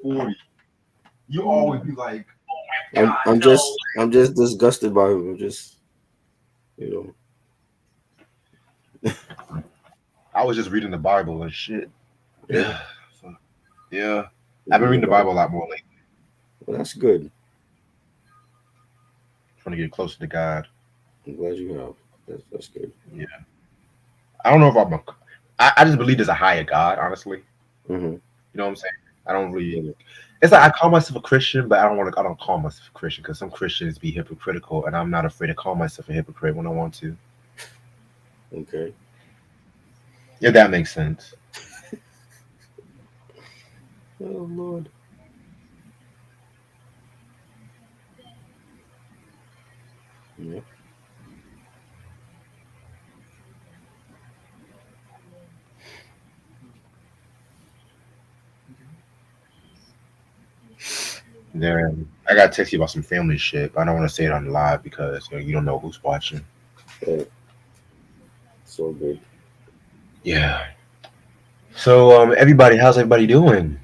E40, you always be like, I'm just disgusted by him. I'm just, you I was just reading the Bible and shit. know, yeah, Yeah, yeah. you I've been reading reading the the Bible Bible. a lot more lately, Well, that's good. trying to get closer to God. I'm glad you have. That's good. Yeah, I don't know if I just believe there's a higher God, honestly. Mm-hmm. You know what I'm saying? I don't really. Yeah. It's like I call myself a Christian, but I don't want to. I don't call myself a Christian because some Christians be hypocritical, and I'm not afraid to call myself a hypocrite when I want to. Okay. If that makes sense. Oh Lord. Yeah. Then I got to text you about some family shit, but I don't want to say it on live because you don't know who's watching. Yeah. So good. Yeah. So everybody, how's everybody doing?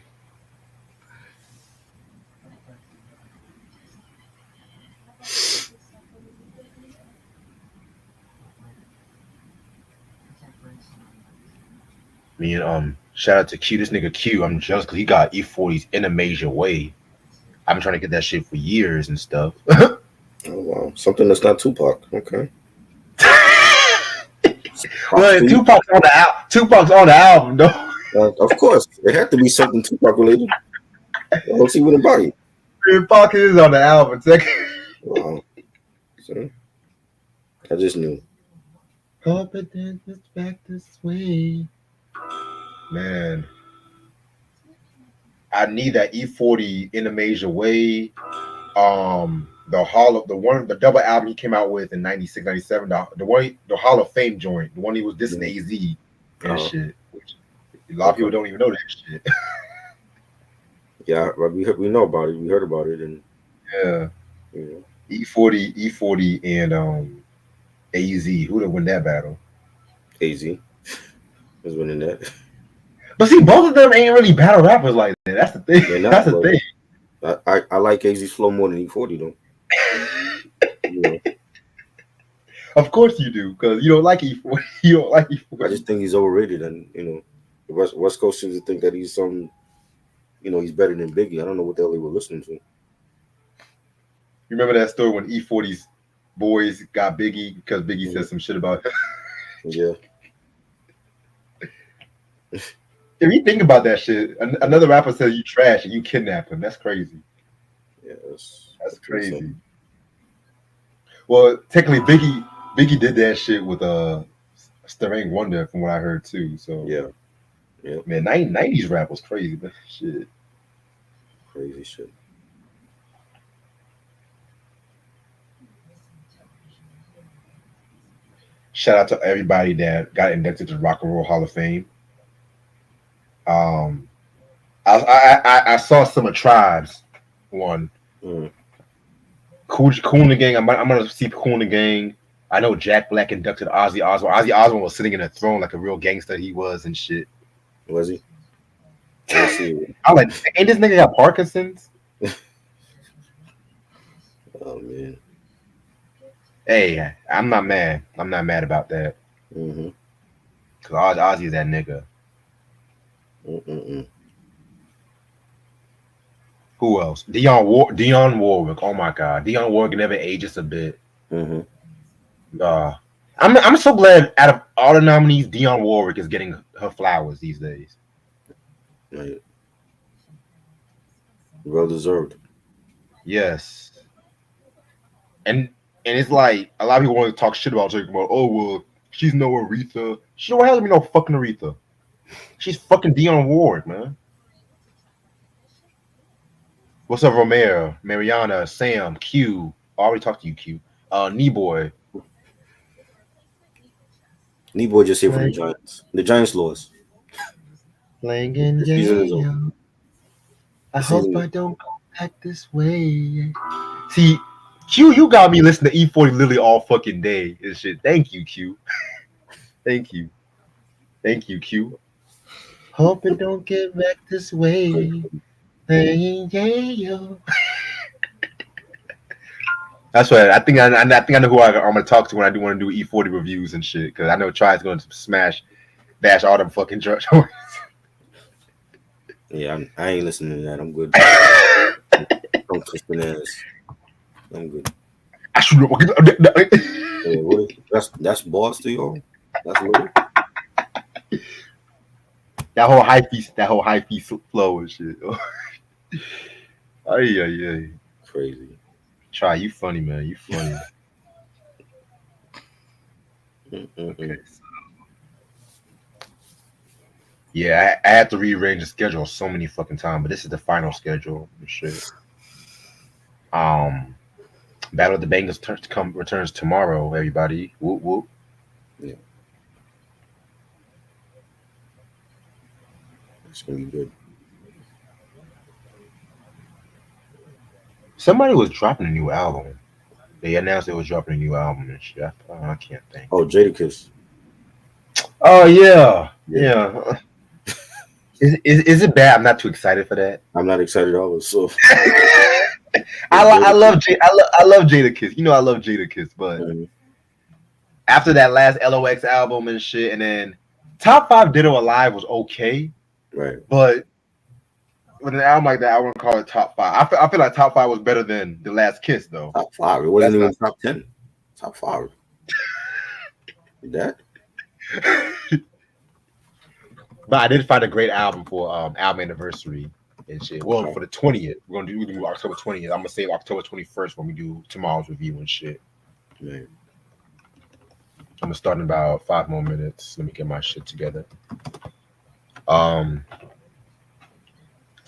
Me and shout out to Q. This nigga Q. I'm jealous because he got E40s in a major way. I've been trying to get that shit for years and stuff. Oh wow. Something that's not Tupac. Okay. Props Well, to you. Tupac's on the album, though. Of course, there had to be something Tupac related. I don't see what about it. Tupac is on the album. Wow. So, I just knew. Hope it is back this way. Man, I need that E40 in a major way. The double album he came out with in 96, 97. The Hall of Fame joint, the one he was dissing Mhm. AZ and Uh, shit. Which a lot of people okay. don't even know that shit. Yeah, but we know about it. We heard about it, and Yeah. you know, E40 and AZ. Who'd have win that battle? AZ was winning that. But see, both of them ain't really battle rappers like that. That's the thing. They're not, That's the but thing. I like AZ's flow more than E40 though. You know, Of course you do, because you don't like E40. You don't like I E40. just think he's overrated, and the West Coast seems to think that he's some, he's better than Biggie. I don't know what the hell they were listening to. You remember that story when E40's boys got Biggie because Biggie Mhm. said some shit about him? Yeah, If you think about that shit, another rapper says you trash and you kidnap him. That's crazy. yeah, That's that's insane. crazy. Well, technically, Biggie did that shit with Sterling Wonder, from what I heard too. So Yeah, yeah, man, 90s rap was crazy. But shit. crazy shit. Shout out to everybody that got inducted to the Rock and Roll Hall of Fame. Um, I saw some of Tribes one. Mm. Cool in the Gang. I'm gonna see Cool in the Gang. I know Jack Black inducted Ozzy Osbourne. Ozzy Osbourne was sitting in a throne like a real gangster he was and shit. Was he? I didn't see it. I'm like, ain't this nigga got Parkinson's? Oh man. Hey, I'm not mad. I'm not mad about that. Mm-hmm. Cause Ozzy is that nigga. Mm-mm-mm. Who else? Dionne Warwick. Oh my god, Dionne Warwick never ages a bit. Mm-hmm. Uh, I'm so glad out of all the nominees, Dionne Warwick is getting her flowers these days. Right. Well deserved. Yes, and it's like a lot of people want to talk shit about talking about. Oh well, she's no Aretha. She don't have to be no fucking Aretha. She's fucking Dionne Warwick, man. What's up, Romero, Mariana, Sam, Q? I already talked to you, Q. Knee Boy just here for the Playing, Giants. The Giants lost. playing in The season is over. jail. I The hope season I is don't go back this way. See, Q, you got me listening to E40 literally all fucking day and shit. Thank you, Q. Thank you. Thank you, Q. Hope it don't get back this way. Hey, yeah, yo. That's what I think. I think I know who I'm gonna talk to when I do want to do E40 reviews and shit. Because I know Try's going to bash all them fucking joints. Yeah, I ain't listening to that. I'm good. Don't twist the ass. I'm good. I should. Yeah, what is, that's boss to y'all. That's little. That whole high fee flow and shit. Ay, ay, ay. Crazy. Try, you funny, man. You funny. Okay. Mm-mm-mm. Yeah, I had to rearrange the schedule so many fucking times, but this is the final schedule and shit. Um, Battle of the Bengals returns tomorrow. Everybody, whoop whoop. Yeah, it's gonna be good. Somebody was dropping a new album. They announced they was dropping a new album and shit. I can't think. Oh, Jadakiss. Oh yeah, Yeah, yeah. Is it bad? I'm not too excited for that. I'm not excited at all. So I love I love Jadakiss. You know I love Jadakiss, but Mhm. after that last LOX album and shit, and then Top Five Ditto Alive was okay, Right. but with an album like that, I wouldn't call it top five. I feel like top five was better than the Last Kiss though. Top five. It But wasn't that's even not. top 10. Top five. That? But I did find a great album for album anniversary and shit. Well, Oh, for the 20th, we're gonna do October 20th. I'm gonna save October 21st when we do tomorrow's review and shit. man. I'm gonna start in about 5 more minutes. Let me get my shit together. Um,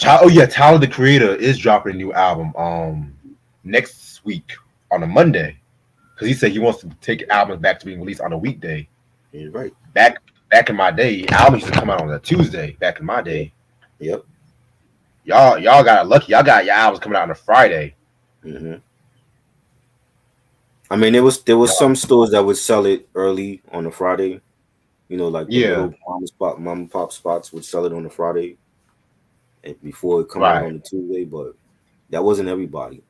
oh yeah, Tyler the Creator is dropping a new album next week on a Monday because he said he wants to take albums back to being released on a weekday. You're right. Back in my day, albums used to come out on a Tuesday. Back in my day, Yep. y'all got lucky. Y'all got your albums coming out on a Friday. hmm I mean, there was some stores that would sell it early on a Friday. You know, like the Yeah, little mom and pop spots would sell it on a Friday and before it come out right. on the Tuesday. But that wasn't everybody.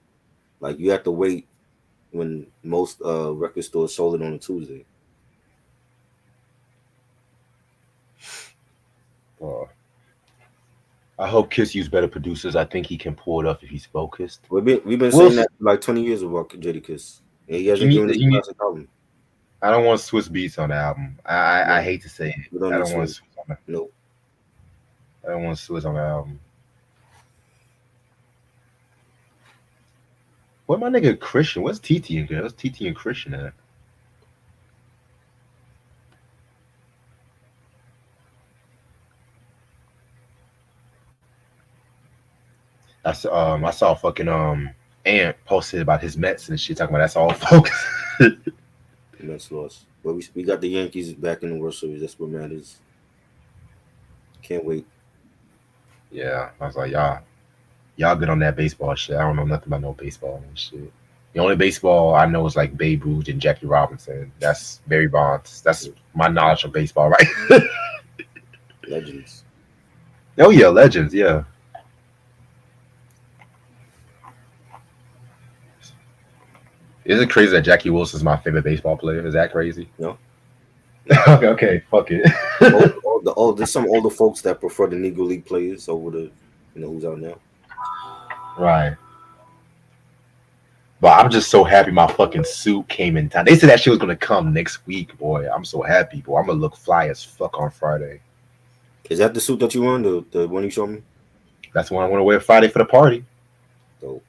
Like you had to wait when most record stores sold it on a Tuesday. Uh, I hope Kiss use better producers. I think he can pull it off if he's focused. We've been We'll saying see. that for like 20 years about Jadakiss. And he He hasn't need, given us he a need, classic album. I don't want Swiss beats on the album. I No, hate to say it. we don't I need don't want to. Swiss on the, No. I don't want Swiss on the album. What my nigga Christian? What's TT and What's TT and Christian at? I saw fucking Ant posted about his Mets and shit talking about that's all focus. The Mets lost. But we got the Yankees back in the World Series. That's what matters. Can't wait. Yeah, I was like y'all good on that baseball shit. I don't know nothing about no baseball and shit. The only baseball I know is like Babe Ruth and Jackie Robinson. That's Barry Bonds. That's my knowledge of baseball, right? Legends. Oh yeah, legends. Yeah. Is it crazy that Jackie Wilson's my favorite baseball player? Is that crazy? No. Okay, fuck it. There's some older folks that prefer the Negro League players over the, who's out now. Right. But I'm just so happy my fucking suit came in time. They said that shit was gonna come next week, boy. I'm so happy, boy. I'm gonna look fly as fuck on Friday. Is that the suit that you won? The one you showed me? That's the one I want to wear Friday for the party. Dope.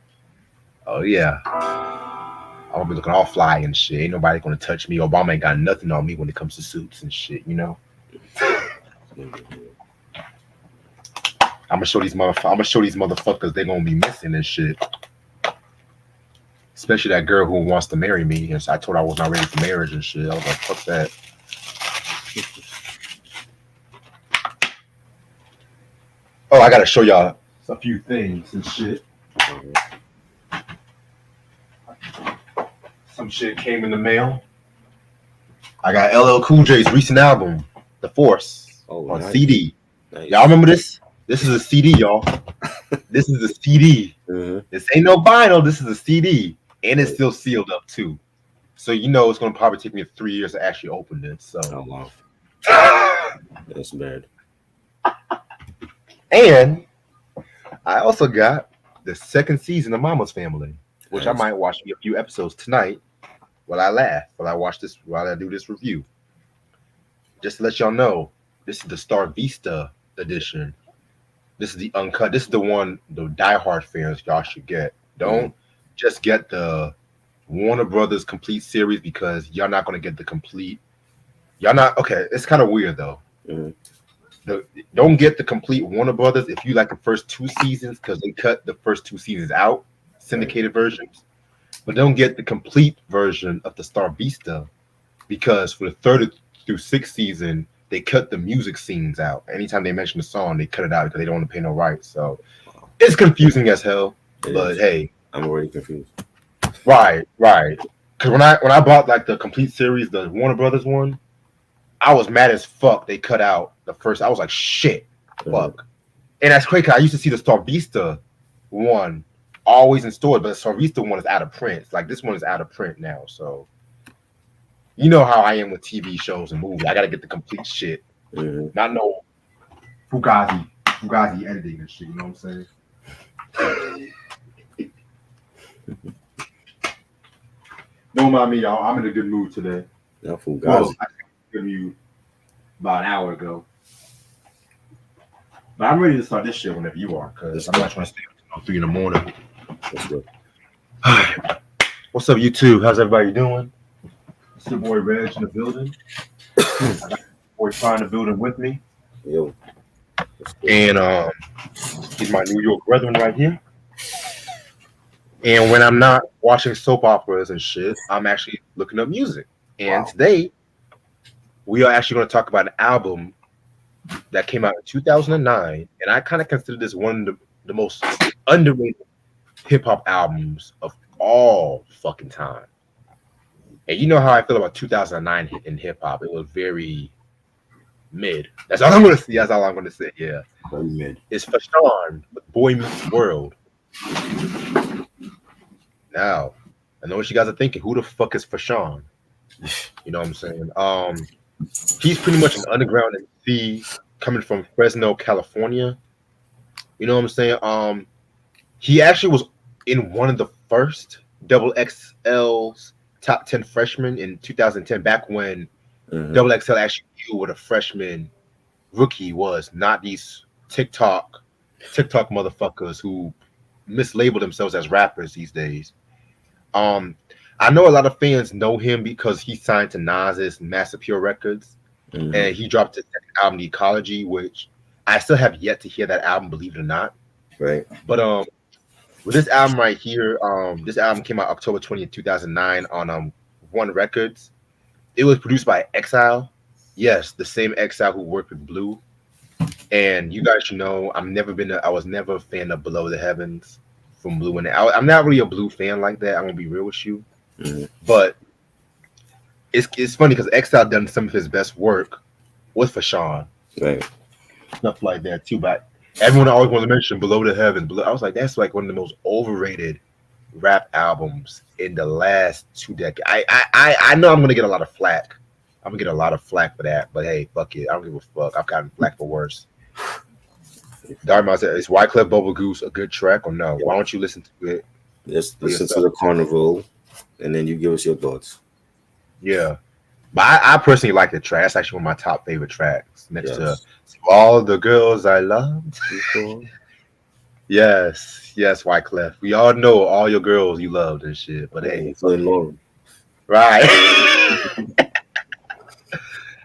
Oh yeah. I'm gonna be looking all fly and shit. Ain't nobody gonna touch me. Obama ain't got nothing on me when it comes to suits and shit, you know? I'm gonna show these motherfuckers they gonna be missing and shit. Especially that girl who wants to marry me. And so I told her I was not ready for marriage and shit. I was like, fuck that. Oh, I gotta show y'all a few things and shit. Some shit came in the mail. I got LL Cool J's recent album, The Force, Oh, on nice. CD. Nice. Y'all remember this This is a CD, y'all. This is a CD. Mm-hmm. This ain't no vinyl. This is a CD, and it's still sealed up too. So it's gonna probably take me 3 years to actually open it. So, Oh wow, that's bad. and I also got the second season of Mama's Family, which I Nice. might watch a few episodes tonight while I watch this while I do this review. Just to let y'all know, this is the Star Vista edition. This is the uncut. This is the one the diehard fans y'all should get. Don't just get the Warner Brothers complete series because y'all not gonna get the complete. Y'all not okay. It's kind of weird though. Mm-hmm. Don't get the complete Warner Brothers if you like the first two seasons because they cut the first two seasons out, syndicated versions. But don't get the complete version of the Star Vista because for the third through sixth season they cut the music scenes out. Anytime they mention the song, they cut it out because they don't want to pay no rights. So it's confusing as hell. But hey, I'm already confused. right. Because when I bought like the complete series, the Warner Brothers one, I was mad as fuck. They cut out the first. I was like, shit, fuck. And that's crazy. 'Cause I used to see the Star Vista one always in stores, but the Star Vista one is out of print. Like this one is out of print now. So you know how I am with TV shows and movies. I gotta get the complete shit. Mm-hmm. Not no Fugazi editing and shit. You know what I'm saying? Don't mind me, y'all. I'm in a good mood today. Now Fugazi. Well, I gave you about an hour ago. But I'm ready to start this shit whenever you are, because I'm not trying to stay up until 3 in the morning. That's good. What's up, YouTube? How's everybody doing? It's your boy Reg in the building. I got my boy Fry in the building with me. Yo. And he's my New York brethren right here. And when I'm not watching soap operas and shit, I'm actually looking up music. And today, we are actually going to talk about an album that came out in 2009. And I kind of consider this one of the most underrated hip-hop albums of all fucking time. And you know how I feel about 2009 in hip-hop. It was very mid. That's all I'm going to say. That's all I'm going to say, yeah. Very mid. It's Fashawn with Boy Meets World. Now, I know what you guys are thinking. Who the fuck is Fashawn? You know what I'm saying? He's pretty much an underground MC coming from Fresno, California. You know what I'm saying? He actually was in one of the first Double XL's top 10 freshmen in 2010, back when Double XL actually knew what a freshman rookie was, not these TikTok motherfuckers who mislabel themselves as rappers these days. I know a lot of fans know him because he signed to Nas's Master Pure Records, and he dropped his second album, Ecology, which I still have yet to hear that album, believe it or not. Right. But with this album right here, this album came out October 20th, 2009 on One Records. It was produced by Exile. Yes, the same Exile who worked with Blue. And you guys should know I was never a fan of Below the Heavens from Blue, and I'm not really a Blue fan like that. I'm gonna be real with you, but it's funny because Exile done some of his best work with Fashawn, right? Stuff like that too. But everyone always wants to mention Below the Heavens. I was like, that's like one of the most overrated rap albums in the last 2 decades. I know I'm gonna get a lot of flack. I'm gonna get a lot of flack for that, but hey, fuck it. I don't give a fuck. I've gotten flack for worse. Darby said, is Wyclef Bubble Goose a good track or no? Why don't you listen to it? Let's listen to the Carnival, and then you give us your thoughts. Yeah. But I personally like the track. That's actually one of my top favorite tracks. Next to All the Girls I Loved Before. Yes, Wyclef. We all know all your girls you loved and shit. But hey, right.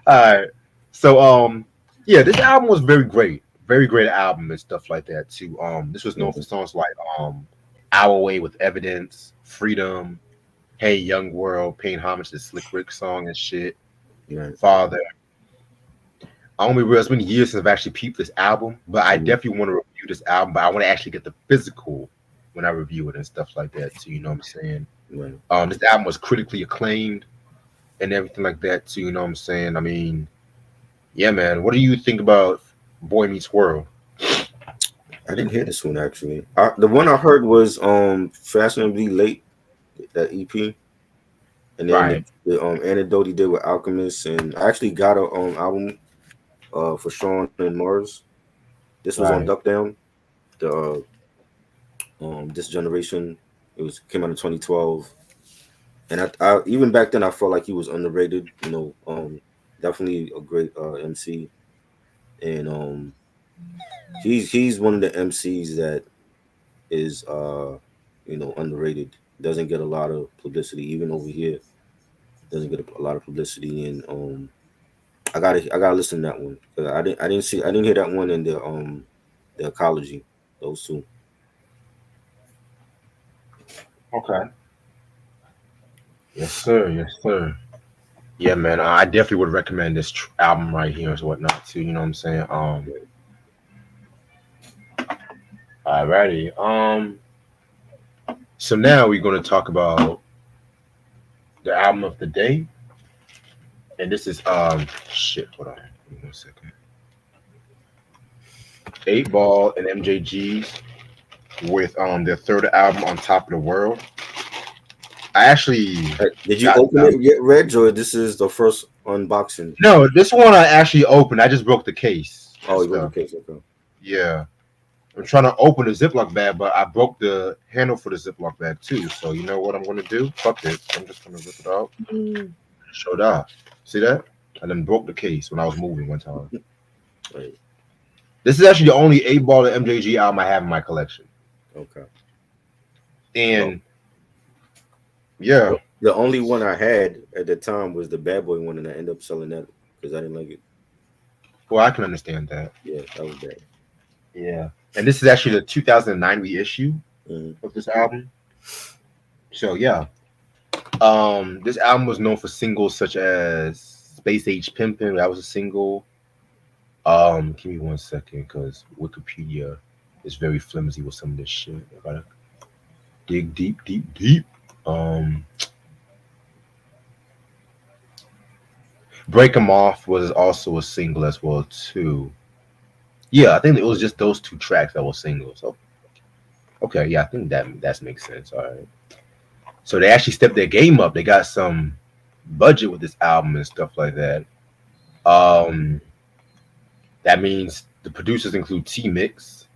All right. So yeah, this album was very great. Very great album and stuff like that too. This was known for songs like Our Way with Evidence, Freedom, Hey Young World, paying homage to Slick Rick song and shit. Father. I only realized it's been years since I've actually peeped this album, but I definitely want to review this album, but I want to actually get the physical when I review it and stuff like that too, you know what I'm saying? Right. This album was critically acclaimed and everything like that too, you know what I'm saying? I mean, yeah, man. What do you think about Boy Meets World? I didn't hear this one actually. The one I heard was Fashionably Late, that EP, and then Right, the anecdote he did with Alchemist, and I actually got a album for Sean and Mars. This was on Duck right. Down. The This Generation. It was came out in 2012, and I even back then I felt like he was underrated. Definitely a great MC, and he's one of the MCs that is underrated. Doesn't get a lot of publicity, even over here. Doesn't get a lot of publicity, and I gotta listen to that one because I didn't hear that one in the ecology. Those two. Okay. Yes, sir. Yes, sir. Yeah, man. I definitely would recommend this album right here and whatnot too. You know what I'm saying? Alrighty. So now we're gonna talk about the album of the day, and this is shit. Hold on. Give me 1 second. 8 Ball and MJG's with their third album on Top of the World. I actually Did you got open it yet, Reg, or this is the first unboxing? no. This one I actually opened. I just broke the case and Oh, you broke the stuff. case. Okay. Yeah. I'm trying to open the Ziploc bag, but I broke the handle for the Ziploc bag too. So you know what I'm gonna do? Fuck it. I'm just gonna rip it out. Show it off. See that? And then broke the case when I was moving one time. Right. This is actually the only 8 Ball and MJG album I have in my collection. Okay. Well, And yeah, the only one I had at the time was the Bad Boy one, and I ended up selling that because I didn't like it. well, I can understand that. Yeah, that was bad. Yeah. And this is actually the 2009 reissue Mm-hmm. of this album. So yeah. This album was known for singles such as Space Age Pimpin', that was a single. Give me 1 second because Wikipedia is very flimsy with some of this shit. I gotta dig deep, deep, deep. Um, Break 'Em Off was also a single as well too. Yeah, I think it was just those two tracks that were singles. So okay, yeah, I think that makes sense. All right. So they actually stepped their game up. They got some budget with this album and stuff like that. Um, that means the producers include T Mix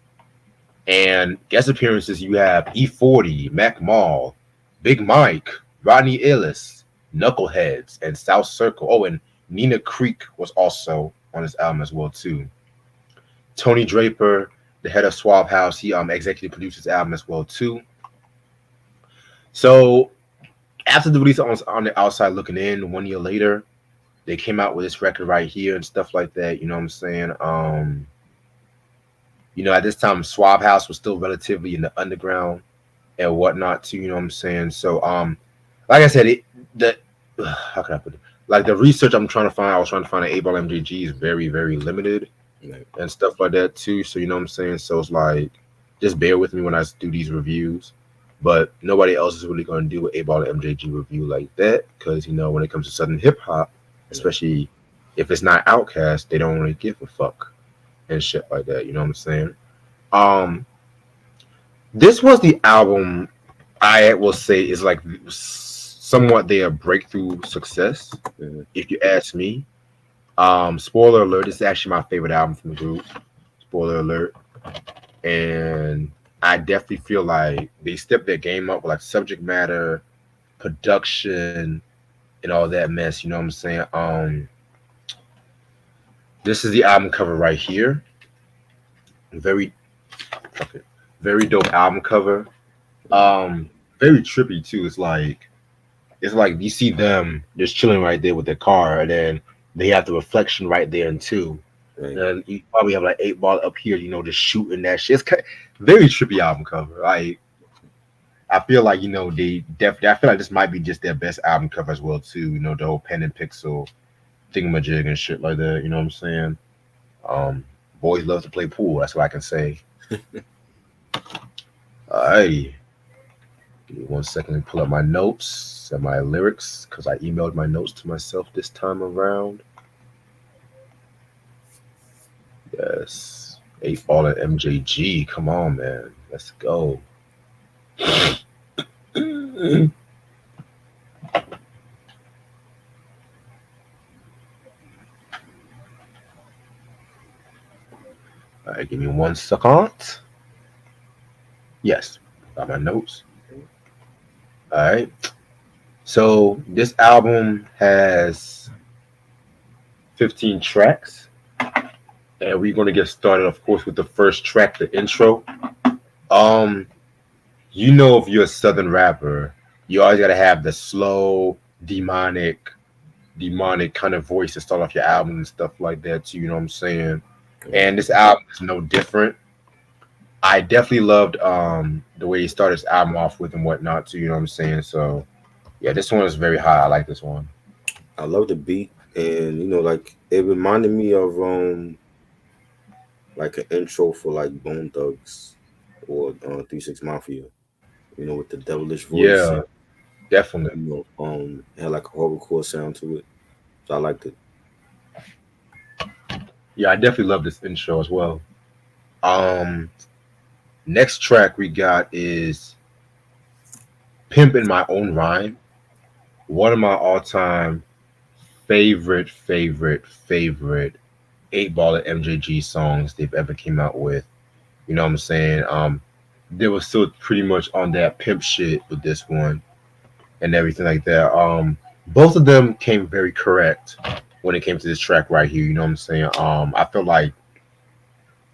and guest appearances. You have E40, Mac Mall, Big Mike, Rodney Ellis, Knuckleheads, and South Circle. Oh, and Nina Creek was also on this album as well too. Tony Draper, the head of Swab House, he executive produced this album as well too. So after the release on the Outside Looking In, 1 year later, they came out with this record right here and stuff like that. You know what I'm saying? At this time, Swab House was still relatively in the underground and whatnot too. You know what I'm saying? So, like I said, how can I put it? Like the research I was trying to find an 8 Ball MJG is very, very limited Right. and stuff like that too. So you know what I'm saying? So it's like, just bear with me when I do these reviews. But nobody else is really going to do an 8 Ball MJG review like that because when it comes to Southern hip hop, especially if it's not Outkast, they don't really give a fuck and shit like that. You know what I'm saying? Um, this was the album I will say is like somewhat their breakthrough success, Mhm. if you ask me. Spoiler alert, this is actually my favorite album from the group. Spoiler alert. And I definitely feel like they stepped their game up with like subject matter, production, and all that mess. You know what I'm saying? This is the album cover right here. Very, okay, very dope album cover. Um, Very trippy too. It's like you see them just chilling right there with their car, and then they have the reflection right there and too. Right. And you probably have like 8 Ball up here, just shooting that shit. Very trippy album cover. Like I feel like they definitely. I feel like this might be just their best album cover as well too. The whole pen and pixel thingamajig and shit like that. You know what I'm saying? Um, Boys love to play pool. That's what I can say. Alrighty. Give me 1 second to pull up my notes and my lyrics because I emailed my notes to myself this time around. Yes. Eight Ball at MJG. Come on, man. Let's go. All right, give me 1 second. Yes, got my notes. All right. So this album has 15 tracks, and we're gonna get started, of course, with the first track, the intro. Um, if you're a Southern rapper, you always gotta have the slow, demonic kind of voice to start off your album and stuff like that too. You know what I'm saying? And this album is no different. I definitely loved the way he started his album off with and whatnot too. You know what I'm saying? So yeah, this one is very high. I like this one. I love the beat, and like it reminded me of like an intro for like Bone Thugs or 3 6 Mafia. With the devilish voice, Yeah, and definitely. it had like a horrorcore sound to it. So I liked it. Yeah, I definitely love this intro as well. Um, Next track we got is "Pimp in My Own Rhyme." One of my all-time favorite 8 Ball and MJG songs they've ever came out with. You know what I'm saying? They were still pretty much on that pimp shit with this one and everything like that. Both of them came very correct when it came to this track right here. You know what I'm saying? I feel like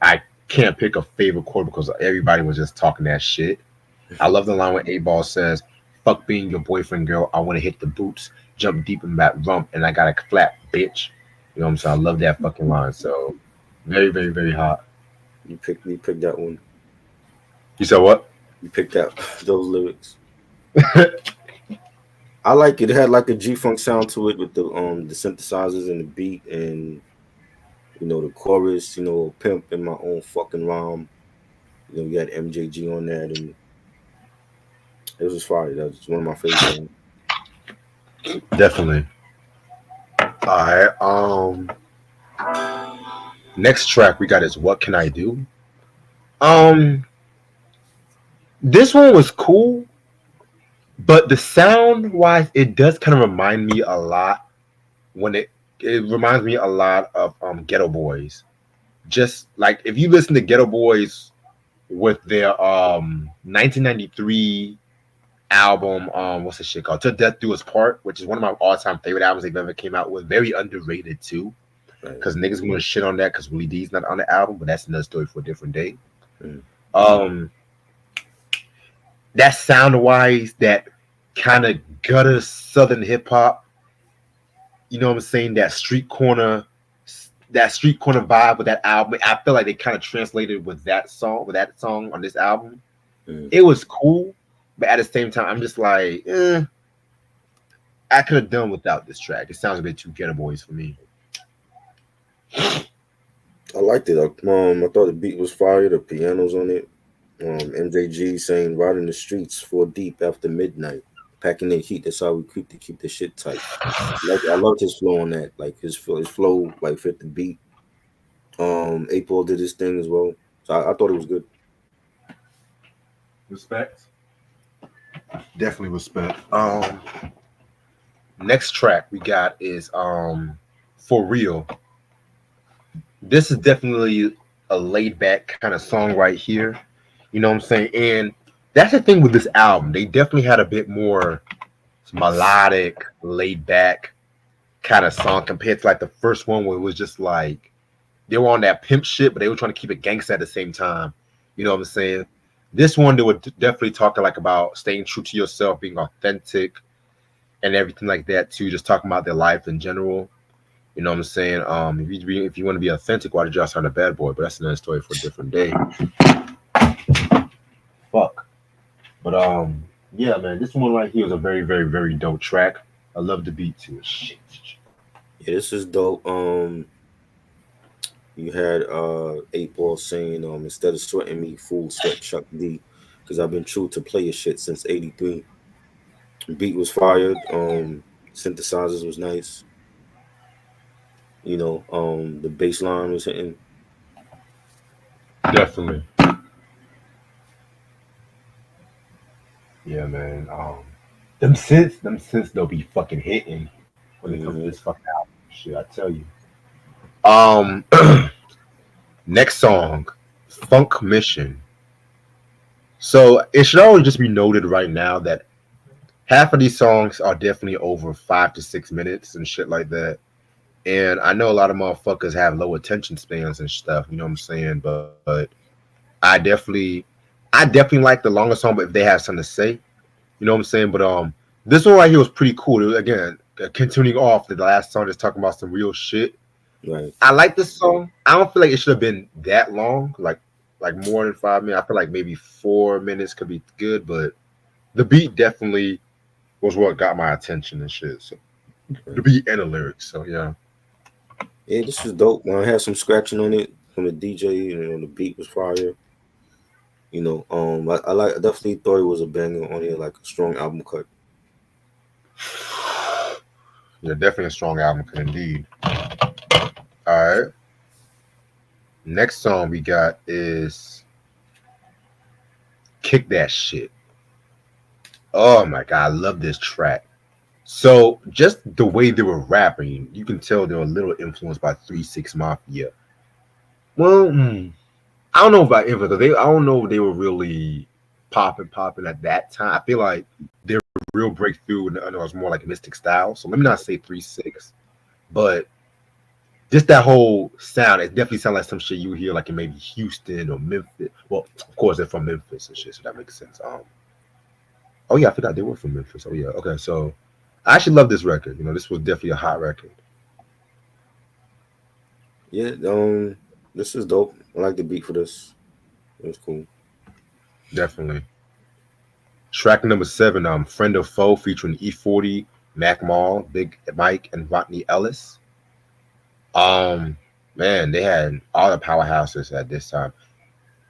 I can't pick a favorite chord because everybody was just talking that shit. I love the line when 8 Ball says, "Fuck being your boyfriend, girl. I want to hit the boots, jump deep in that rump, and I got a flat bitch." You know what I'm saying? I love that fucking line. So very hot. You picked that one. You said what? You picked that those lyrics. I like it. It had like a G funk sound to it with the synthesizers and the beat, and the chorus. Pimp in my own fucking rhyme. You had MJG on that, and it was just fire. That was one of my favorite songs. Definitely. All right. Next track we got is "What Can I Do." Um, this one was cool, but the sound wise, it does kind of remind me a lot when it reminds me a lot of Ghetto Boys. Just like if you listen to Ghetto Boys with their 1993 album, what's the shit called? "To Death Do Us Part," which is one of my all-time favorite albums they've ever came out with. Very underrated too. Right. Because niggas gonna shit on that because Willie D's not on the album, but that's another story for a different day. Mm. Um that sound wise, that kind of gutter southern hip hop, you know what I'm saying? That street corner vibe with that album. I feel like they kind of translated with that song on this album. Mm. It was cool, but at the same time, I'm just like, I could have done without this track. It sounds a bit too Ghetto Boys for me. I liked it. I thought the beat was fire. The pianos on it. MJG saying "Riding the streets 4 deep after midnight, packing the heat. That's how we creep to keep the shit tight." I loved his flow on that. Like his flow like fit the beat. April did his thing as well, so I thought it was good. Respect. Definitely respect. Next track we got is "For Real." This is definitely a laid back kind of song right here. You know what I'm saying? And that's the thing with this album. They definitely had a bit more melodic, laid back kind of song compared to like the first one where it was just like they were on that pimp shit, but they were trying to keep it gangsta at the same time. You know what I'm saying? This one they were definitely talking like about staying true to yourself, being authentic, and everything like that too. Just talking about their life in general. You know what I'm saying? If you want to be authentic, why did y'all start a bad boy? But that's another story for a different day. Fuck. But yeah, man, this one right here is a very dope track. I love the beat to it. Shit. Yeah, this is dope. You had 8 Ball saying instead of sweating me, fool sweat Chuck D, because I've been true to player shit since '83. Beat was fired. Synthesizers was nice. The bass line was hitting. Definitely. Yeah, man. Them synths, they'll be fucking hitting when it comes to Hmm. this fucking album. Shit, I tell you. Um, next song, Funk Mission. So it should always just be noted right now that half of these songs are definitely over 5 to 6 minutes and shit like that. And I know a lot of motherfuckers have low attention spans and stuff, you know what I'm saying? But I definitely I definitely like the longer song, but if they have something to say, you know what I'm saying? But this one right here was pretty cool. It was, again, continuing off the last song that's talking about some real shit. Right. I like this song. I don't feel like it should have been that long, like more than 5 minutes. I feel like maybe 4 minutes could be good, but the beat definitely was what got my attention and shit. So the Right. beat and the lyrics. So yeah, Yeah, this was dope. I had some scratching on it from the DJ. The beat was fire. I definitely thought it was a banger on here, like a strong album cut. yeah, definitely a strong album, indeed. All right, next song we got is "Kick That Shit." Oh my god, I love this track. So just the way they were rapping, you can tell they were a little influenced by 3 6 Mafia. Well, I don't know about influence. I don't know if they were really popping at that time. I feel like their real breakthrough and it was more like Mystic Style. So let me not say 3 6, but just that whole sound, it definitely sounds like some shit you would hear like in maybe Houston or Memphis. Well, of course they're from Memphis and shit, so that makes sense. Oh yeah, I forgot they were from Memphis. Oh yeah, okay. So I actually love this record. This was definitely a hot record. Yeah, this is dope. I like the beat for this. It was cool. Definitely. Track number 7, Friend or Foe featuring E40, Mac Mall, Big Mike, and Rodney Ellis. Um, man, they had all the powerhouses at this time.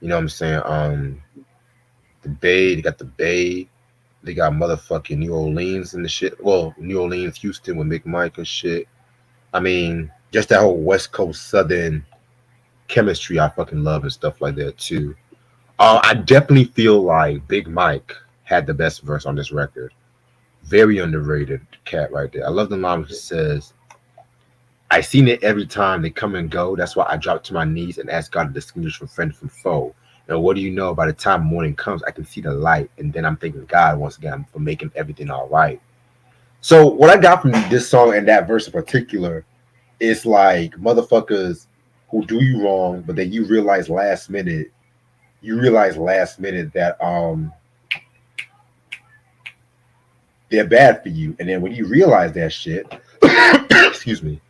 You know what I'm saying? The Bay, they got the Bay, they got motherfucking New Orleans and the shit. Well, New Orleans, Houston with Big Mike and shit. I mean, just that whole West Coast Southern chemistry I fucking love and stuff like that too. I definitely feel like Big Mike had the best verse on this record. Very underrated cat right there. I love the line which says, I seen it every time they come and go. That's why I drop to my knees and ask God to distinguish from friend from foe. And what do you know? By the time morning comes, I can see the light. And then I'm thanking God once again for making everything all right. So what I got from this song and that verse in particular is like motherfuckers who do you wrong, but then you realize last minute that they're bad for you. And then when you realize that shit, excuse me,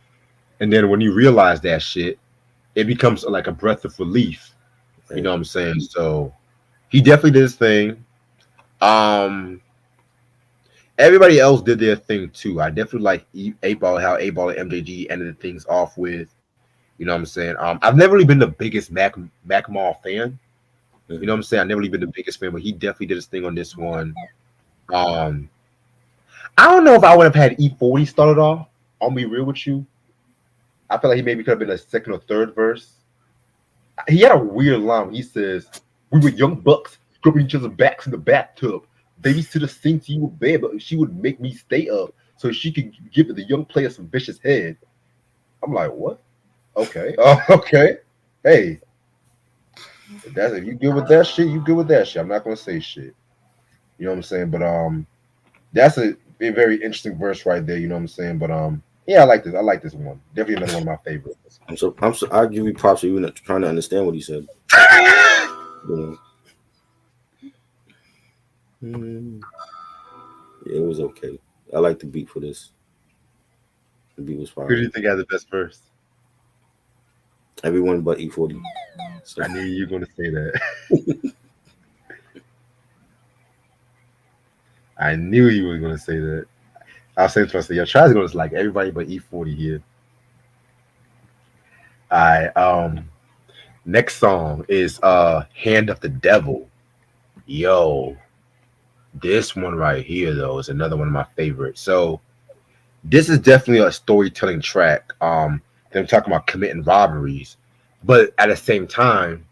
and then when you realize that shit, it becomes like a breath of relief. You Right. know what I'm saying? So he definitely did his thing. Um, everybody else did their thing too. I definitely like 8 Ball, how 8 Ball and MJG ended things off with. You know what I'm saying? I've never really been the biggest Mac Mall fan. You know what Hmm. I'm saying? I've never really been the biggest fan, but he definitely did his thing on this one. Um, I don't know if I would have had E40 started off. I'll be real with you. I feel like he maybe could have been a second or third verse. He had a weird line. He says, "We were young bucks scrubbing each other's backs in the bathtub. Babysitter sing to you with bed, but she would make me stay up so she could give the young player some vicious head." I'm like, what? Okay. Oh, okay. Hey, if you good with that shit, you good with that shit. I'm not gonna say shit. You know what I'm saying? But that's a very interesting verse right there. You know what I'm saying? But yeah, I like this. I like this one. Definitely another one of my favorites. I give you props for you not trying to understand what he said. You know. Mm, yeah, it was okay. I like the beat for this. The beat was Who do fire. you think had the best verse? Everyone but E40. So I knew you were gonna say that. I knew you were gonna say that. I was saying to myself, yo, try's gonna like everybody but E40 here. I next song is Hand of the Devil. Yo, this one right here though is another one of my favorites. So this is definitely a storytelling track. Them talking about committing robberies, but at the same time,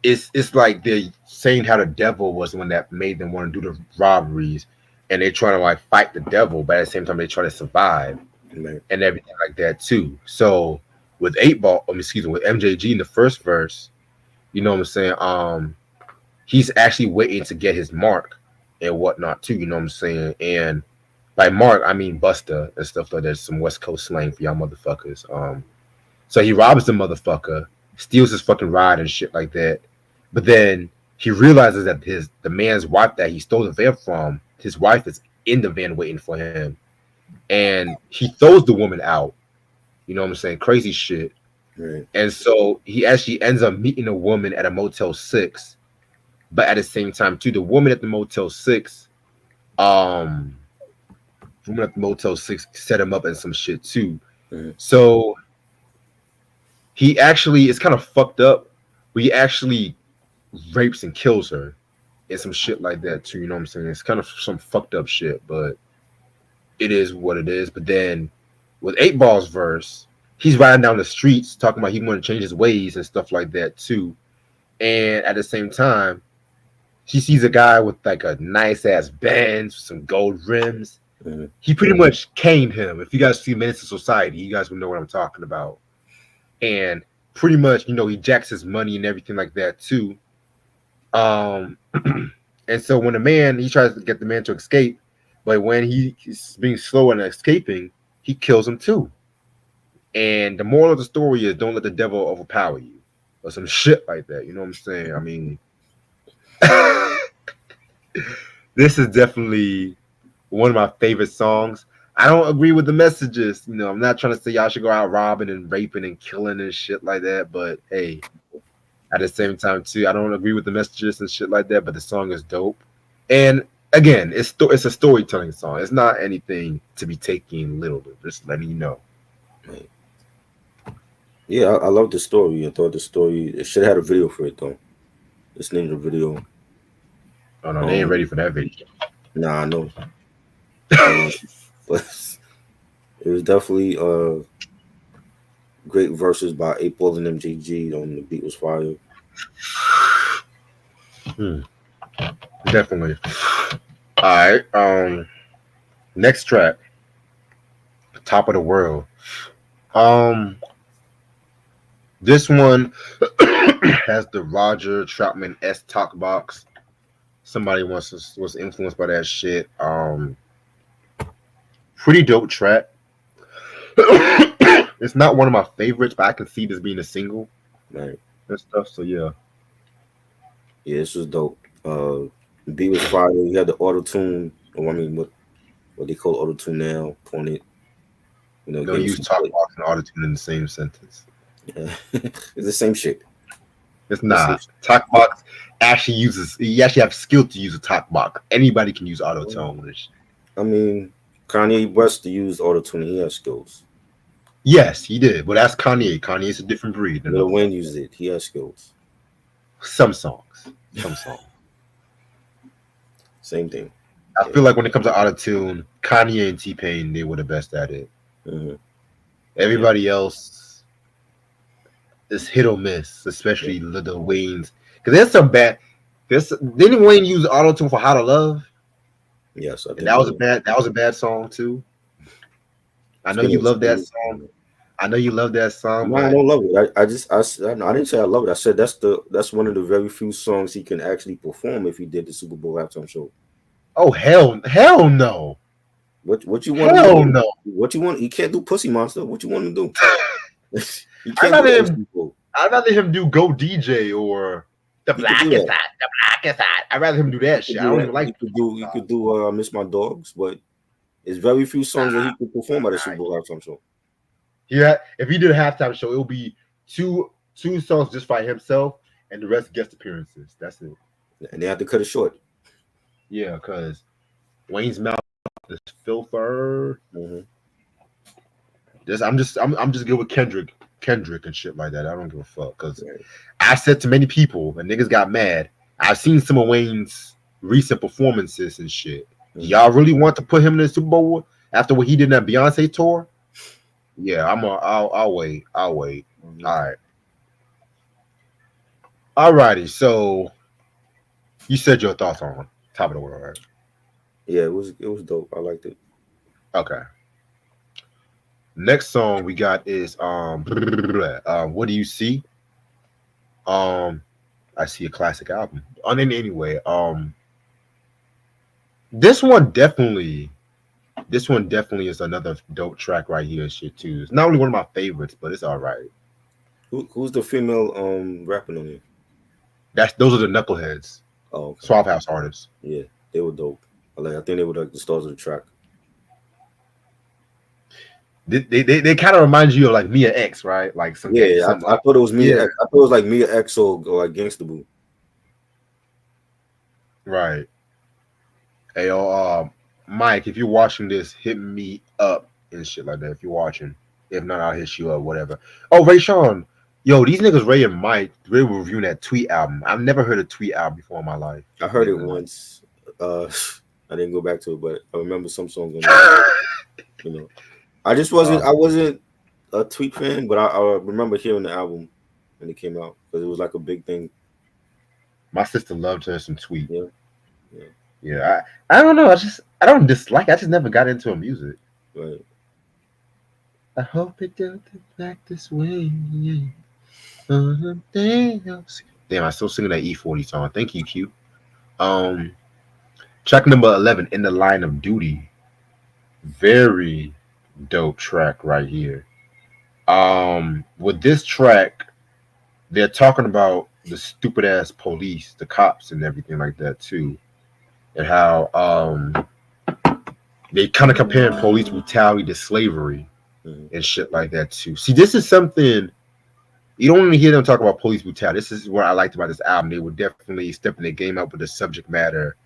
it's like they're saying how the devil was the one that made them want to do the robberies, and they're trying to like fight the devil, but at the same time they try to survive Right. and everything like that too. So with eight ball, excuse me, with MJG in the first verse, you know what I'm saying? He's actually waiting to get his mark and whatnot too. You know what I'm saying? And by mark, I mean Buster and stuff like that. Some West Coast slang for y'all motherfuckers. So he robs the motherfucker, steals his fucking ride and shit like that. But then he realizes that the man's wife that he stole the van from, his wife is in the van waiting for him, and he throws the woman out. You know what I'm saying? Crazy shit. Right. And so he actually ends up meeting a woman at a Motel 6. But at the same time, too, the woman at the Motel 6, um, woman at the Motel 6 set him up and some shit too. Mhm. So he actually it's kind of fucked up. But he actually rapes and kills her and some shit like that too. You know what I'm saying? It's kind of some fucked up shit, but it is what it is. But then with Eight Ball's verse, he's riding down the streets talking about he want to change his ways and stuff like that too. And at the same time, he sees a guy with like a nice ass Benz, some gold rims. Mhm. He pretty much caned him. If you guys see Menace to Society, you guys will know what I'm talking about. And pretty much, you know, he jacks his money and everything like that too. Um, and so when the man he tries to get the man to escape, but when he's being slow and escaping, he kills him too. And the moral of the story is don't let the devil overpower you, or some shit like that. You know what I'm saying? I mean, this is definitely one of my favorite songs. I don't agree with the messages. You know, I'm not trying to say y'all should go out robbing and raping and killing and shit like that. But hey, at the same time too, I don't agree with the messages and shit like that. But the song is dope. And again, it's a storytelling song. It's not anything to be taken literally. Just letting you know. Right. Yeah, I love the story. I thought the story it should have had a video for it though. Let's name the video. Oh no, they ain't ready Um, for that video. nah, I know. But it was definitely great verses by 8 Ball and MJG. The beat was fire. Hmm, definitely. All right. Next track, Top of the World. Um, this one has the Roger Troutman S talk box. Somebody was influenced by that shit. Pretty dope track. It's not one of my favorites, but I can see this being a single Right. and stuff. So yeah. Yeah, this was dope. The beat was fire. You had the auto tune, or I mean, what they call auto tune now on it. You know, Don't getting use some talk play. box and autotune in the same sentence. Yeah. It's the same shit. It's The same not. shit. Talk box actually uses. You actually have skill to use a talk box. Anybody can use Well, autotune. I mean, Kanye West used auto tune. He has skills. Yes, he did. But that's Kanye. Kanye's a different breed than Lil other Wayne motherfuckers. used it. He has skills. Some songs. Some songs. Same thing. I Yeah. feel like when it comes to autotune, Kanye and T Pain, they were the best at it. Hmm. Yeah. Everybody else is hit or miss, Yeah. especially Lil Wayne's. Because there's some bad. Didn't Wayne use autotune for How to Love? Yes, I And think he did. that was a bad song too. I know you Spinning, love that spinning. song. I know you love that song, No, I but don't love it. I didn't say I love it. I said that's one of the very few songs he can actually perform if he did the Super Bowl halftime show. oh hell no. What you want him to Hell do? no. What you want? He can't do Pussy Monster. What you want him to do? He I'd can't do rather that in him Super Bowl. I'd rather him do Go DJ or The He could do Blackest that. Side, The Blackest Side. I'd rather him do He that could shit. I do don't that. even like He could do Miss My Dogs, but it's very few songs that he could perform at a Super Bowl halftime show. yeah. If he did a halftime show, it'll be two songs just by himself and the rest guest appearances. That's it. And they have to cut it short. Yeah, because Wayne's mouth is filther. Hmm. I'm just good with Kendrick and shit like that. I don't give a fuck because Right. I said to many people and niggas got mad. I've seen some of Wayne's recent performances and shit. Do Hmm. y'all really want to put him in the Super Bowl after what he did in that Beyonce tour? Yeah, I'll wait. I'll wait. Hmm. All right. Alrighty, so you said your thoughts on Top of the World, right? Yeah, it was dope. I liked it. Okay. Next song we got is What Do You See? Um I see a classic album. On anyway, this one definitely this one definitely is another dope track right here and shit too. It's not only one of my favorites, but it's all right. Who's the female rapping on it? That's those are the Knuckleheads, Oh, okay. Suave House artists. Yeah, they were dope. I think they were like the stars of the track. They kind of remind you of like Mia X, right? Like some gang, Yeah, some I thought it was Mia. yeah, I thought it was like Mia X or like Gangsta Boo. right. Hey, Mike, if you're watching this, hit me up and shit like that. If you're watching, if not, I'll hit you up, whatever. Oh, Ray Sean, yo, these niggas Ray and Mike, they were reviewing that Tweet album. I've never heard a Tweet album before in my life. I heard Believe it it or not. once. Uh, I didn't go back to it, but I remember some songs on there. You know, I just wasn't. Uh, I wasn't a Tweet fan, but I remember hearing the album when it came out because it was like a big thing. my sister loved her some Tweet. Yeah, yeah, Yeah, I don't know. I don't dislike. I just never got into her music. right. I hope it don't get back this way. Yeah. Damn, I still singing that E40 song. Thank you, Q. Um, Track number 11, In the Line of Duty. Very dope track right here. With this track, they're talking about the stupid ass police, the cops, and everything like that too, and how they kind of comparing police brutality to slavery Mhm. and shit like that too. See, this is something you don't even hear them talk about police brutality. This is what I liked about this album. They were definitely stepping the game up with the subject matter.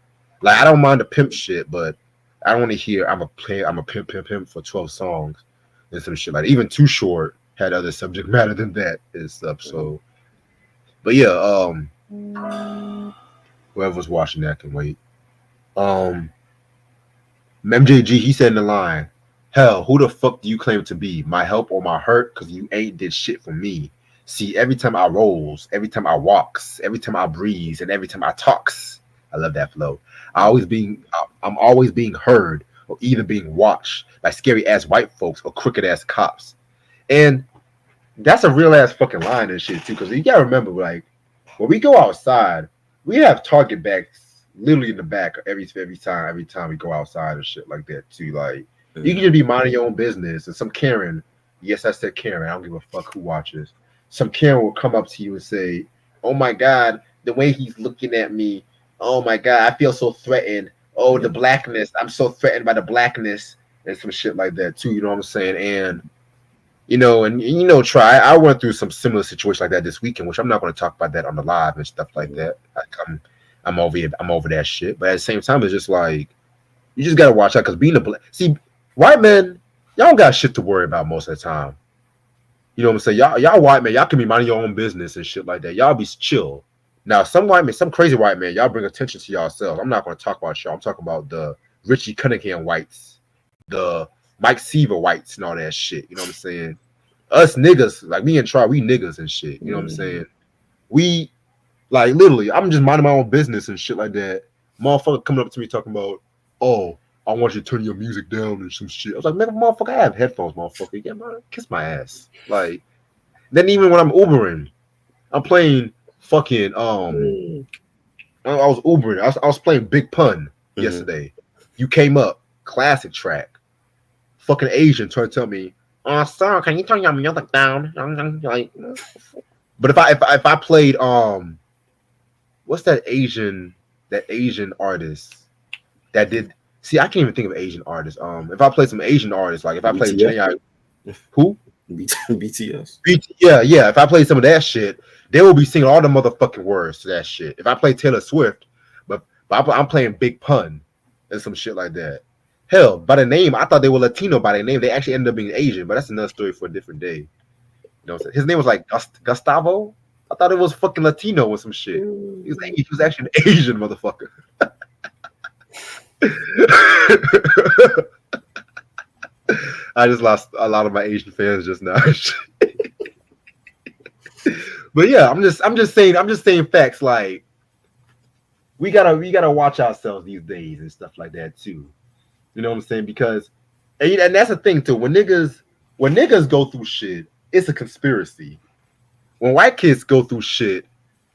Like I don't mind the pimp shit, but I don't want to hear I'm a pimp for 12 songs and some shit like that. Even Too Short had other subject matter than that and stuff. Mhm. So, but yeah, whoever's watching that can wait. Um, MJG, he said in the line, "Hell, who the fuck do you claim to be? My help or my hurt? Cause you ain't did shit for me. See, every time I rolls, every time I walks, every time I breathes, and every time I talks, I love that flow. I'm always being heard or either being watched by scary ass white folks or crooked ass cops. And that's a real ass fucking line and shit too. Cause you gotta remember, like when we go outside, we have target backs literally in the back every time we go outside and shit like that too. Like you can Mhm. just be minding your own business and some Karen, yes I said Karen, I don't give a fuck who watches. Some Karen will come up to you and say, "Oh my god, the way he's looking at me. Oh my god, I feel so threatened. Oh the Mhm. blackness, I'm so threatened by the blackness and some shit like that too. You know what I'm saying? And try. I went through some similar situation like that this weekend, which I'm not going to talk about that on the live and stuff like Mhm. that. I'm over it. I'm over that shit. But at the same time, it's just like you just gotta watch out because being a black, see, white men, y'all don't got shit to worry about most of the time. You know what I'm saying? Y'all white men, y'all can be minding your own business and shit like that. Y'all be chill. Now, some white men, some crazy white men, y'all bring attention to yourselves. I'm not going to talk about y'all. I'm talking about the Richie Cunningham whites, the Mike Seaver whites, and all that shit. You know what I'm saying? Us niggas, like me and Try, we niggas and shit. You know what I'm Mhm. saying? We like literally, I'm just minding my own business and shit like that. Motherfucker coming up to me talking about, oh, I want you to turn your music down and some shit. I was like, man, motherfucker, I have headphones, motherfucker. Yeah, man, kiss my ass. Like, then even when I'm Ubering, I'm playing fucking I was Ubering. I was playing Big Pun Mhm. yesterday. You came up, classic track. Fucking Asian trying to tell me, sir, can you turn your music down? Like, but if I played what's that Asian artist that did? See, I can't even think of Asian artists. If I play some Asian artists, like if I play BTS. Janae, who? BTS. Yeah, yeah. If I play some of that shit, they will be singing all the motherfucking words to that shit. If I play Taylor Swift, but I'm playing Big Pun and some shit like that. Hell, by the name, I thought they were Latino by their name. They actually ended up being Asian, but that's another story for a different day. You know what I'm saying? His name was like Gustavo. I thought it was fucking Latino or some shit. He was actually an Asian motherfucker. I just lost a lot of my Asian fans just now. But yeah, I'm just saying facts. Like we gotta watch ourselves these days and stuff like that too. You know what I'm saying? Because and that's the thing too. When niggas go through shit, it's a conspiracy. When white kids go through shit,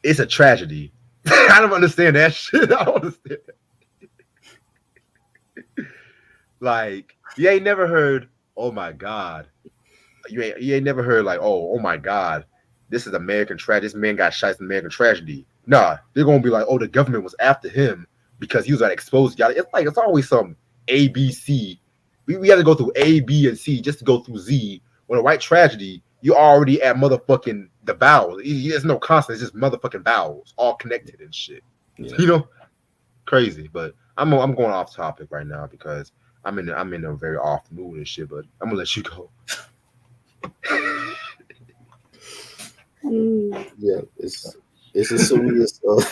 it's a tragedy. I don't understand that shit. I don't understand. Like you ain't never heard, oh my god. You ain't never heard like, oh my god, this is American tragedy. This man got shot. It's American tragedy. Nah, they're gonna be like, oh, the government was after him because he was like exposed. Y'all, it's like it's always some A, B, C. We had to go through A, B, and C just to go through Z. When a white tragedy, you already at motherfucking the vowels. There's no constant. It's just motherfucking vowels, all connected and shit. Yeah. You know, crazy. But I'm going off topic right now because I'm in a very off mood and shit. But I'm gonna let you go. Yeah, it's a serious. Oh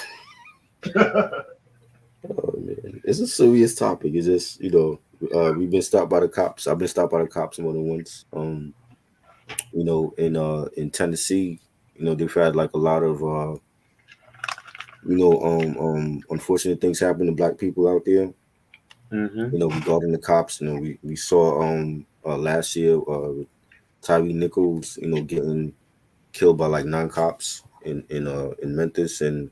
man, it's a serious topic. It's just we've been stopped by the cops. I've been stopped by the cops more than once. In Tennessee, they've had like a lot of unfortunate things happen to black people out there. Mm-hmm. Regarding the cops. We saw last year Tyree Nichols, getting killed by like 9 cops in Memphis, and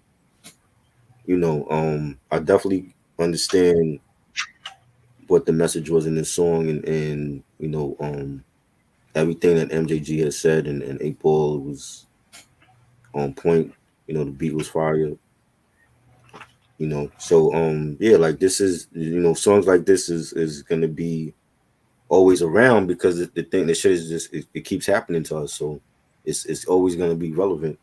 I definitely understand what the message was in this song, and everything that MJG has said, and 8 Ball was on point. The beat was fire. So yeah, like this is songs like this is gonna be always around because the thing the shit is just it keeps happening to us, so it's always gonna be relevant.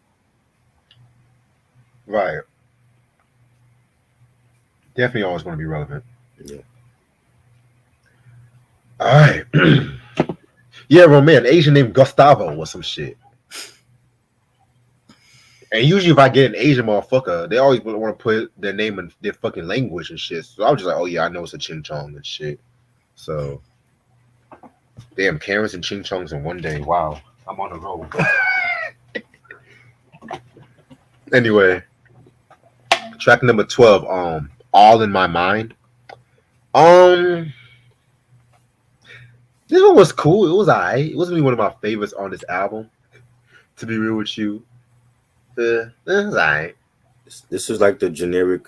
Right. Definitely always going to be relevant. Yeah. All right. Yeah, bro, man, Asian named Gustavo or some shit. And usually, if I get an Asian motherfucker, they always want to put their name in their fucking language and shit. So I was just like, oh yeah, I know it's a Ching Chong and shit. So, damn, Karens and Ching Chongs in one day. Wow, I'm on the road. Anyway, track number 12. All in My Mind. Um, this one was cool. It was alright. It wasn't really one of my favorites on this album. To be real with you, it was alright. This is like the generic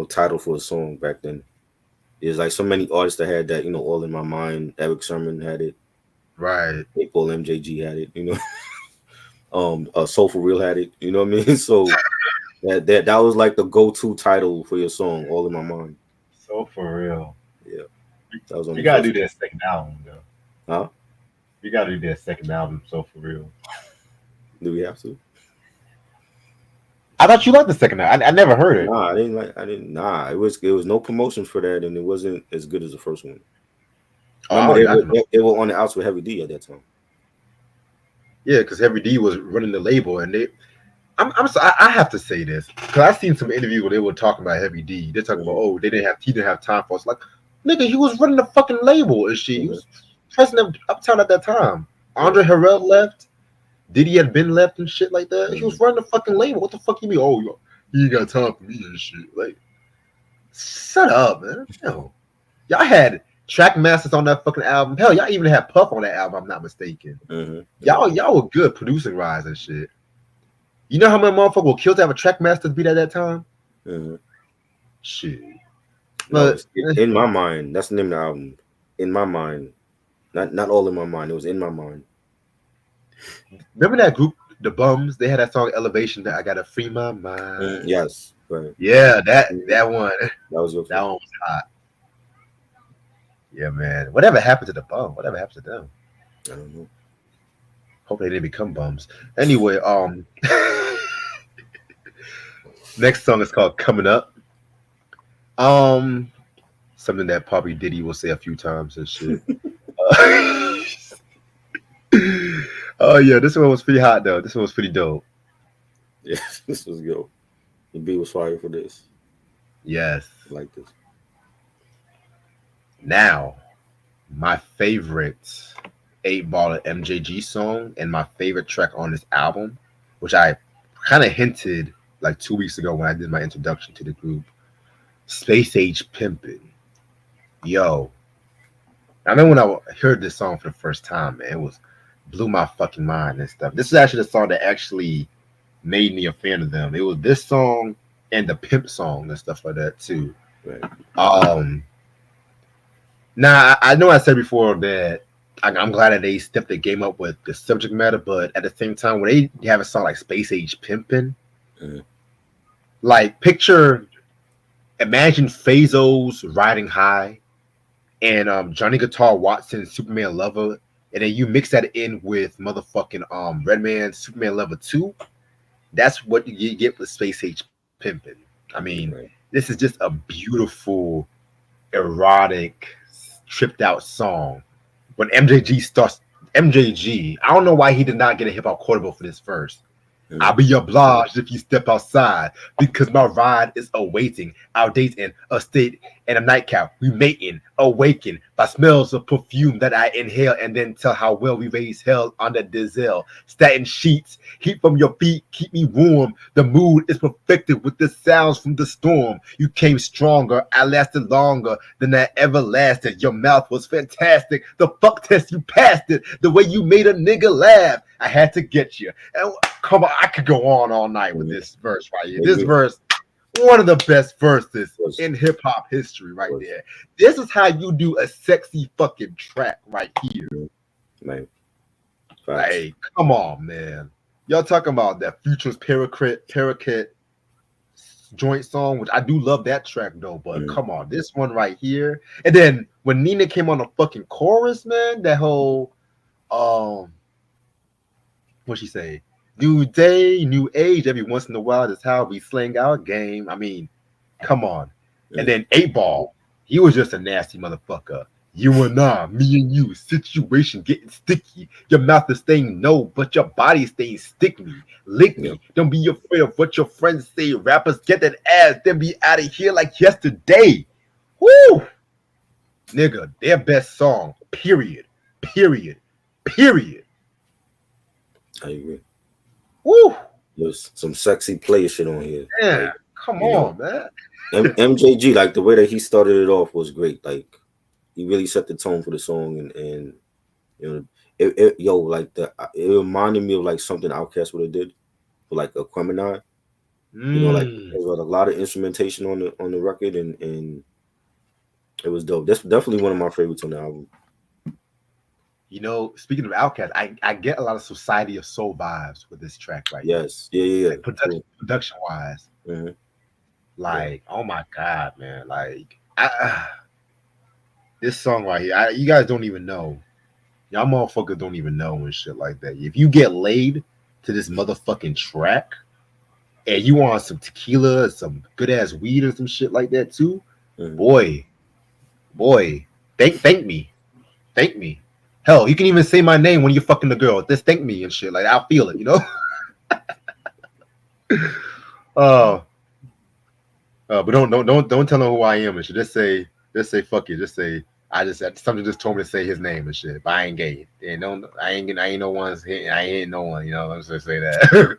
title for a song back then. There's like so many artists that had that, all in my mind. Eric Sermon had it. Right. People MJG had it, Soul for Real had it, you know what I mean? So that was like the go-to title for your song, All in My Mind. So for real. Yeah. That was on You the gotta first do that second album though. Huh? You gotta do that second album, So for Real. Do we have to? I thought you liked the second album. I never heard it. Nah, nah. It was no promotion for that, and it wasn't as good as the first one. Remember, they were on the outs with Heavy D at that time. Yeah, because Heavy D was running the label, and I'm sorry, I have to say this because I've seen some interviews where they were talking about Heavy D. They're talking about, oh, he didn't have time for us. Like, nigga, he was running the fucking label and shit. He was president of Uptown at that time. Andre Harrell left. Diddy had been left and shit like that. He was running the fucking label. What the fuck you mean? Oh, you ain't got time for me and shit. Like, shut up, man. Hell. Y'all had track masters on that fucking album. Hell, y'all even had Puff on that album, I'm not mistaken. Mm-hmm. Y'all were good producing rise and shit. You know how many motherfuckers will kill to have a track master beat at that time? Mm-hmm. Shit. But in my mind, that's the name of the album. In my mind. Not all in my mind. It was in my mind. Remember that group, The Bums? They had that song Elevation that I gotta free my mind. Yes, right. Yeah, that one. That was that one was hot. Yeah, man. Whatever happened to The Bum? Whatever happened to them? I don't know. Hope they didn't become bums. Anyway, next song is called Coming Up. Something that probably Diddy will say a few times and shit. Oh yeah, this one was pretty hot though. This one was pretty dope. Yeah, this was good. The beat was fire for this. Yes. I like this. Now, my favorite 8 Ball MJG song and my favorite track on this album which I kind of hinted like 2 weeks ago when I did my introduction to the group. Space Age Pimpin'. Yo, I remember when I heard this song for the first time, man, it was blew my fucking mind and stuff. This is actually the song that actually made me a fan of them. It was this song and the Pimp song and stuff like that too. Right. Um, Now I know I said before that I'm glad that they stepped the game up with the subject matter, but at the same time, when they have a song like Space Age Pimpin', Mhm. like imagine Phazo's Riding High and Johnny Guitar Watson's Superman Lover, and then you mix that in with motherfucking Redman Superman Lover 2. That's what you get with Space Age Pimpin'. I mean, Right. this is just a beautiful, erotic, tripped out song. When MJG starts, MJG, I don't know why he did not get a hip hop quotable for this verse. I'll Mhm. be obliged if you step outside because my ride is awaiting our dates in a state and a nightcap. We mating, awaken by smells of perfume that I inhale and then tell how well we raise hell under diesel. Statin sheets, heat from your feet, keep me warm. The mood is perfected with the sounds from the storm. You came stronger, I lasted longer than I ever lasted. Your mouth was fantastic. The fuck test, you passed it. The way you made a nigga laugh, I had to get you. And come on, I could go on all night with Mhm. this verse right here. I This agree. verse, one of the best verses Was in hip hop history, right was there. This is how you do a sexy fucking track right here. right. Facts. Like, come on, man. Y'all talking about that Future's Parakeet joint song, which I do love that track though, but Mhm. come on, this one right here. And then when Nina came on the fucking chorus, man, that whole um what she say? New day, new age. Every once in a while, that's how we sling our game. I mean, come on. And Mhm. then 8 Ball, he was just a nasty motherfucker. You and I, me and you, situation getting sticky. Your mouth is saying no, but your body staying stick me, lick Yeah. me. Don't be afraid of what your friends say. Rappers get that ass, then be out of here like yesterday. Woo, nigga, their best song. Period. Period. Period. I agree. Woo, There's some sexy play shit on here. man, Like, come you know, on, man. MJG, like the way that he started it off was great. Like he really set the tone for the song, and you know, yo, like it reminded me of like something Outkast would have did for like a Aquemini. You know, like Mm. there was a lot of instrumentation on the record, and it was dope. That's definitely one of my favorites on the album. You know, speaking of Outkast, I get a lot of Society of Soul vibes with this track right here. Yes, yeah, yeah, yeah. Like True. production wise, Hmm. Yeah, like oh my god, man, like this song right here, you guys don't even know, y'all motherfuckers don't even know and shit like that. If you get laid to this motherfucking track and you want some tequila, some good ass weed or some shit like that too, hmm, boy, boy, thank me. Hell, you can even say my name when you're fucking the girl. Just thank me and shit. Like I'll feel it, you know. Uh, but don't tell him who I am and shit. Just say fuck you. Just say I just something just told me to say his name and shit. But I ain't gay. And no, I ain't no one's. I ain't no one. You know. Let's just say that.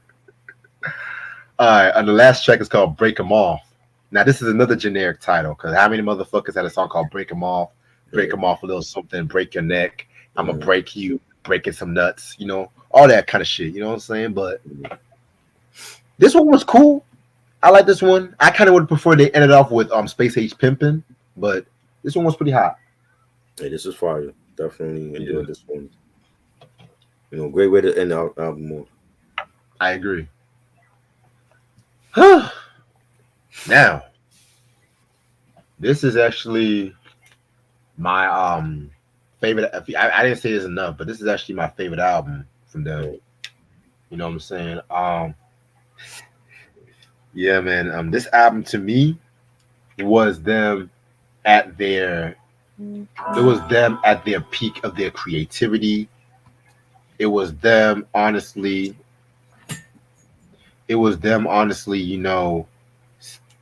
All right. And the last track is called "Break 'Em Off." Now this is another generic title because how many motherfuckers had a song called "Break 'Em Off"? Break yeah, 'em off a little something. Break your neck. I'ma hmm, break you. Breaking some nuts. You know all that kind of shit. You know what I'm saying? But this one was cool. I like this one. I kind of would prefer they ended off with Space Age Pimpin', but this one was pretty hot. yeah. This is fire. Definitely Yeah, enjoyed this one. You know, great way to end our album off. I agree. Now, this is actually my favorite. I didn't say this enough, but this is actually my favorite album from them. Right. You know what I'm saying? Yeah, man. This album to me was them at their. It was them at their peak of their creativity. It was them honestly. It was them honestly.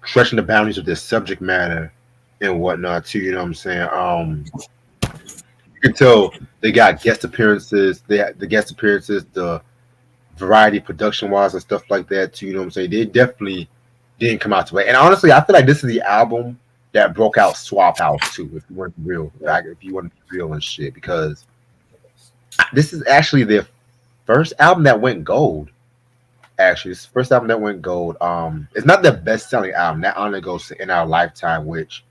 Stretching the boundaries of their subject matter and whatnot too. You know what I'm saying? You can tell they got guest appearances. They had the guest appearances, the variety production wise and stuff like that too. You know what I'm saying? They definitely didn't come out to it. And honestly, I feel like this is the album that broke out Swap House too. If you want to be real, Right. if you want to be real and shit, because this is actually their first album that went gold. Actually, it's the first album that went gold. It's not the best selling album. That only goes to In Our Lifetime, which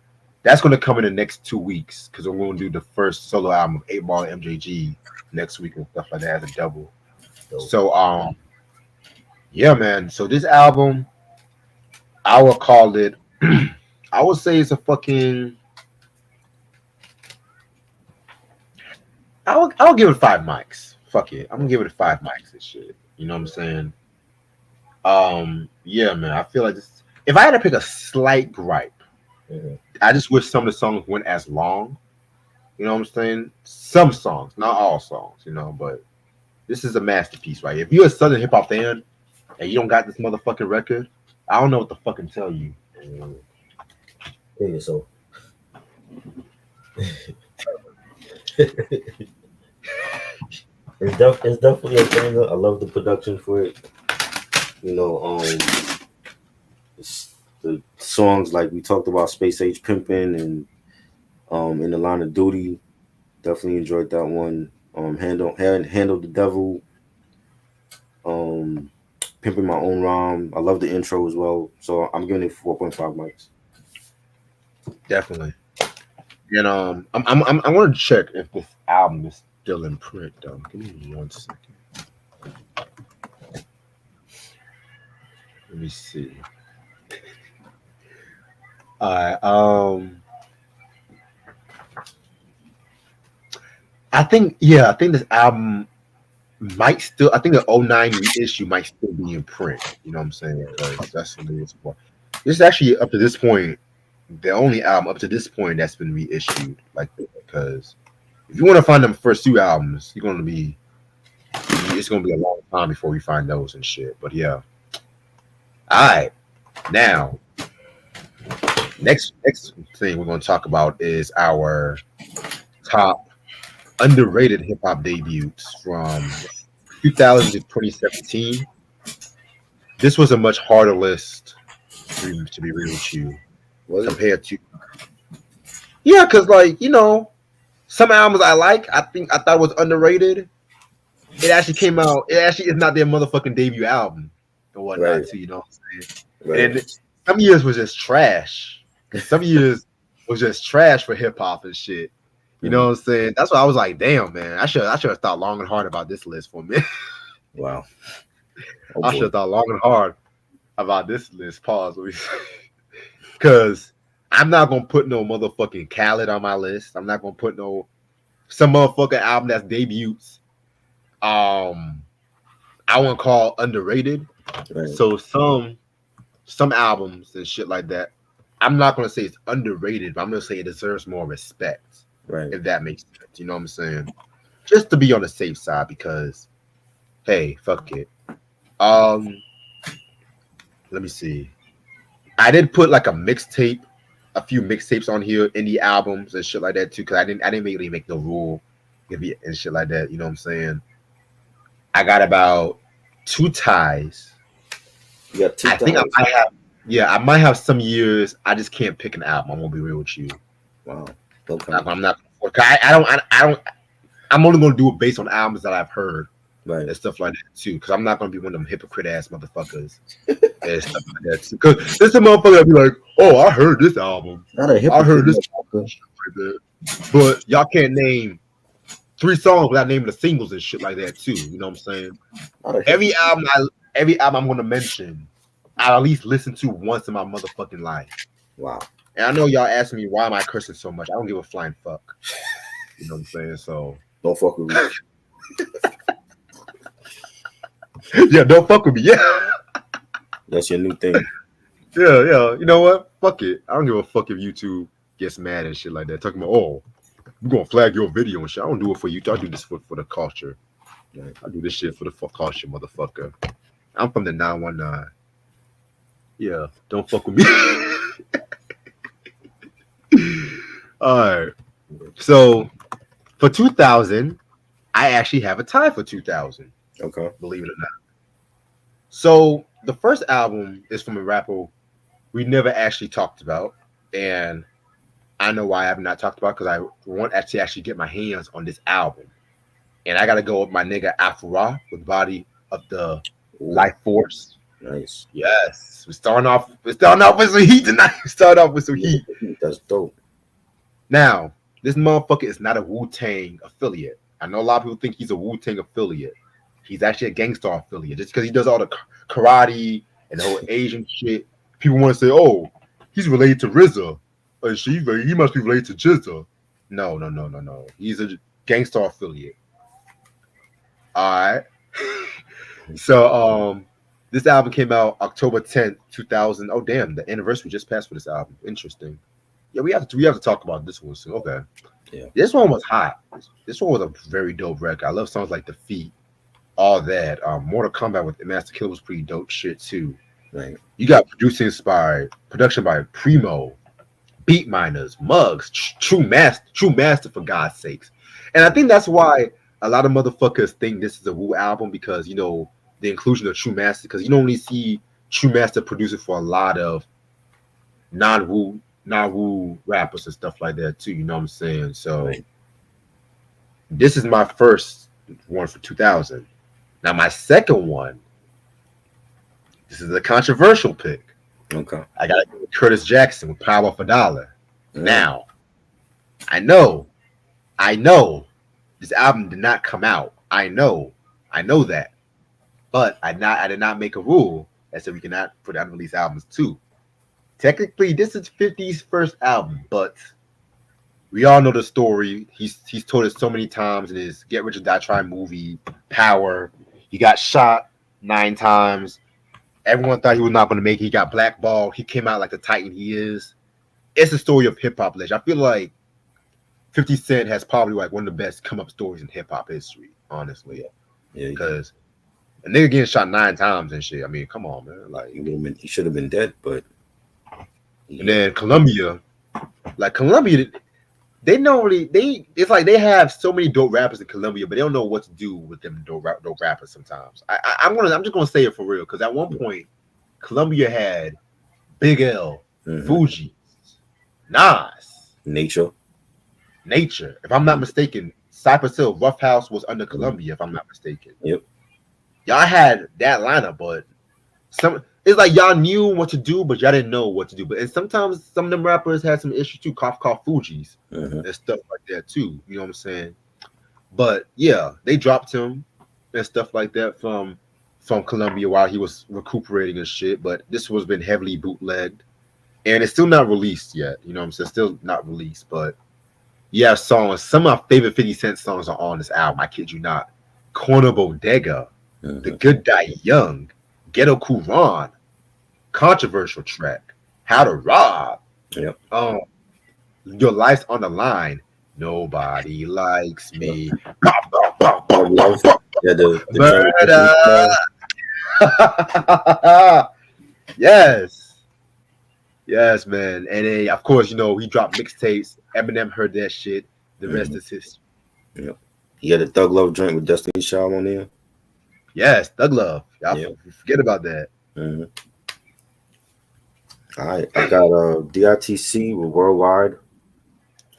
that's going to come in the next 2 weeks because we're going to do the first solo album of 8 Ball and MJG next week and stuff like that as a double. Dope. So yeah, man. So this album, I would call it. I would say it's a fucking. I'll give it 5 mics. Fuck it, I'm gonna give it 5 mics and shit. You know what I'm saying? Yeah, man. I feel like this. If I had to pick a slight gripe, Mhm. I just wish some of the songs weren't as long. You know what I'm saying? Some songs, not all songs. You know, but this is a masterpiece, right? If you're a Southern hip hop fan and you don't got this motherfucking record, I don't know what to fucking tell you. Mm. Yeah, so it's definitely a banger. I love the production for it. You know, the songs like we talked about, Space Age Pimpin' and In the Line of Duty. Definitely enjoyed that one. Handle the Devil. Um, Pimping My Own Rhyme. I love the intro as well. So I'm giving it 4.5 mics. Definitely. And I want to check if this album is still in print though. Give me 1 second. Let me see. All right. I think this album might still. I think the '09 reissue might still be in print. You know what I'm saying? Because that's what it is for. This is actually up to this point the only album up to this point that's been reissued like this. Because if you want to find them first 2 albums, you're gonna be. It's gonna be a long time before we find those and shit. But yeah. All right. Now, next thing we're gonna talk about is our top underrated hip hop debuts from 2000 to 2017. This was a much harder list to be real with you Was it? compared to yeah, because like some albums I like, I thought was underrated. It actually came out. It actually is not their motherfucking debut album and whatnot Right. too. You know what I'm saying? Right. And some years was just trash. Some years was just trash for hip hop and shit. You know Mhm. what I'm saying? That's why I was like, damn, man, I should have thought long and hard about this list for a minute. Wow. Oh I should boy. have thought long and hard about this list. Pause. Because I'm not gonna put no motherfucking Khaled on my list. I'm not gonna put no some motherfucking album that's debuts. I want to call underrated. Right. So some albums and shit like that. I'm not gonna say it's underrated, but I'm gonna say it deserves more respect. Right. If that makes sense, you know what I'm saying? Just to be on the safe side, because hey, fuck it. Um, let me see. I did put like a few mixtapes on here, indie albums and shit like that too, because I didn't really make no rule if you and shit like that. You know what I'm saying? I got about 2 ties. You got two I think I times. might have. Yeah, I might have some years. I just can't pick an album. I'm gonna be real with you. Wow. Okay. I'm not. I don't. I'm only gonna do it based on albums that I've heard Right. and stuff like that too. Because I'm not gonna be one of them hypocrite ass motherfuckers and stuff like that. Because this a motherfucker that be like, "Oh, I heard this album. Not a I hypocrite, heard this motherfucker. shit like that." But y'all can't name 3 songs without naming the singles and shit like that too. You know what I'm saying? Not a Every hypocrite. album, every album I'm gonna mention, I at least listen to once in my motherfucking life. Wow. And I know y'all asking me why am I cursing so much. I don't give a flying fuck. You know what I'm saying? So Don't fuck with me. yeah, don't fuck with me. Yeah, That's your new thing. yeah. You know what? Fuck it. I don't give a fuck if YouTube gets mad and shit like that. Talking about we're gonna flag your video and shit. I don't do it for you. I do this for the culture. Right. I do this shit for the culture, motherfucker. I'm from the 919. Yeah, don't fuck with me. All right. So for 2000, I actually have a tie for 2000. Okay. Believe it or not. So the first album is from a rapper we never actually talked about, and I know why I have not talked about because I want to actually get my hands on this album, and I gotta go with my nigga Afra with Body of the Oh, Life Force. nice. Yes, we're starting off. We're starting off with some heat tonight. We start off with some Yeah, heat. that's dope. Now, this motherfucker is not a Wu Tang affiliate. I know a lot of people think he's a Wu Tang affiliate. He's actually a Gangstar affiliate. Just because he does all the karate and the whole Asian shit, people want to say, "Oh, he's related to RZA, or he must be related to Jizza." No, no, no, no, no. He's a Gangstar affiliate. All right. So, this album came out October 10th, 2000. Oh, damn, the anniversary just passed for this album. Interesting. Yeah, we have to talk about this one soon. Okay. Yeah, This one was hot. This one was a very dope record. I love songs like Defeat, all that. Mortal Kombat with Master Kill was pretty dope shit too. right. You got producing inspired, production by Primo, Beat Miners, Muggs, True Master for God's sakes. And I think that's why a lot of motherfuckers think this is a Wu album because the inclusion of True Master because you don't really see True Master producing for a lot of non Wu rappers and stuff like that too. You know what I'm saying? So Right. this is my first one for 2000. Now my second one, this is a controversial pick. Okay. I got Curtis Jackson with Power of a Dollar. Yeah. Now I know, this album did not come out. I know that, but I did not make a rule that said we cannot put unreleased albums too. Technically, this is 50's first album, but we all know the story. He's told it so many times in his Get Rich or Die Trying movie, Power. He got shot 9 times. Everyone thought he was not going to make it. He got blackballed. He came out like the Titan he is. It's a story of hip hop legend. I feel like 50 Cent has probably like one of the best come up stories in hip hop history, honestly. Yeah, Because a nigga getting shot 9 times and shit. I mean, come on, man. Like, he should have been dead, but and then Columbia, they normally it's like they have so many dope rappers in Colombia, but they don't know what to do with them dope rappers sometimes. I'm just gonna say it for real because at one point Colombia had Big L, Fuji, Nas, Nature. Nature. If I'm not mistaken, Cypress Hill, Rough House was under Colombia. If I'm not mistaken, Yep. y'all had that lineup, but it's like y'all knew what to do, but y'all didn't know what to do. But and sometimes some of them rappers had some issues too, cough Fuji's and stuff like that too. You know what I'm saying? But yeah, they dropped him and stuff like that from Colombia while he was recuperating and shit. But this was been heavily bootlegged, and it's still not released yet. You know what I'm saying? Still not released, but yeah, songs. Some of my favorite 50 Cent songs are on this album. I kid you not. Corner Bodega, The Good Die Young, Ghetto Quran, controversial track, How to Rob. Yep. Your life's on the line. Nobody likes me. Yeah, Murder. Yes, man. And then, of course, he dropped mixtapes. Eminem heard that shit. The rest is history. Yep. He had a Thug Love joint with Destiny Child on there. Yes, Thug Love. Y'all forget about that. All right, I got DITC with Worldwide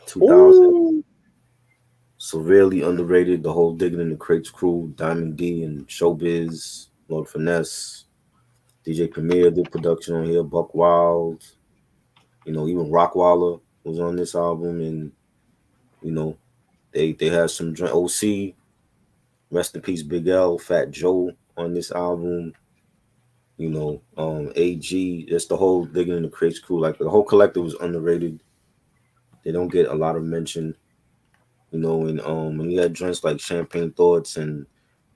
2000. Ooh. Severely underrated. The whole Digging in the Crates crew, Diamond D and Showbiz, Lord Finesse, DJ Premier did production on here, Buck Wild, even Rockwaller was on this album, and they had some OC, rest in peace, Big L, Fat Joe on this album. AG, just the whole Digging in the Crates crew, like the whole collective was underrated. They don't get a lot of mention, and when you had joints like Champagne Thoughts and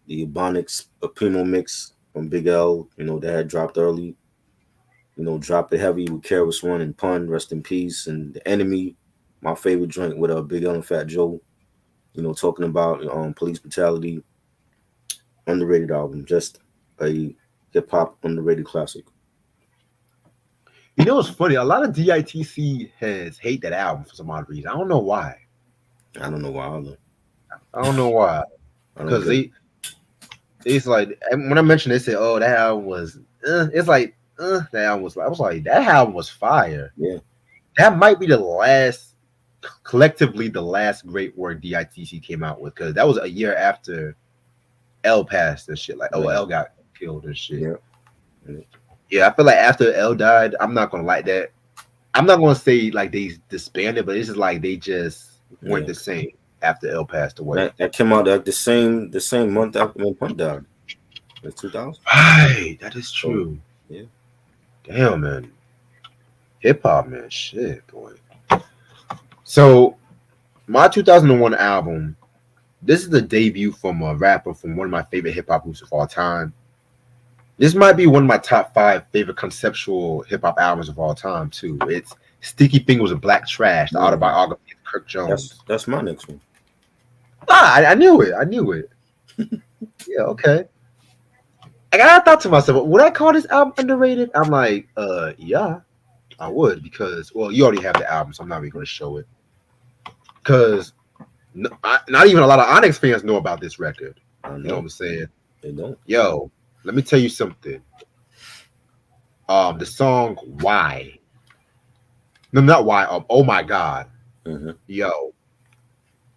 the Ebonics Primo mix from Big L, they had dropped early. Dropped it heavy with Keras One and Pun, rest in peace, and The Enemy, my favorite joint with Big L and Fat Joe. Talking about police brutality. Underrated album, just a hip hop underrated classic. It's funny. A lot of DITC heads hate that album for some odd reason. I don't know why. I don't know why either. I don't know why. Because it's like when I mentioned, they said, "Oh, that album was." It's like that album was. I was like, that album was fire. Yeah, That might be the last, collectively, the last great work DITC came out with, because that was a year after L passed and shit. Like, oh, right. L got killed and shit. Yeah, yeah, Yeah, I feel like after L died, I'm not gonna like that. I'm not gonna say like they disbanded, but it's just like they just weren't yeah. the same after L passed away. That came out like the same month after when Punk died. It's 2000. Right, that is So true. yeah, Damn, man, hip hop, man, shit, boy. So my 2001 album. This is the debut from a rapper from one of my favorite hip hop groups of all time. This might be one of my top five favorite conceptual hip hop albums of all time too. It's Sticky Fingers of Black Trash, the mm, autobiography of Kirk Jones. that's my next one. Ah, I knew it. I knew it. Yeah, okay. I thought to myself, would I call this album underrated? I'm like, yeah, I would, because well, you already have the album, so I'm not really going to show it. Because not even a lot of Onyx fans know about this record. I You know what know I'm saying? they don't. Yo, let me tell you something. The song "Why." No, not why. Oh my God, Hmm. yo,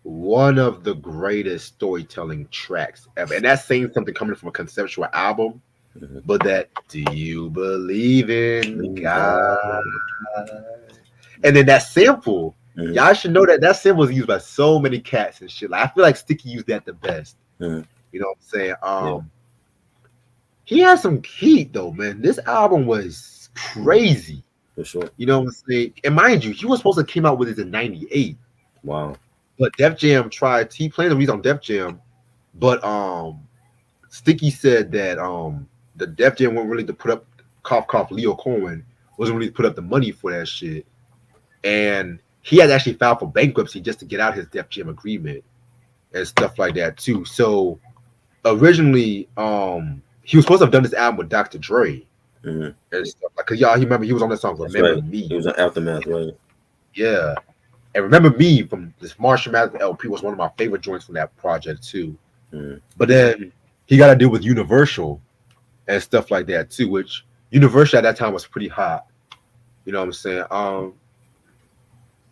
one of the greatest storytelling tracks ever, and that's saying something coming from a conceptual album. Hmm. But that, do you believe in God? God. And then that sample, Hmm. y'all should know that that sample is used by so many cats and shit. Like I feel like Sticky used that the best. Hmm. You know what I'm saying? Yeah, He has some heat though, man. This album was crazy. for sure. You know what I'm saying? And mind you, he was supposed to came out with it in '98, Wow. but Def Jam tried. He played the reason on Def Jam, but Sticky said that the Def Jam weren't really to put up cough cough Leo Cohen wasn't really put up the money for that shit, and he had actually filed for bankruptcy just to get out his Def Jam agreement and stuff like that too. So originally, he was supposed to have done this album with Dr. Dre Hmm. and stuff. Like, cause y'all, he remember he was on that song That's "Remember right. Me." It was an aftermath, right? Yeah, and "Remember Me" from this Marshall Mathers LP was one of my favorite joints from that project too. Mm-hmm. But then he got to deal with Universal and stuff like that too, which Universal at that time was pretty hot. You know what I'm saying?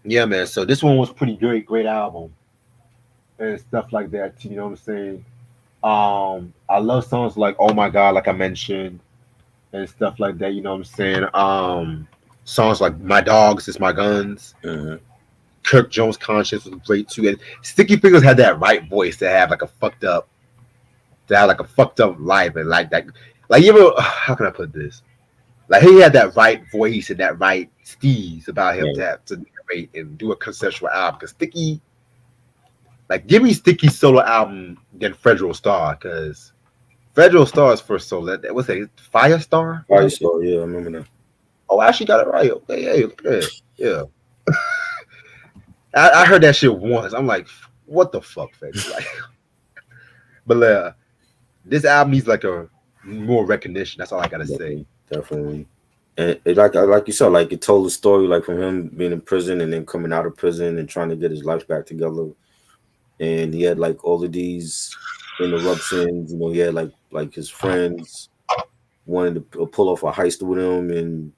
Yeah, man. So this one was pretty great album and stuff like that too. You know what I'm saying? I love songs like "Oh My God," like I mentioned, and stuff like that. You know what I'm saying? Songs like "My Dogs Is My Guns." Hmm. Kirk Jones' Conscience was great too, and Sticky Fingers had that right voice to have like a fucked up, to have like a fucked up life and like that. Like you ever, how can I put this? Like he had that right voice and that right steez about him to Right. have to narrate and do a conceptual album. Because Sticky, like, give me Sticky solo album than Federal Star, because Federal Star's first solo, that what's that? Firestar or some shit. Firestar, yeah, I remember that. Oh, I actually got it right. Okay, hey, look at that. Yeah, I heard that shit once. I'm like, what the fuck, Federal? Like, but this album needs like a more recognition. That's all I gotta say. Definitely, definitely. And it, like you said, like it told the story like from him being in prison and then coming out of prison and trying to get his life back together. And he had like all of these interruptions. You know, he had like his friends wanted to pull off a heist with him, and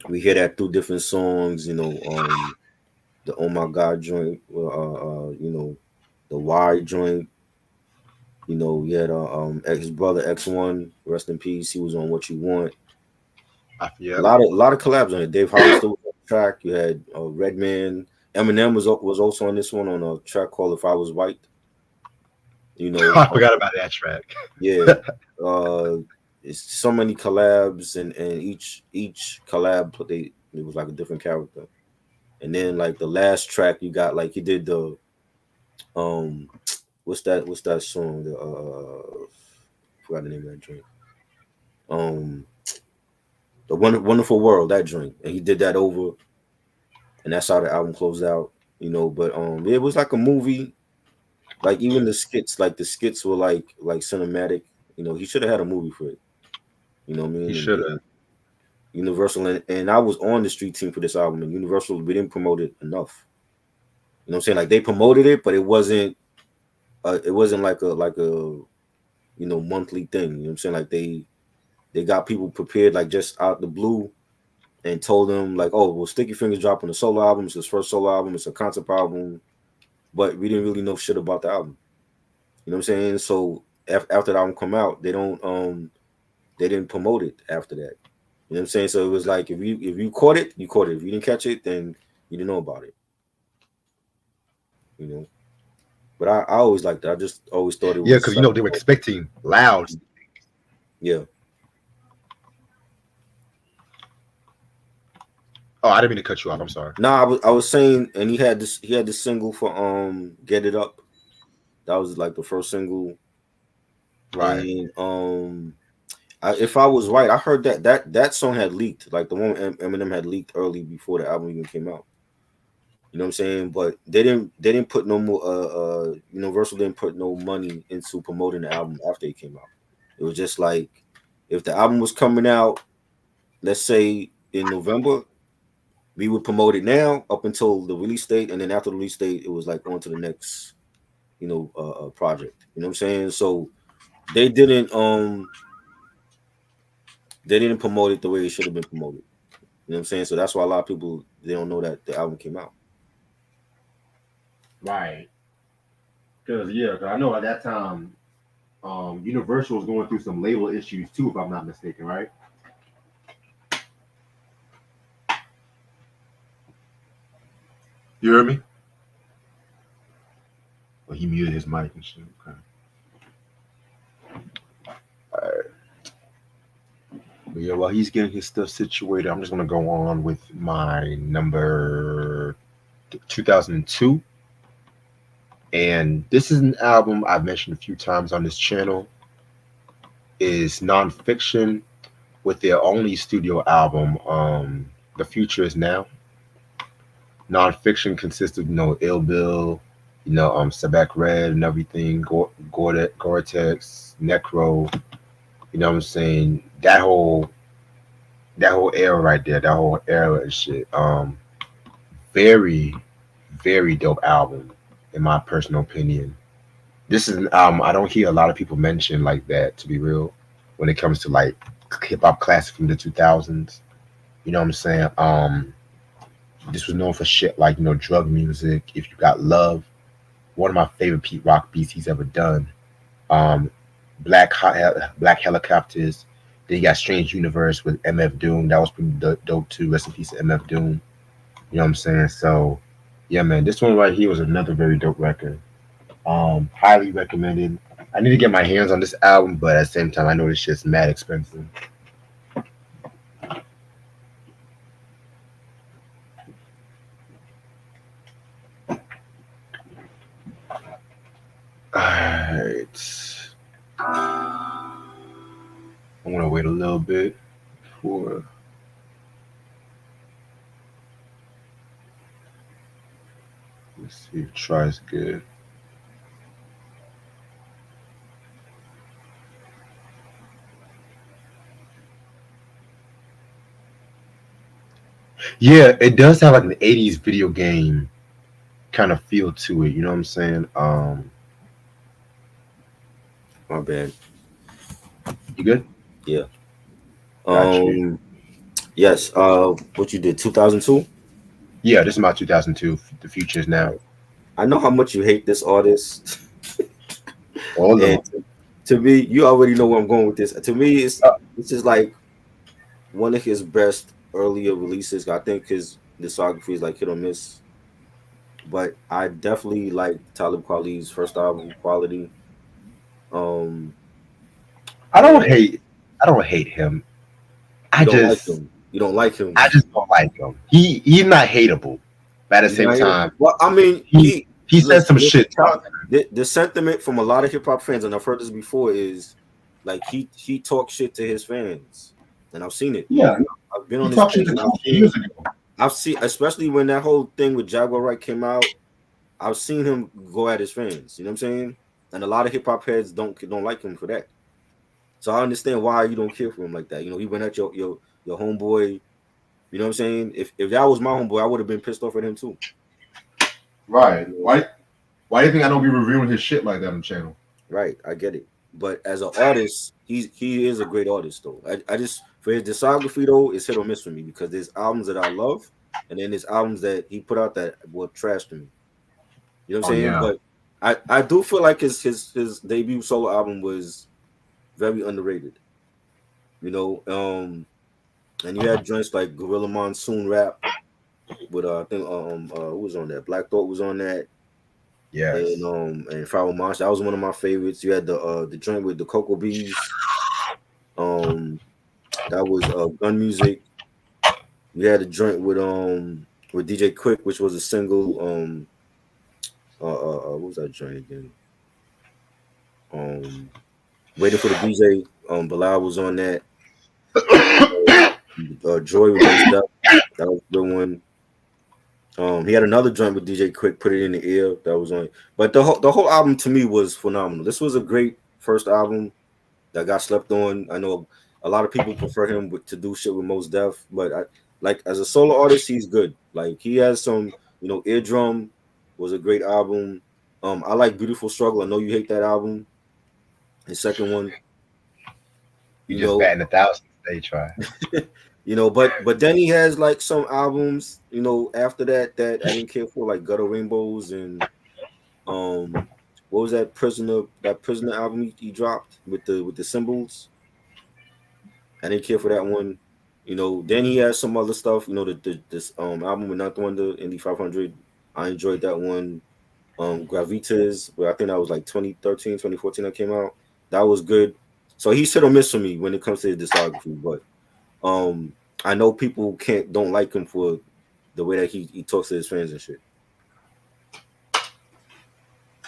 we hear that through different songs. You know, the "Oh My God" joint, you know, the "Why" joint. You know, he had his brother X1, rest in peace. He was on "What You Want." A Yep. lot of collabs on it. Dave Hollister was on the track. You had Redman. Eminem was also on this one on a track called "If I Was White." You know, I forgot about that track. yeah. Uh, it's so many collabs, and each collab it was like a different character. And then like the last track, you got like he did the um, what's that song? The forgot the name of that drink. Um, the Wonderful World, that drink, and he did that over, and that's how the album closed out. You know, but yeah, it was like a movie. Like even the skits were like cinematic. You know, he should have had a movie for it. You know what I He mean? should And have. Universal and I was on the street team for this album, and Universal we didn't promote it enough. You know what I'm saying? Like they promoted it, but it wasn't like a monthly thing. You know what I'm saying? Like they got people prepared like just out the blue and told them like, oh, well, Sticky Fingers dropping a solo album. It's his first solo album. It's a concept album, but we didn't really know shit about the album. You know what I'm saying? So after the album come out, they didn't promote it after that. You know what I'm saying? So it was like if you caught it, you caught it. If you didn't catch it, then you didn't know about it. You know. But I always liked it. I just always thought it Yeah, was because like, they were expecting loud. yeah. Oh, I didn't mean to cut you off. I'm sorry. Nah, I was saying, and he had this single for Get It Up. That was like the first single, Right. and if I was right, I heard that song had leaked, like the one Eminem had leaked early before the album even came out. You know what I'm saying? But they didn't put no more Universal didn't put no money into promoting the album after it came out. It was just like if the album was coming out, let's say in November, we would promote it now up until the release date, and then after the release date, it was like on to the next, project. You know what I'm saying? So they didn't um they didn't promote it the way it should have been promoted. You know what I'm saying? So that's why a lot of people they don't know that the album came out. Right. Because yeah, 'cause I know at that time, Universal was going through some label issues too, if I'm not mistaken. Right? You heard me? Well, he muted his mic and shit. Okay. All right. But yeah, while he's getting his stuff situated, I'm just gonna go on with my number 2002. And this is an album I've mentioned a few times on this channel. Is Nonfiction with their only studio album, The Future Is Now. Nonfiction consists of Ill Bill, Sabak Red and everything, Gore-Tex, Necro. You know what I'm saying? That whole era right there, that whole era and shit. Very, very dope album, in my personal opinion. This is an album I don't hear a lot of people mention like that, to be real, when it comes to like hip hop classic from the 2000s. You know what I'm saying? This was known for shit like drug music. If You Got Love, one of my favorite Pete Rock beats he's ever done. Um, Black Helicopters. Then you got Strange Universe with MF Doom. That was pretty dope too. Rest in peace to MF Doom. You know what I'm saying? So yeah, man, this one right here was another very dope record. Highly recommended. I need to get my hands on this album, but at the same time, I know this shit's mad expensive. Alright. I'm gonna wait a little bit for. Let's see if tries good. Yeah, it does have like an '80s video game kind of feel to it. You know what I'm saying? My bad. You good? Yeah. Got you. Yes. What you did? 2002. Yeah, this is my 2002. The Future Is All Now. right. I know how much you hate this artist, Hold and on. to me, you already know where I'm going with this. To me, Uh, this is like one of his best earlier releases. I think his discography is like hit or miss, but I definitely like Talib Kweli's first album, Quality. Um, I don't and hate. I don't hate him. you I don't like just him. You don't like him. I just don't like him. He's not hateable, but at the He's same not here. time, Well, I mean, he he says some listen, shit. the sentiment from a lot of hip hop fans, and I've heard this before, is like he talks shit to his fans, and I've seen it. Yeah, I've been he on his talked shit page, to and I've Kofi seen, years ago. I've seen, especially when that whole thing with Jaguar Wright came out, I've seen him go at his fans. You know what I'm saying? And a lot of hip hop heads don't like him for that. So I understand why you don't care for him like that. He went at your homeboy. You know what I'm saying? If that was my homeboy, I would have been pissed off at him too. Right. You know? Why do you think I don't be reviewing his shit like that on the channel? Right, I get it. but as an artist, he is a great artist though. I just for his discography though, it's hit or miss for me because there's albums that I love, and then there's albums that he put out that were trash to me. You know what I'm Oh saying? yeah. But I do feel like his debut solo album was very underrated. You know, and you had joints like Gorilla Monsoon Rap with I think who was on that? Black Thought was on that, Yes. and Foul Monster. That was one of my favorites. You had the joint with the Cocoa Bees. Um, that was Gun Music. You had a joint with DJ Quick, which was a single. What was that joint again? Um, Waiting for the DJ. Bilal was on that. Joy with Most Def. That was a good one. He had another joint with DJ Quick, Put It in the Air. That was on. But the whole album to me was phenomenal. This was a great first album that got slept on. I know a lot of people prefer him to do shit with Most Def, but I like as a solo artist, he's good. Like he has some, Eardrum was a great album. I like Beautiful Struggle. I know you hate that album. His second one, You you just know, batting 1,000. They try. but then he has like some albums, after that I didn't care for, like Gutter Rainbows and um what was that prisoner album he dropped with the symbols. I didn't care for that one. Then he has some other stuff. This album with Not the Wonder Indy 500. I enjoyed that one. Gravitas, but I think that was like 2013, 2014 that came out. That was good. So he's hit or miss for me when it comes to his discography. But I know people don't like him for the way that he talks to his fans and shit.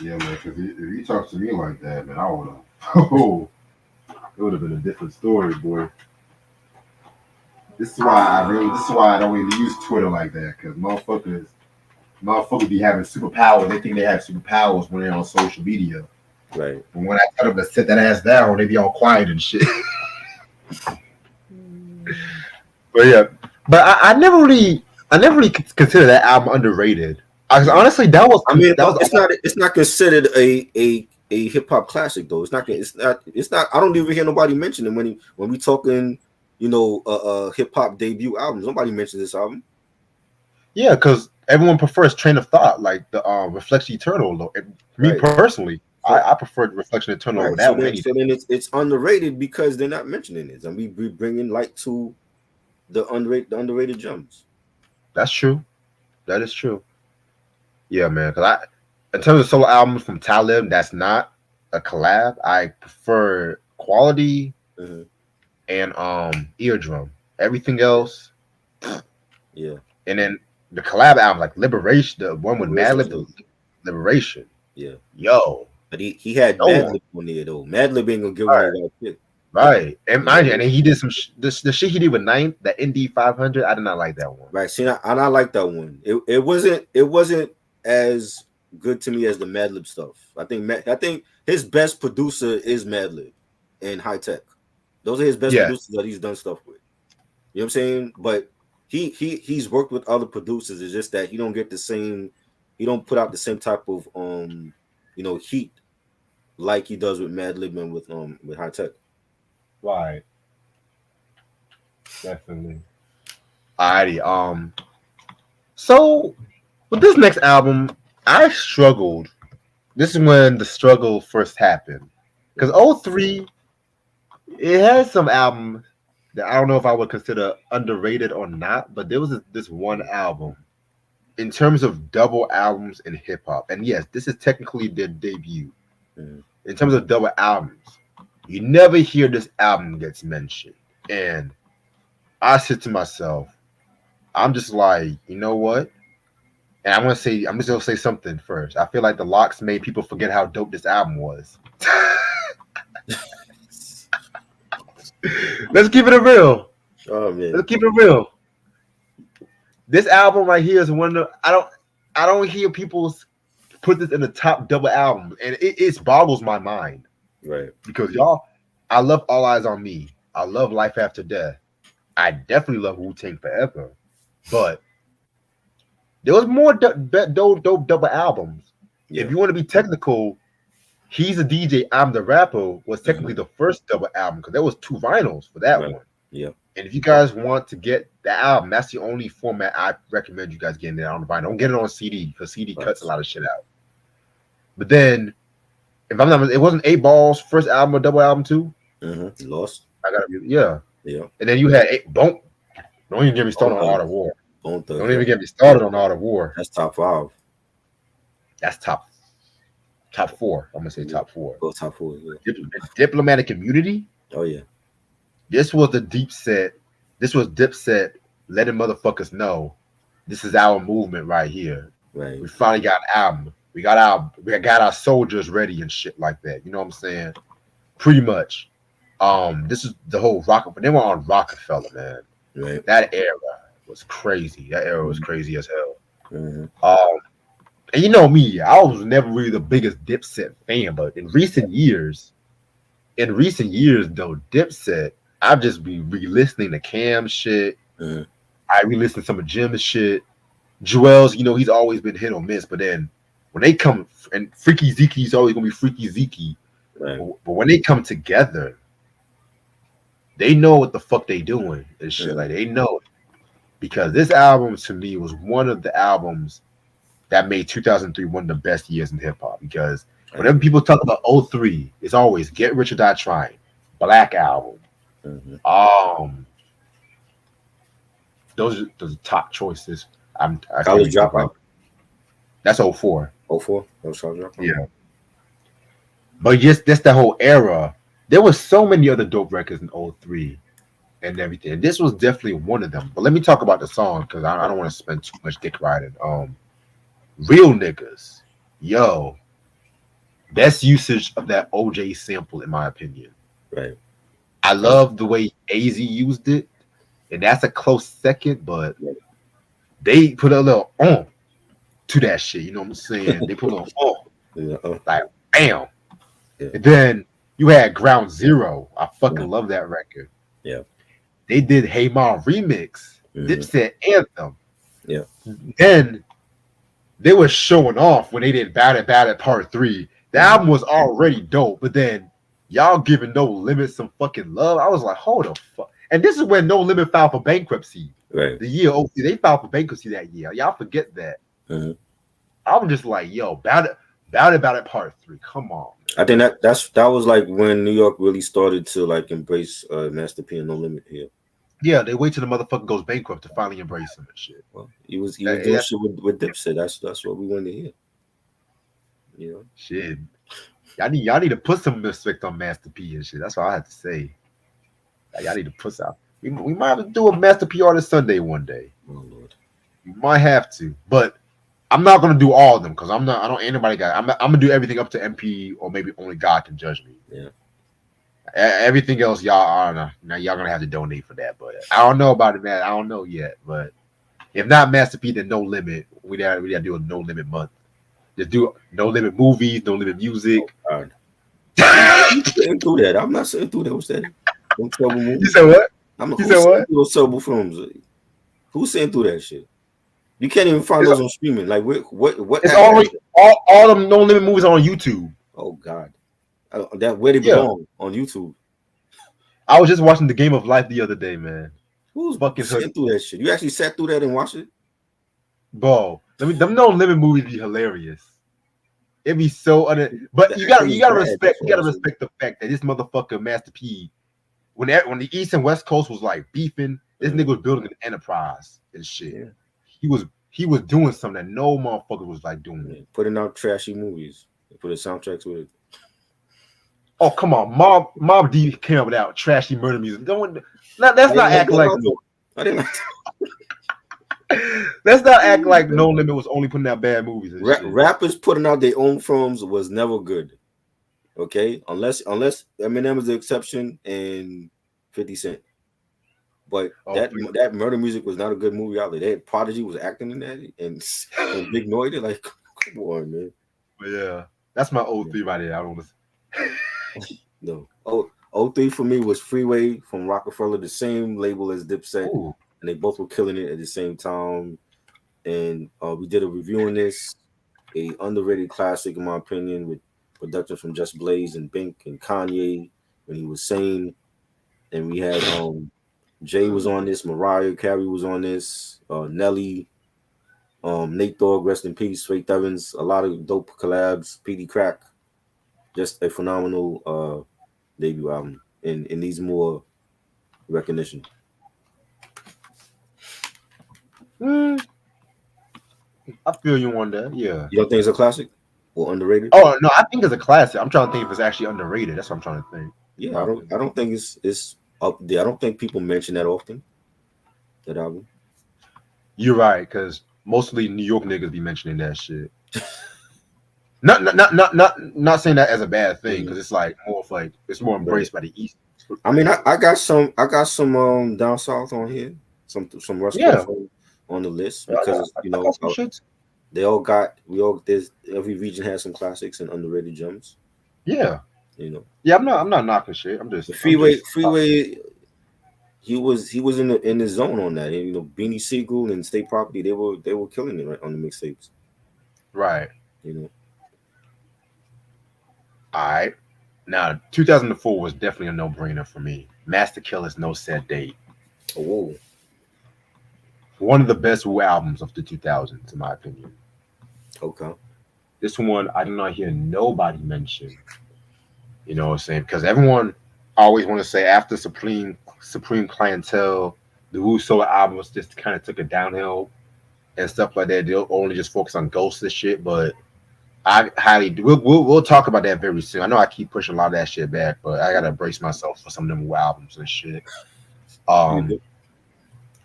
Yeah, man. Because if he talks to me like that, man, I would have. Oh, it would have been a different story, boy. This is why I don't really use Twitter like that. Because motherfuckers be having superpowers. They think they have superpowers when they're on social media. Right. But when I tell them to sit that ass down, they be all quiet and shit. But yeah, but I never really consider that album underrated. Honestly, I mean, that was it's not considered a hip hop classic though. It's not. I don't even hear nobody mention it when we talking, hip hop debut albums. Nobody mentions this album. yeah, because everyone prefers Train of Thought, like the Reflection Eternal. Though. Me Right. personally, So I preferred Reflection Eternal over right. that So one. then Any so then it's underrated because they're not mentioning it. And we bringing light to the underrated gems. That's true. That is true. Yeah, man. Because in terms of solo albums from Talib, that's not a collab. I prefer Quality Hmm. and Eardrum. Everything else, Yeah. and then the collab album like Liberation, the one with Liberation was Madlib, good. the Liberation. Yeah. Yo, But he had no one. Madlib on there though. Madlib ain't gonna give him no Right, that shit. right. And You mind you, and know? then he did the shit he did with Ninth, that ND 500. I did not like that one. Right. See, and I like that one. It wasn't as good to me as the Madlib stuff. I think his best producer is Madlib and High Tech. Those are his best Yeah, producers that he's done stuff with. You know what I'm saying? But he's worked with other producers. It's just that he don't get the same. He don't put out the same type of heat like he does with Madlib and with High Tech. right. Definitely. Alrighty. So with this next album, I struggled. This is when the struggle first happened. Because '03, it has some albums that I don't know if I would consider underrated or not, but there was this one album in terms of double albums in hip hop. And yes, this is technically their debut. Mhm. In terms of double albums, you never hear this album gets mentioned. And I said to myself, I'm just like, you know what? And I'm just gonna say something first. I feel like the Locks made people forget how dope this album was. Let's keep it real. Oh man. Let's keep it real. This album right here is one of the, I don't hear people put this in the top double albums, and it boggles my mind Right. because y'all, I love All Eyes on Me. I love Life After Death. I definitely love Wu Tang Forever, but there was more dope double albums. Yeah. If you want to be technical, He's a DJ, I'm the Rapper was Mm-hmm. technically the first double album because there was 2 vinyls for that Right. one. Yeah. And if you guys want to get the album, that's the only format I recommend you guys getting it on the vinyl. Don't get it on CD because CD cuts a Facts. lot of shit out. But then, if I'm not, it wasn't Eight Ball's first album or double album too. Mm-hmm. Lost. I gotta, yeah. Yeah. And then you had eight. Don't even get me Bone started on Art Thugs. of War. Bone Thugs. Don't Yeah. even get me started on Art of War. That's top five. That's top four. I'm gonna say Yeah. top four. Go top four. Yeah. Diplomatic Immunity. Oh yeah. This was the deep set. This was Dipset letting motherfuckers know this is our movement right here. Right. We finally got an album. We got our soldiers ready and shit like that. You know what I'm saying? Pretty much. This is the whole Rockefeller. They were on Rockefeller, man. Right. That era was crazy. That era was Mm-hmm. crazy as hell. Mm-hmm. And you know me, I was never really the biggest Dipset fan, but in recent years though, Dipset, I've just been re-listening to Cam shit. Mm-hmm. I re-listen to some of Jim's shit. Joel's, he's always been hit or miss, but then when they come and Freaky Zeke's always gonna be Freaky Zeke. Right. But when they come together, they know what the fuck they doing and shit. Mm-hmm. Like they know it. Because this album to me was one of the albums that made 2003 one of the best years in hip hop. Because whenever people talk about '03, it's always Get Rich or Die Trying, Black Album. Mm-hmm. Those are the top choices. I can't College even think Dropout. that's '04. 04. That was College Dropout. Yeah. But yes, that's the whole era. There was so many other dope records in '03 and everything. And this was definitely one of them. But let me talk about the song because I don't want to spend too much dick riding. Real Niggas. Yo. Best usage of that OJ sample, in my opinion. Right. I love the way AZ used it. And that's a close second, but they put a little to that shit. You know what I'm saying? They put a little Yeah. like bam. Yeah. And then you had Ground Zero. I fucking Yeah. love that record. Yeah. They did Hey Ma remix, Mhm. Dipset anthem. Yeah. Then they were showing off when they did Bad It Part 3. The album was already dope, but then y'all giving No Limit some fucking love. I was like, hold the fuck. And this is when No Limit filed for bankruptcy. Right. The year they filed for bankruptcy that year. Y'all forget that. Mhm. I'm just like, yo, Bad It Part 3. Come on. Man. I think that was like when New York really started to like embrace Master P and No Limit here. Yeah, they wait till the motherfucker goes bankrupt to finally embrace him and shit. Well, he was doing shit with Dipset. That's what we wanted to hear. You know, shit. Y'all need to put some respect on Master P and shit. That's all I have to say. Y'all need to put some. We might have to do a Master P Artist Sunday one day. oh Lord, We might have to, but I'm not gonna do all of them because I'm not. I don't. Anybody got. I'm gonna do everything up to MP or maybe only God can judge me. Yeah. Everything else, y'all, I don't know. Now y'all gonna have to donate for that, but I don't know about it, man. I don't know yet, but if not Master P, then No Limit. We gotta do a No Limit month. Just do No Limit movies, No Limit music. God. I'm sitting through that. I'm not sitting through that. What's that? Them terrible movies. You said what? I'm You said what? Those terrible films. Who's sitting through that shit? You can't even find those on streaming. Like what? It's all them No Limit movies are on YouTube. Oh God, that where they belong on YouTube. I was just watching The Game of Life the other day, man. Who's fucking sitting through that shit? You actually sat through that and watched it? Bro, them No Limit movies be hilarious. It'd be so but you gotta respect the fact that this motherfucker Master P, when the East and West Coast was like beefing, this nigga was building an enterprise and shit. Yeah. He was doing something that no motherfucker was like doing. Yeah. Putting out trashy movies. Put a soundtracks with it. Oh come on, Mob D came up without trashy murder music. Let's not act like I didn't like let's not act like No Limit was only putting out bad movies. Rappers putting out their own films was never good. Okay, unless Eminem is the exception and 50 Cent. But that murder music was not a good movie either. That Prodigy was acting in that and Big Noy. They're like, come on, man. But yeah, that's my '03 right there. I don't listen. No. 03 for me was Freeway from Rockefeller, the same label as Dipset. Ooh. And they both were killing it at the same time. And we did a review on this, a underrated classic in my opinion, with production from Just Blaze and Bink and Kanye when he was sane. And we had Jay was on this, Mariah Carey was on this, Nelly, Nate Dogg, rest in peace, Faith Evans, a lot of dope collabs, PD Crack, just a phenomenal debut album and needs more recognition. Mm, I feel you on that. Yeah. You don't think it's a classic or underrated? Oh no, I think it's a classic. I'm trying to think if it's actually underrated. That's what I'm trying to think. In Yeah, my I opinion. don't think it's up there. I don't think people mention that often. That album. You're right, because mostly New York niggas be mentioning that shit. Not saying that as a bad thing, Mhm. because it's like more of like it's more Right. embraced by the East. I mean, I got some down south on here, some West Yeah, Coast on the list yeah, because it's, I got some shit. they all got we all there's every region has some classics and underrated gems. Yeah, You know, yeah. I'm not knocking shit. the I'm freeway just. freeway he was in the zone on that. And, Beanie Siegel and State Property they were killing it right on the mixtapes. Right. You know, All right. Now, 2004 was definitely a no-brainer for me. Master Killer's No Set Date. oh whoa, One of the best Wu albums of the 2000s, in my opinion. okay, This one, I do not hear nobody mention. You know what I'm saying? Because everyone always want to say after Supreme Clientele, the Wu Soul albums just kind of took it downhill and stuff like that. They'll only just focus on ghosts and shit. But I highly we'll talk about that very soon. I know I keep pushing a lot of that shit back, but I gotta brace myself for some of them Wu albums and shit. Um,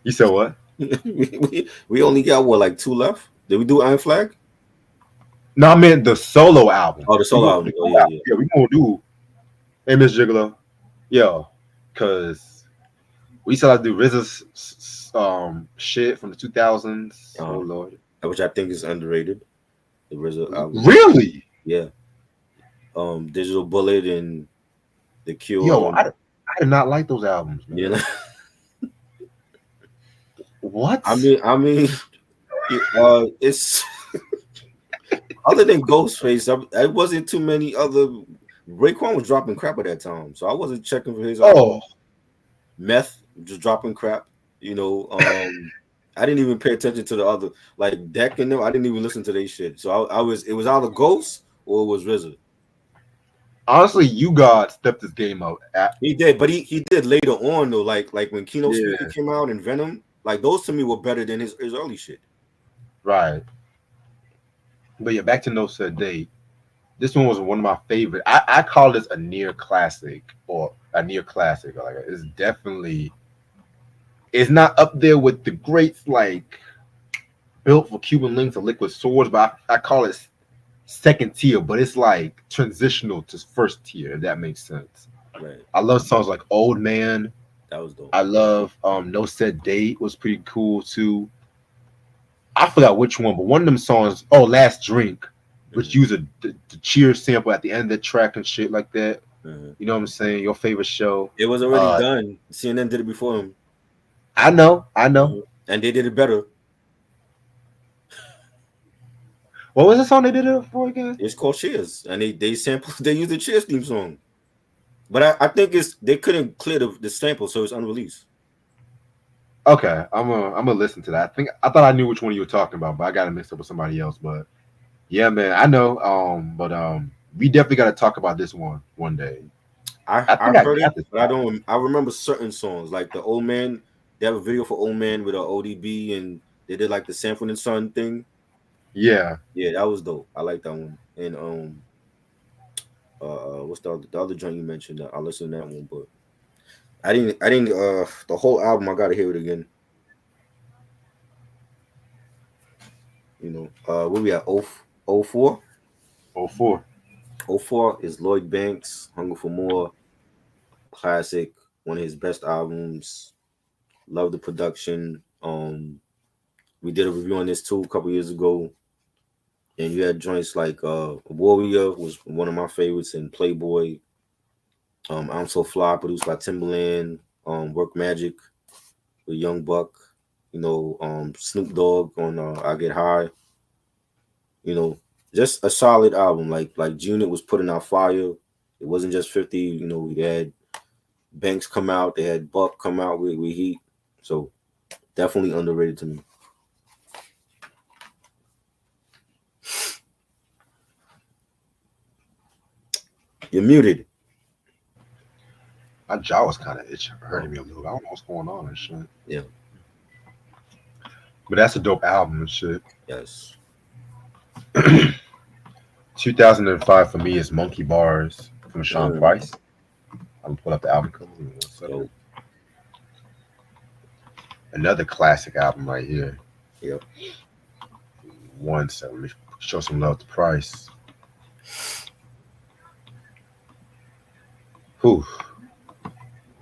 you said what? we only got what like two left. Did we do Iron Flag? No, I meant the solo album. Oh, the We solo go album. the Oh Wu yeah, album. yeah. Yeah, we gonna do. Hey, Miss Jiggler. Yeah, cause we used to like do RZA's shit from the 2000s. Oh Uh, lord, which I think is underrated. The RZA album. really? Yeah. Digital Bullet and The Yo, Cure. I did not like those albums, You man. know, What? I mean, it's other than Ghostface, I wasn't too many other. Raekwon was dropping crap at that time, so I wasn't checking for his album. Oh, Meth just dropping crap. You know, I didn't even pay attention to the other like Deck and them. I didn't even listen to their shit. So I was it was either Ghost or it was RZA. honestly, you God stepped this game up. He did, but he did later on though. Like when Kino Speaker Yeah, came out and Venom, like those to me were better than his early shit. right. But yeah, back to No Set Date. This one was one of my favorite. I call this a near classic or a near classic. Like it's definitely it's not up there with the greats like built for Cuban links or liquid swords, but I call it second tier, but it's like transitional to first tier, if that makes sense. Right, I love songs like Old Man. that was dope. I love No Set Date was pretty cool too. I forgot which one, but one of them songs, oh Last Drink, which Hmm. use the cheer sample at the end of the track and shit like that. Hmm. You know what I'm saying? Your favorite show. It was already Uh done. CNN did it before him, I know. and they did it better. What was the song they did it for again? It's called Cheers, and they sampled they used the Cheers theme song. But I think it's they couldn't clear the sample, so it's unreleased. Okay, I'm gonna listen to that. I thought I knew which one you were talking about, but I got it mixed up with somebody else. But yeah, man, I know. But we definitely got to talk about this one day. I I think I heard it, got this but I album. don't. I remember certain songs like the Old Man. They have a video for Old Man with a ODB, and they did like the Sanford and Son thing. Yeah, Yeah, that was dope. I like that one. And what's the other joint you mentioned? I listened to that one, but I didn't. The whole album I gotta hear it again. You know, where we at? 04? oh 04. 04 is Lloyd Banks, Hunger for More, classic, one of his best albums. Love the production. We did a review on this too a couple years ago, and you had joints like Warrior was one of my favorites, and Playboy. I'm So Fly, produced by Timbaland. Work Magic with Young Buck. Snoop Dogg on I Get High. You know, just a solid album. Like Unit was putting out fire. It wasn't just 50. We had Banks come out. They had Buck come out with Heat. So definitely underrated to me. You're muted. My jaw was kind of itching, hurting Oh, me a little. I don't know what's going on and shit. yeah. But that's a dope album and shit. Yes. 2005 for me is Monkey Bars from Sean Mm, Price. I'm gonna pull up the album cover. Give me 1 second. dope. Another classic album right here. Yep. 1 second. Let me show some love to Price. Whew.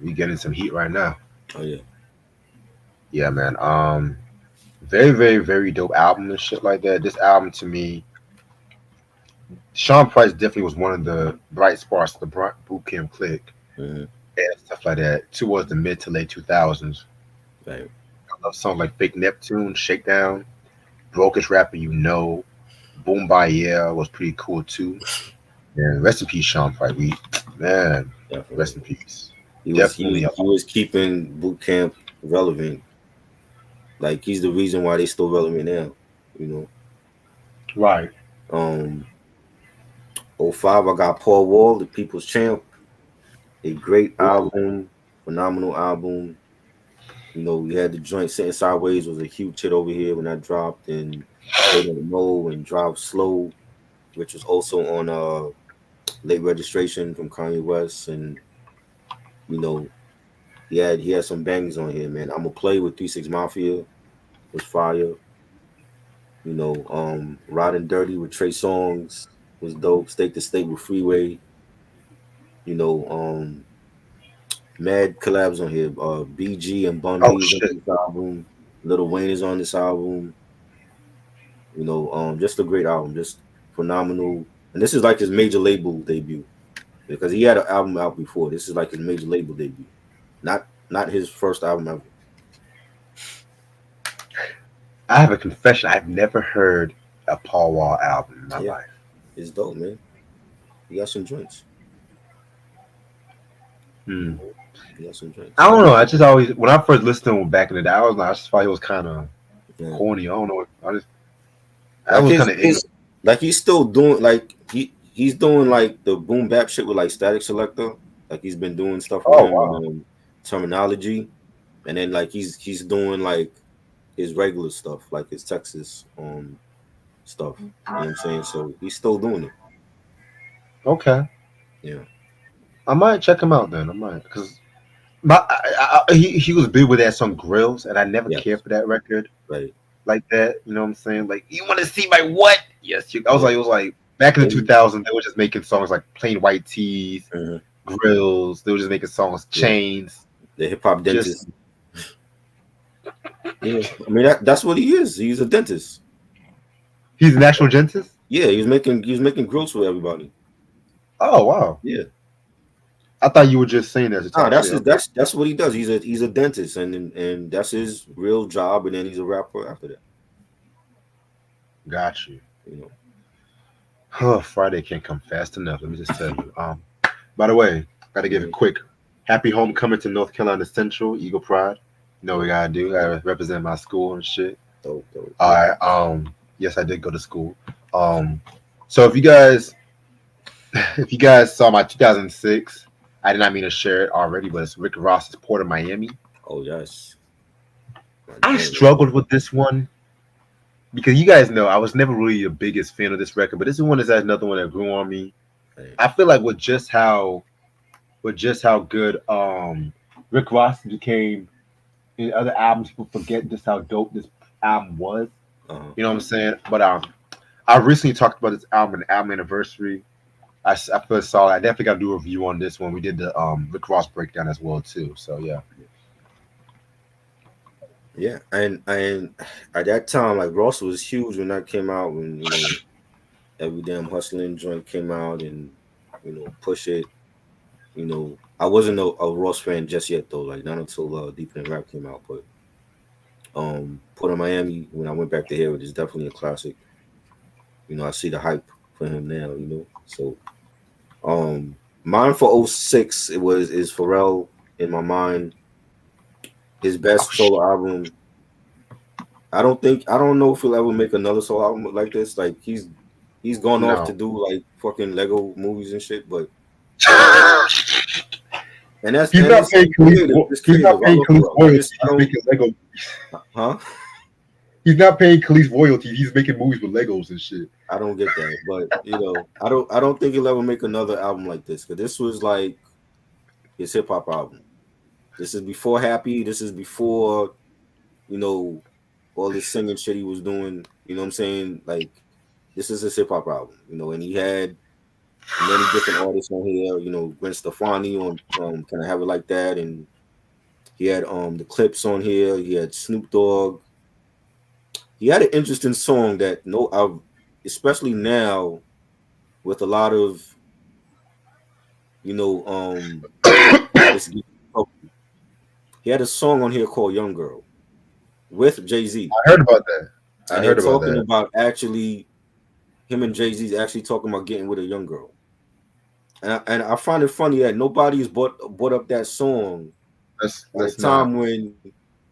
We getting some heat right now. Oh yeah. Yeah, man. Very, very, very dope album and shit like that. This album to me, Sean Price definitely was one of the bright sparks of the boot camp clique Hmm. and stuff like that towards the mid to late 2000s. Right. I love songs like Fake Neptune, Shakedown, Brokest Rapper You Know, Boom By Yeah was pretty cool too. And rest in peace, Sean Price. Man, rest in Definitely. peace. He was he Definitely. was he was keeping boot camp relevant. Like he's the reason why they still relevant now. You know. Right. Um. '05, I got Paul Wall, the People's Champ. A great Ooh, album, phenomenal album. We had the joint Sitting Sideways was a huge hit over here when that dropped, and They Don't Know and Drive Slow, which was also on Late Registration from Kanye West, and you know he had some bangers on here, man. I'ma Play with 3 6 Mafia was fire. Riding Dirty with Trey Songs was dope. State to State with Freeway. You know, mad collabs on here. BG and Bun oh B is on shit. this album. Little Wayne is on this album. Just a great album, just phenomenal. And this is like his major label debut because he had an album out before. This is like his major label debut, not his first album ever. I have a confession. I've never heard a Paul Wall album in my Yeah, life. it's dope, man. He got some joints. Hmm. He got some I joints. don't know. I just always, when I first listened to him back in the day, I just thought he was kind of Yeah. corny. I don't know. I Like was his kind of ignorant. his like he's still doing like he's doing like the boom bap shit with like Static Selector. Like he's been doing stuff with Oh him and wow. terminology, and then like he's doing like his regular stuff, like his Texas stuff. You know what I'm saying? So he's still doing it. Okay. Yeah. I might check him out then. I might because he was big with that song Grills, and I never cared Yes. for that record Right. like that. You know what I'm saying? Like you want to see my what? Yes. I was Yeah. like, it was like back in the They, 2000s, they were just making songs like Plain White Tees, mhm. Grills. They were just making songs Yeah. Chains. The hip hop Just dentist. Yeah. I mean that's what he is. He's a dentist. he's a national dentist. Yeah. He was making grills for everybody. Oh wow. Yeah. I thought you were just saying that to Ah, talk that's shit. his, Okay. that's what he does. He's a dentist, and that's his real job. And then he's a rapper after that. Got you. You know. Oh, Friday can't come fast enough. Let me just tell you. By the way, gotta give a Mhm. quick happy homecoming to North Carolina Central Eagle Pride. You know what we gotta do. Gotta represent my school and shit. Dope, dope. All right. Yes, I did go to school. Um, so if you guys saw my 2006, I did not mean to share it already, but it's Rick Ross's Port of Miami. Oh yes, my I joint. struggled with this one because you guys know I was never really the biggest fan of this record, but this is one is another one that grew on me. Right. I feel like with just how good Rick Ross became in other albums, people forget just how dope this album was. Uh-huh. You know what I'm saying? But I recently talked about this album, the album anniversary. I feel solid. I definitely got to do a review on this one. We did the Rick Ross breakdown as well too. So yeah. Yeah, and at that time, like Ross was huge when that came out. When every damn hustling joint came out, and push it. I wasn't a Ross fan just yet though. Like not until Deep in Rap came out, but Port of Miami when I went back to hear it is definitely a classic. I see the hype for him now. So mine for '06 is Pharrell in my mind. His Oh best shit! solo album. I don't know if he'll ever make another solo album like this. Like he's gone off to No. do like fucking Lego movies and shit, but He's and not it's paying Khalees. creative. It's He's not creative. I paying love Khalees Pharrell. royalties. I He's don't making Lego. huh? He's not paying Khalees royalties. He's making movies with Legos and shit. I don't get that. But I don't think he'll ever make another album like this. Cause this was like his hip hop album. This is before Happy. This is before, you know, all this singing shit he was doing. You know what I'm saying? Like this is his hip hop album, and he had many different artists on here. Gwen Stefani on Can I Have It Like That, and he had the Clips on here. He had Snoop Dogg. He had an interesting song that especially now with a lot of artists. He had a song on here called Young Girl with Jay-Z. I heard about that. I And they're heard about talking that. about actually him and Jay-Z's actually talking about getting with a young girl. And I find it funny that nobody's brought up that song at a Let's not. time when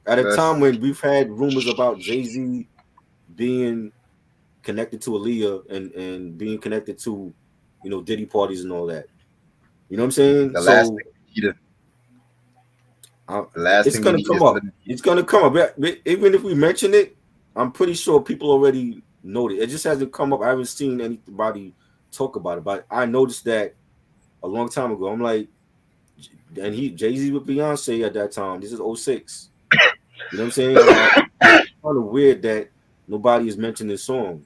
Let's we've had rumors about Jay-Z being connected to Aaliyah and being connected to, Diddy parties and all that. You know what I'm saying? the last So thing we need. uh, The last it's thing we gonna need come is up. It's gonna come up. Even if we mention it, I'm pretty sure people already know it. It just hasn't come up. I haven't seen anybody talk about it, but I noticed that a long time ago. I'm like, and Jay-Z with Beyonce at that time. This is '06. You know what I'm saying? It's kind of weird that nobody is mentioning this song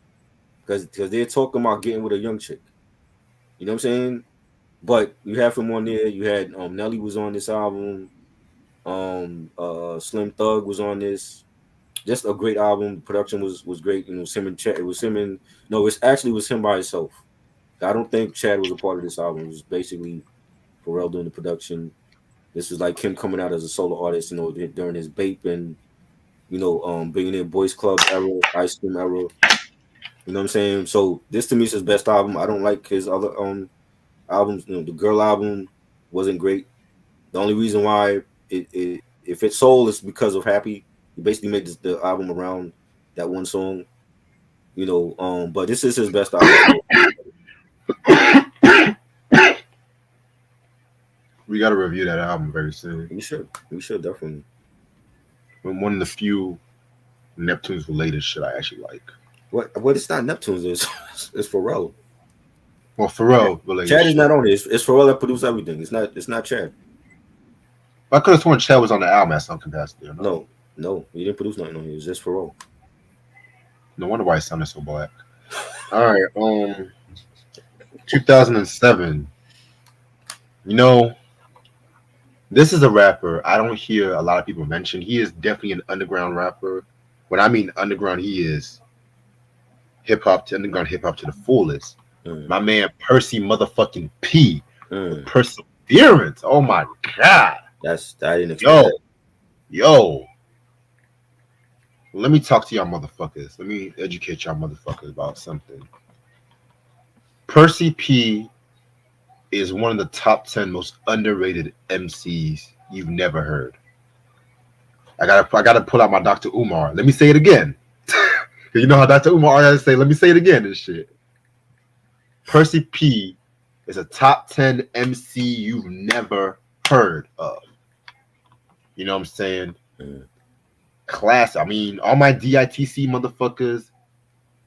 because they're talking about getting with a young chick. You know what I'm saying? But you have him on there. You had Nelly was on this album. Slim Thug was on this. Just a great album. The production was great. It was him and Chad. It was him and no, it actually was him by himself. I don't think Chad was a part of this album. It was basically Pharrell doing the production. This was like him coming out as a solo artist, during his Bape and Billionaire Boys Club era, Ice Cream era. You know what I'm saying? So this to me is his best album. I don't like his other albums. The Girl album wasn't great. The only reason why if it sold is because of Happy. He basically made the album around that one song. But this is his best album to me. we got to review that album very soon. We should definitely. One of the few Neptune's related shit I actually like. What it's not Neptune's, it's Pharrell. Well, Pharrell related Chad is shit. not on it. It's Pharrell that produced everything. It's not Chad. I could have sworn Chad was on the album at some capacity. Or No, he didn't produce nothing on it. It's just Pharrell. No wonder why it sounded so black. All right, 2007. You know, this is a rapper I don't hear a lot of people mention. He is definitely an underground rapper. When I mean underground, he is underground hip hop to the fullest. My man Percy motherfucking P. Perseverance. Oh my god. I didn't expect that. Yo. Let me talk to y'all motherfuckers. Let me educate y'all motherfuckers about something. Percy P is one of the top 10 most underrated MCs you've never heard. I gotta pull out my Dr. Umar. Let me say it again. You know how Dr. Umar always say, let me say it again and shit. Percy P is a top 10 MC you've never heard of. You know what I'm saying? Class. I mean, all my DITC motherfuckers,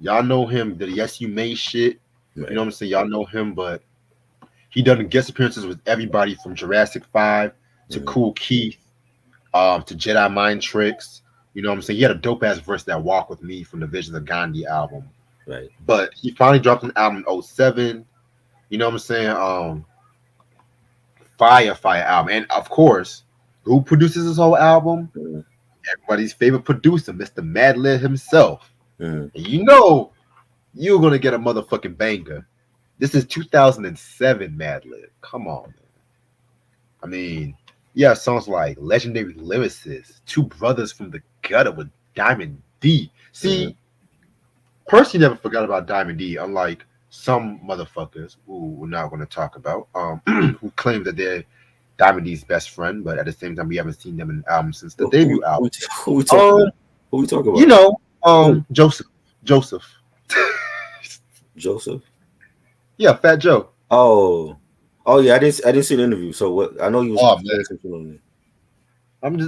y'all know him. The Yes You May shit. Right. You know what I'm saying? Y'all know him, but he done guest appearances with everybody from Jurassic 5 to Cool Keith, to Jedi Mind Tricks. You know what I'm saying? He had a dope ass verse that Walk With Me from the Visions of Gandhi album. Right. But he finally dropped an album in 07. You know what I'm saying? Fire album. And of course, who produces this whole album? Everybody's favorite producer, Mr. Madlib himself. And you know you're gonna get a motherfucking banger. This is 2007 Madlib. Come on, man. I mean, yeah, songs like Legendary Lyricist, Two Brothers from the Gutter with Diamond D. See, Percy never forgot about Diamond D, unlike some motherfuckers who we're not going to talk about, who claim that they're Diamond D's best friend, but at the same time, we haven't seen them in an album since the Who, debut album. who we talking Um, about? Who we talking you about? know, Who? Joseph, Joseph. yeah, Fat Joe. Oh, oh yeah. I didn't see the interview. So what? I know he was Oh man, saying something on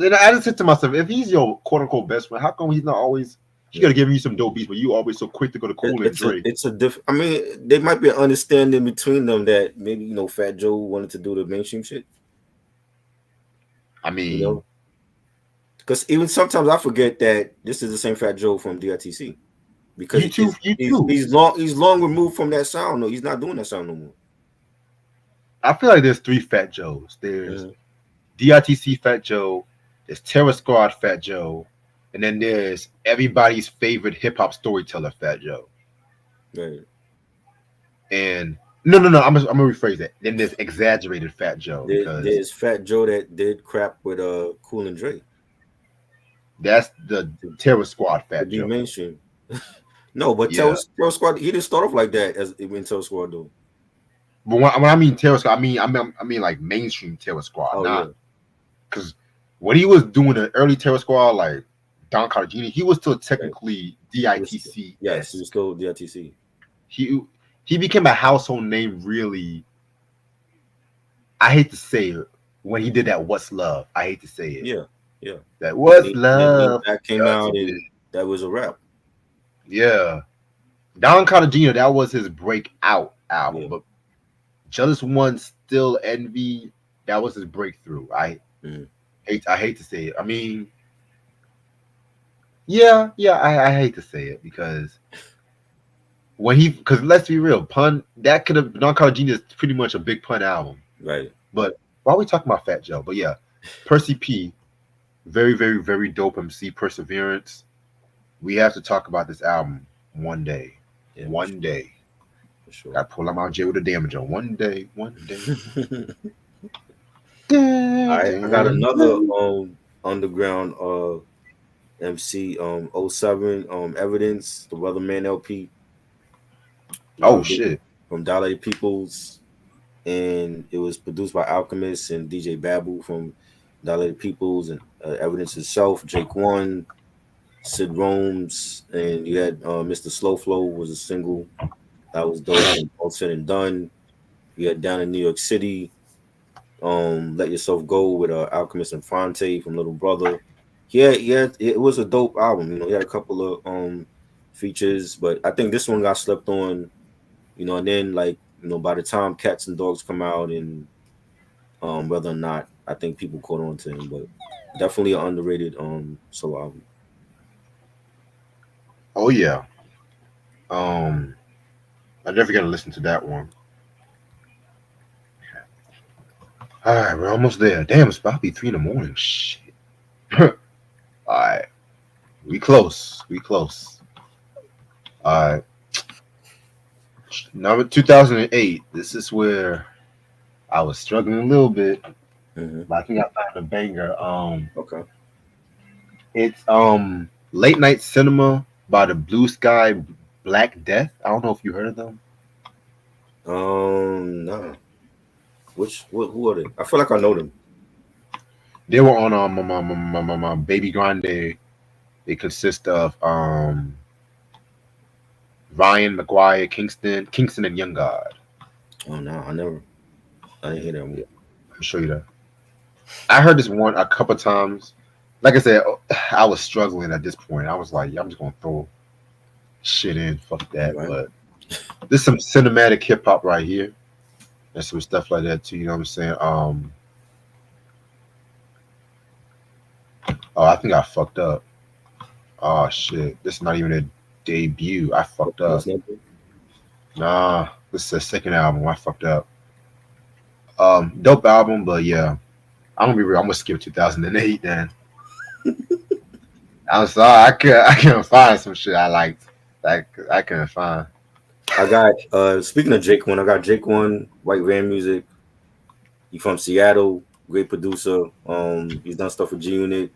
there. I just said to myself, if he's your quote unquote best friend, how come he's not always? He Yeah. gotta give you some dope beats, but you always so quick to go to Cool and Dre. It's a different. I mean, there might be an understanding between them that maybe Fat Joe wanted to do the mainstream shit. I You mean, know, because even sometimes I forget that this is the same Fat Joe from DITC because you too. he's long removed from that sound. No, he's not doing that sound no more. I feel like there's three Fat Joes. There's Mhm. DITC Fat Joe, there's Terror Squad Fat Joe, and then there's everybody's favorite hip hop storyteller Fat Joe. Right. And no. I'm gonna rephrase that. Then there's exaggerated Fat Joe because There's Fat Joe that did crap with Cool and Dre that's the to, Terror Squad to Fat be Joe. mainstream. No, but Yeah, Terror Squad he didn't start off like that as when Terror Squad do. but when I mean Terror Squad, I mean like mainstream Terror Squad, Oh yeah. not because what he was doing in early Terror Squad, like Don Cartagena, he was still Right. technically He was, DITC yes, he was esque. still DITC. He he became a household name really. I hate to say it when he did that. What's love? I hate to say it. Yeah, yeah. That And what's then Lean love? Back came Yes, he out, did. and that was a wrap. Yeah, Don Cartagena. That was his breakout album. Yeah. But Jealous One, Still Envy. That was his breakthrough. Mm. I hate to say it. I mean, yeah. I hate to say it because because let's be real, pun that could have Don Cartagena is pretty much a big pun album. Right. But why are we talking about Fat Joe? But yeah, Percy P, very dope MC. Perseverance. We have to talk about this album one day. Yeah, One day. for sure. Gotta pull him out of jail with a damage on. One day. One day. All right, I got another underground MC oh 07 Evidence, the Weatherman LP. Oh shit. From Dollar Peoples, and it was produced by Alchemist and DJ Babu from Dollar Peoples and Evidence itself, Jake One, Sid Rome's, and you had Mr. Slow Flow was a single that was dope and all said and done. You had Down in New York City, Let Yourself Go with Alchemist and Fonte from Little Brother. Yeah, it was a dope album. He had a couple of features, but I think this one got slept on. And then like by the time Cats and Dogs come out, and whether or not I think people caught on to him, but definitely an underrated solo album. Oh yeah. I never got to listen to that one. All right, we're almost there. Damn, it's about to be 3 in the morning. Shit. All right, we close. We close. All right. Number 2008. This is where I was struggling a little bit, Mm-hmm. but I think I found a banger. Okay. It's Late Night Cinema by the Blue Sky Black Death. I don't know if you heard of them. Nah. Who are they? I feel like I know them. They were on my Baby Grande. They consist of Ryan McGuire, Kingston, and Young God. Oh no, I didn't hear that one. I'll show you that. I heard this one a couple times. Like I said, I was struggling at this point. I was like, yeah, I'm just gonna throw shit in. Fuck that. Right. But there's some cinematic hip hop right here. And some stuff like that too. You know what I'm saying? Oh, I think I fucked up. Oh shit. This is not even a debut. I fucked up. That's not good. Nah, this is the second album. I fucked up. Dope album, but yeah. I'm gonna be real. I'm gonna skip 2008 then. I'm sorry. I couldn't find some shit I liked. I couldn't find. I got speaking of Jake One, I got Jake One, White Van Music. He from Seattle, great producer. He's done stuff with G Unit.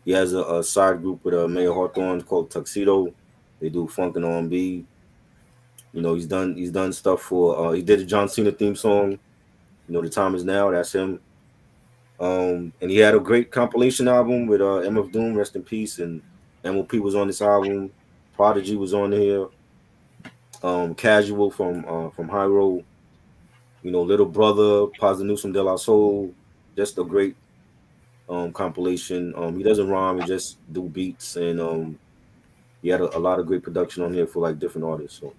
He has a side group with Mayor Hawthorne called Tuxedo. They do funk and R&B. You know, he's done stuff for. He did a John Cena theme song. You know, the time is now. That's him. And he had a great compilation album with MF Doom, rest in peace, and MOP was on this album. Prodigy was on here. Casual from High Road. You know, Little Brother, Paz de Newsome de la Soul. Just a great compilation. He doesn't rhyme; he just do beats, and he had a lot of great production on here for like different artists. So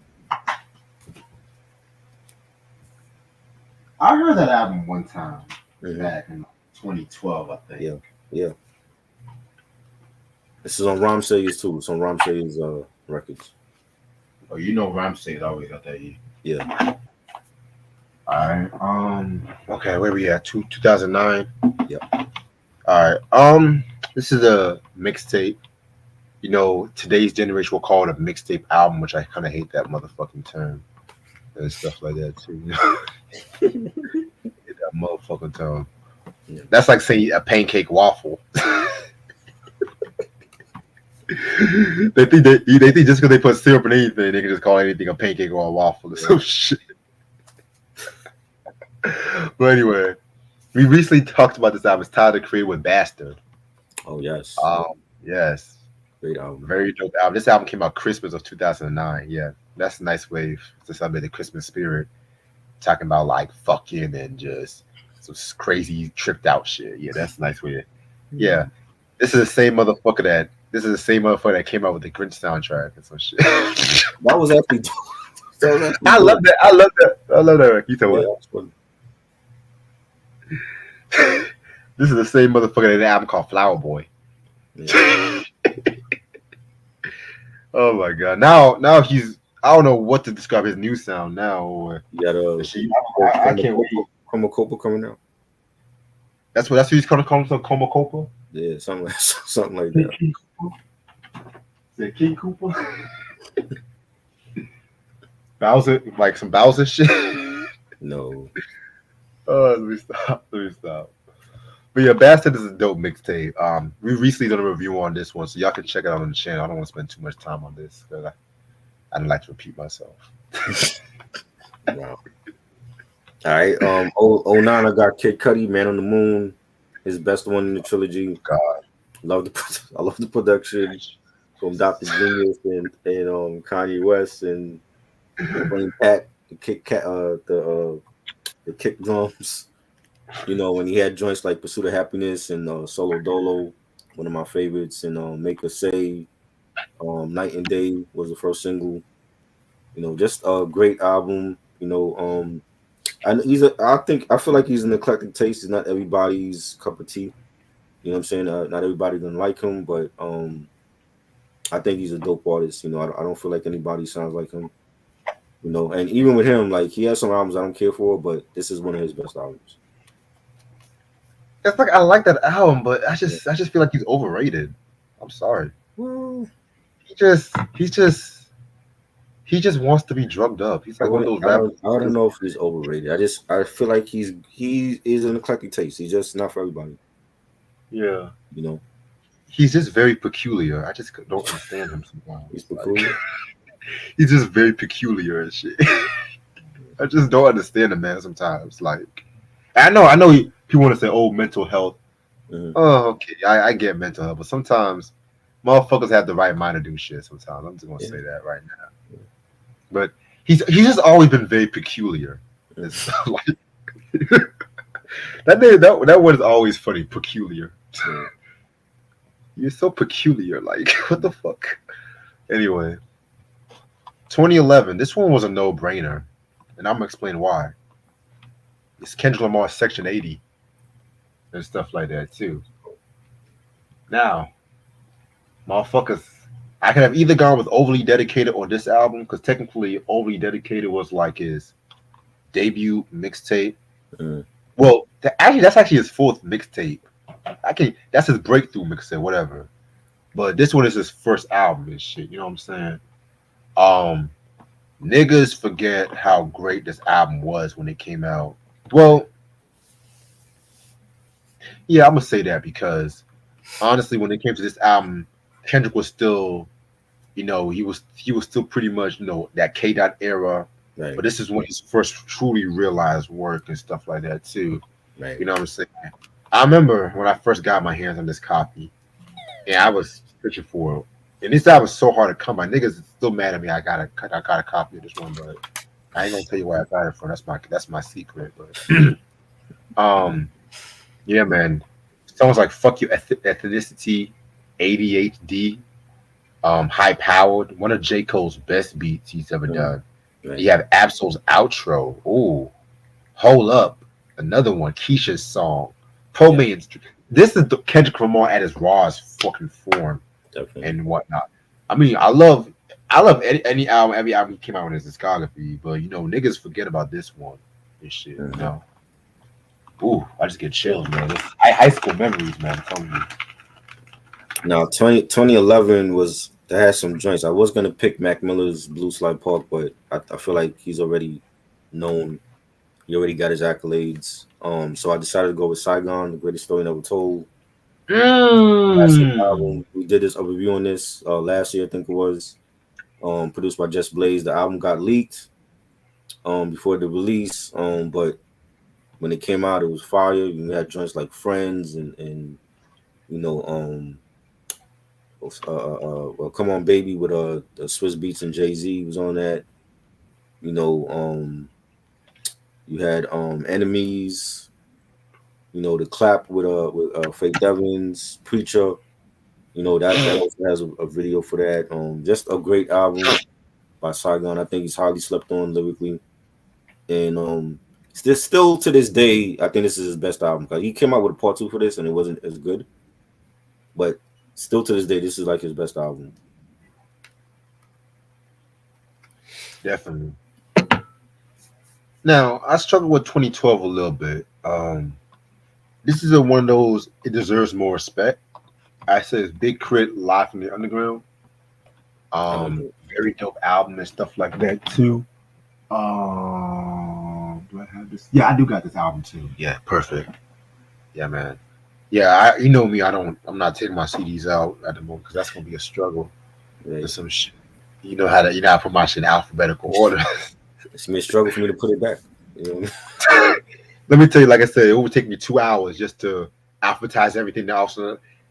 I heard that album one time mhm. back in 2012, I think. Yeah, yeah. This is on Ramsey's too. It's on Ramsey's records. Oh, you know Ramsey always got that. Yeah, All right. Okay, where we at? 2009. yeah. All right. This is a mixtape. You know, today's generation will call it a mixtape album, which I kind of hate that motherfucking term and stuff like that too. Hate that motherfucking term. Yeah. That's like saying a pancake waffle. They think just because they put syrup in anything, they can just call anything a pancake or a waffle or some shit. But anyway, we recently talked about this album. It's Tyler, the Creator with Bastard. Oh yes, Yes, great album. very dope album. This album came out Christmas of 2009. Yeah, that's a nice way to celebrate the Christmas spirit. Talking about like fucking and just some crazy tripped out shit. Yeah, that's a nice way. Yeah, this is the same motherfucker that came out with the Grinch soundtrack and some shit. That was actually. That was actually I good. love that. I love that. I love that. You know Yeah, what? that was fun. This is the same motherfucker that the album called Flower Boy. Yeah. Oh my god! Now he's I don't know what to describe his new sound now. Or You got shit. I can't wait. Chroma Copa coming out. That's what he's calling some Coma Copa. Yeah, something like something like that. King Cooper. Is it King Cooper? Bowser, like some Bowser shit. No. Let me stop. Let me stop. But yeah, Bastard is a dope mixtape. We recently done a review on this one, so y'all can check it out on the channel. I don't want to spend too much time on this because I don't like to repeat myself. Wow. All right. 09, I got Kid Cudi, Man on the Moon, his best one in the trilogy. God, I love the production from Dr. Genius and Kanye West and Wayne Pat, the kick drums. You know, when he had joints like Pursuit of Happiness and Solo Dolo, one of my favorites, and Make Us Say, Night and Day was the first single. You know, just a great album. You know, and I feel like he's an eclectic taste. He's not everybody's cup of tea. You know what I'm saying? Not everybody doesn't like him, but I think he's a dope artist. You know, I don't feel like anybody sounds like him. You know, and even with him, like he has some albums I don't care for, but this is one of his best albums. it's like I like that album, but I just feel like he's overrated. I'm sorry. Well, He just wants to be drugged up. He's like one of those rappers. I don't know if he's overrated. I feel like he is an eclectic taste. He's just not for everybody. Yeah. You know, He's just very peculiar. I just don't understand him sometimes. he's peculiar. He's just very peculiar and shit. I just don't understand the man sometimes. Like, I know he want to say, "Oh, mental health." Mhm. Oh, okay, I get mental health, but sometimes motherfuckers have the right mind to do shit. Sometimes I'm just gonna say that right now. But he's just always been very peculiar. It's like that word is always funny. Peculiar. You're so peculiar. Like, what the fuck? Anyway, 2011. This one was a no-brainer, and I'm gonna explain why. It's Kendrick Lamar's Section 80 and stuff like that too. Now, motherfuckers, I could have either gone with Overly Dedicated or this album because technically Overly Dedicated was like his debut mixtape. Mm. Well, that's actually his fourth mixtape. That's his breakthrough mixtape, whatever. But this one is his first album and shit. You know what I'm saying? Niggas forget how great this album was when it came out. Well, yeah, I'm gonna say that because honestly, when it came to this album, Kendrick was still he was still pretty much that K dot era, Right. but this is when he's first truly realized work and stuff like that too. Right. You know what I'm saying? I remember when I first got my hands on this copy, and I was searching for it. And this album was so hard to come by. Niggas is still mad at me. I got a copy of this one, but I ain't gonna tell you where I got it from. That's my secret. But um, yeah, man. Songs like "Fuck You Ethnicity," "ADHD," "High Powered," one of J. Cole's best beats he's ever done. Right. You have Absol's outro. Ooh, Hold Up, another one. Keisha's song. Poe Yeah. Man's. This is the Kendrick Lamar at his rawest fucking form Definitely. and whatnot. I mean, I love every album he came out in his discography, but niggas forget about this one and shit. Mhm. Ooh, I just get chills, man. High school memories, man. I'm telling you. Now, 2011 was that had some joints. I was gonna pick Mac Miller's Blue Slide Park, but I feel like he's already known. He already got his accolades. So I decided to go with Saigon, the greatest story never told. Classic Mm. album. We did a review on this last year, I think it was. Produced by Just Blaze. The album got leaked before the release. But when it came out, it was fire. You had joints like Friends and you know well, Come On Baby with the Swiss Beats and Jay-Z was on that. You know, you had Enemies. The clap with Faith Evans, Preacher. That also has a video for that. Just a great album by Saigon. I think he's highly slept on lyrically, and still to this day, I think this is his best album because he came out with a part two for this and it wasn't as good, but still to this day, this is like his best album. Definitely. Now, I struggle with 2012 a little bit. This is one of those. It deserves more respect. I say it's Big Crit Live from the Underground. I like it. Very dope album and stuff like that too. Do I have this? Yeah, I do got this album too. Yeah, perfect. Yeah, man. Yeah, you know me. I'm not taking my CDs out at the moment because that's gonna be a struggle Right. and some shit. You know how to put my shit in alphabetical order. It's been a struggle for me to put it back. You know? Let me tell you, like I said, it would take me 2 hours just to alphabetize everything else.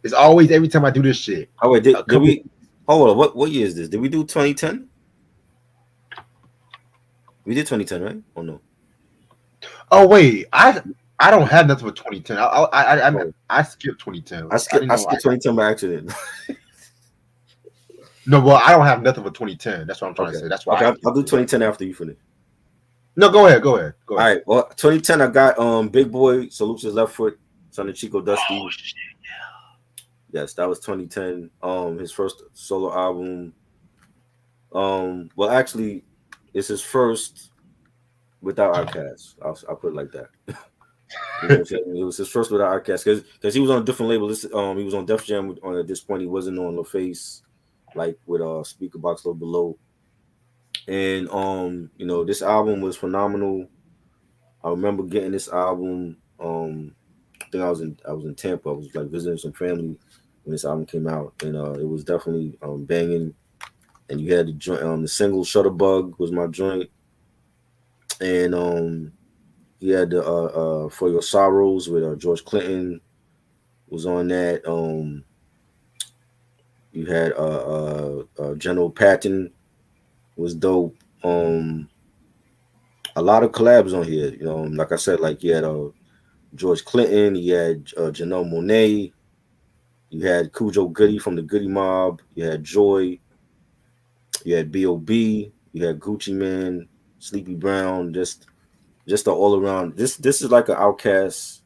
It's always every time I do this shit. Oh wait, A did couple. we? Hold on, what year is this? Did we do 2010? We did 2010, right? Oh no. Oh wait, I don't have nothing for 2010. Oh, I skipped 2010. I I skipped didn't I know. skipped 2010 by accident. No, well, I don't have nothing for 2010. That's what I'm trying to Okay. say. That's why Okay, I I'll do skipped it. 2010 after you finish. No, go ahead. Go ahead. Go All ahead. right. Well, 2010, I got Big Boy salutes his left foot, son of Chico Oh Dusty. shit. Yes, that was 2010. His first solo album. Well, actually, it's his first without Outkast. I'll put it like that. You know what I'm saying? It was his first without Outkast because he was on a different label. He was on Def Jam on at this point. He wasn't on LaFace like with Speaker Box Low Below. And this album was phenomenal. I remember getting this album. I think I was in Tampa. I was like visiting some family when this album came out, and it was definitely banging. And you had the joint, the single "Shutterbug" was my joint, and you had the "For Your Sorrows" with George Clinton was on that. You had General Patton was dope. A lot of collabs on here. Like I said, like you had George Clinton, you had Janelle Monáe, you had Cujo Goody from the Goody Mob, you had Joy, you had B.O.B., you had Gucci Man, Sleepy Brown, just an all around. This is like an Outcast,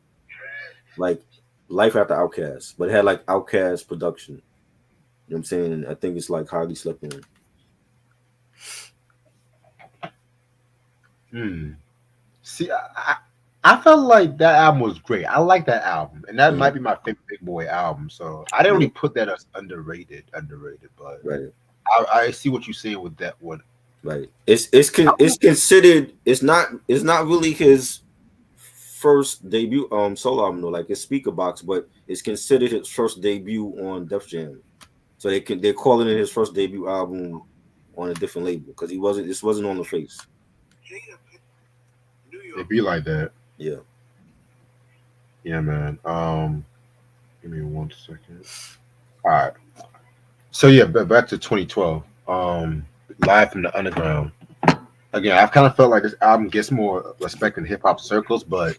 like life after Outcast, but it had like Outcast production. You know what I'm saying? And I think it's like highly slept on. Hmm. See, I felt like that album was great. I like that album, and that Hmm. might be my favorite Big Boy album. So I didn't Yeah, really put that as underrated. Underrated, but right, I see what you're saying with that one. right. It's considered. It's not really his first debut solo album though. Like it's Speaker Box, but it's considered his first debut on Def Jam. So they're calling it his first debut album on a different label because this wasn't on the face. It be like that. Yeah. Yeah, man. Give me 1 second. All right. So yeah, back to 2012. Live from the Underground. Again, I've kind of felt like this album gets more respect in hip hop circles, but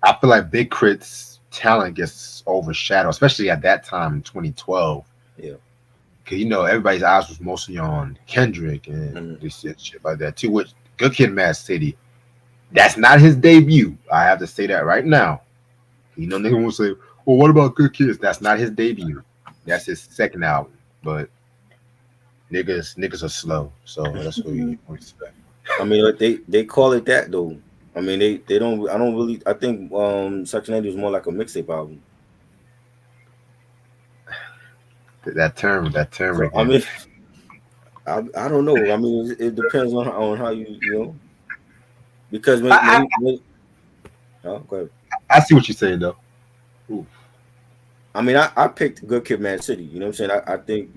I feel like Big Crit's talent gets overshadowed, especially at that time in 2012. Yeah. Because everybody's eyes was mostly on Kendrick and Mhm. this shit like that too. Which Good Kid, Mad City, that's not his debut. I have to say that right now. Nigga will say, "Well, what about Good Kids?" That's not his debut. That's his second album. But niggas are slow, so that's what we respect. I mean, like, they call it that though. I mean, they don't. I don't really. I think Section 80 was more like a mixtape album. That term So I again. mean, I don't know. I mean, it depends on how you know because I, when oh, go ahead. I see what you're saying though. Ooh. I mean, I picked Good Kid, Mad City. You know what I'm saying? I think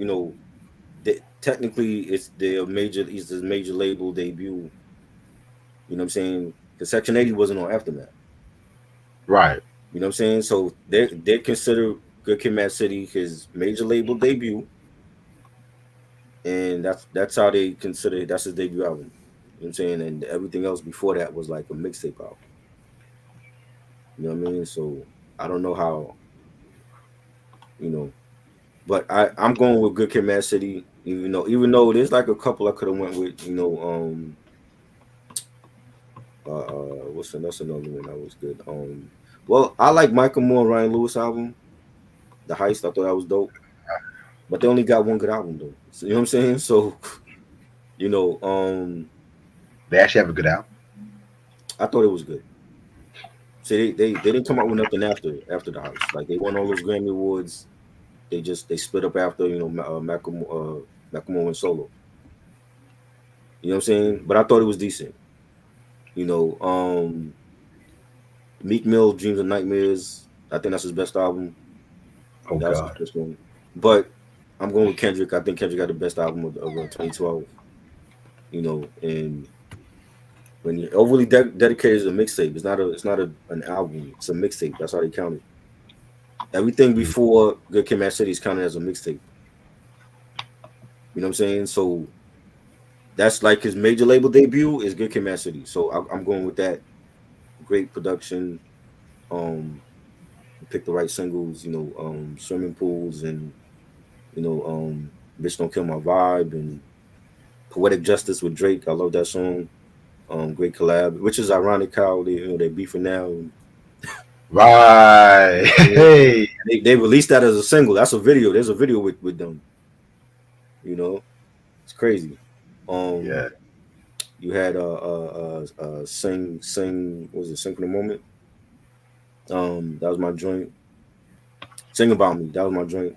technically it's the major label debut. You know what I'm saying? Because Section 80 wasn't on Aftermath. Right. You know what I'm saying? So they consider Good Kid, Mad City his major label debut, and that's how they consider it. That's his debut album. You know what I'm saying? And everything else before that was like a mixtape album. You know what I mean? So I don't know how you know, but I'm going with Good Kid, Mad City. Even though there's like a couple I could have went with. That's another one that was good. Well, I like Michael Moore and Ryan Lewis album, The Heist. I thought that was dope, but they only got one good album though. So, you know what I'm saying? So, you know, um, They actually have a good album. I thought it was good. See, they didn't come out with nothing after The Heist. Like they won all those Grammy awards. They split up after Macklemore went solo. You know what I'm saying? But I thought it was decent. You know, Meek Mill, Dreams and Nightmares. I think that's his best album. Oh That was his God. first one. But I'm going with Kendrick. I think Kendrick got the best album of 2012. And when you overly dedicated is a mixtape, it's not an album. It's a mixtape. That's how they count it. Everything Mm. before Good Kid, Mad City is counted as a mixtape. You know what I'm saying? So that's like his major label debut is Good Kid, Mad City. So I'm going with that. Great production. Um, Pick the right singles. Swimming pools and Bitch Don't Kill My Vibe and Poetic Justice with Drake. I love that song. Great collab, which is ironic how they're beefing now. Right. Yeah. Hey. They released that as a single. That's a video. There's a video with them. It's crazy. Yeah. You had sing what was it, Sing for the Moment? That was my joint. Sing About Me, that was my joint.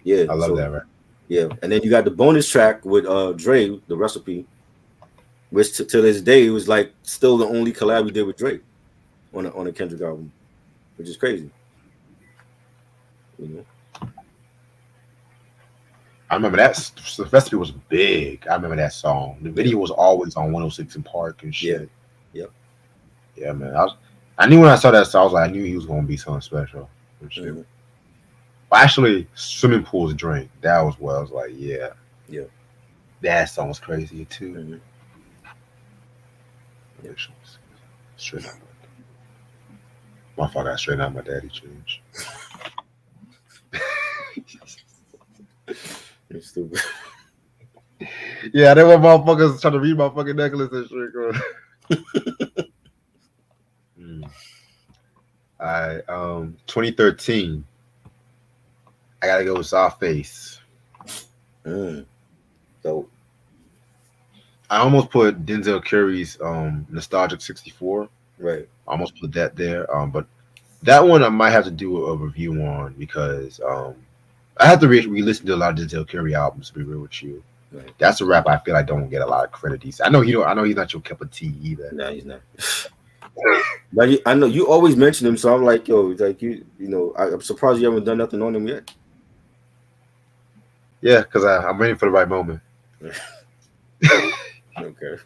Yeah, I love so that. Right. yeah. And then you got the bonus track with Dre, The Recipe, which to this day was like still the only collab he did with Drake on a Kendrick album, which is crazy. You know. I remember that the recipe was big. I remember that song. The Yeah. video was always on 106 in Park and Yeah. shit. Yep. Yeah, man. I knew when I saw that song, I was like, I knew he was gonna be something special. And shit. Hmm. Well, actually, swimming pools drink. That was what I was like, yeah, Yeah. that song was crazy too. Hmm. Yeah. Straight up. Motherfucker got straight out my daddy change. You're stupid. Yeah, they were motherfuckers trying to read my fucking necklace and shit, bro. Mm. All right, 2013. I gotta go with Soft Face. So I almost put Denzel Curry's Nostalgic 64. right. I almost put that there. But that one I might have to do a review on because I have to re-listen to a lot of Denzel Curry albums to be real with you. Right. That's a rap I feel I don't get a lot of credit. I know he don't. I know he's not your cup of tea either. Nah, he's not. But I know you always mention him, so I'm like, yo, it's like I'm surprised you haven't done nothing on him yet. Yeah, because I'm waiting for the right moment. Okay.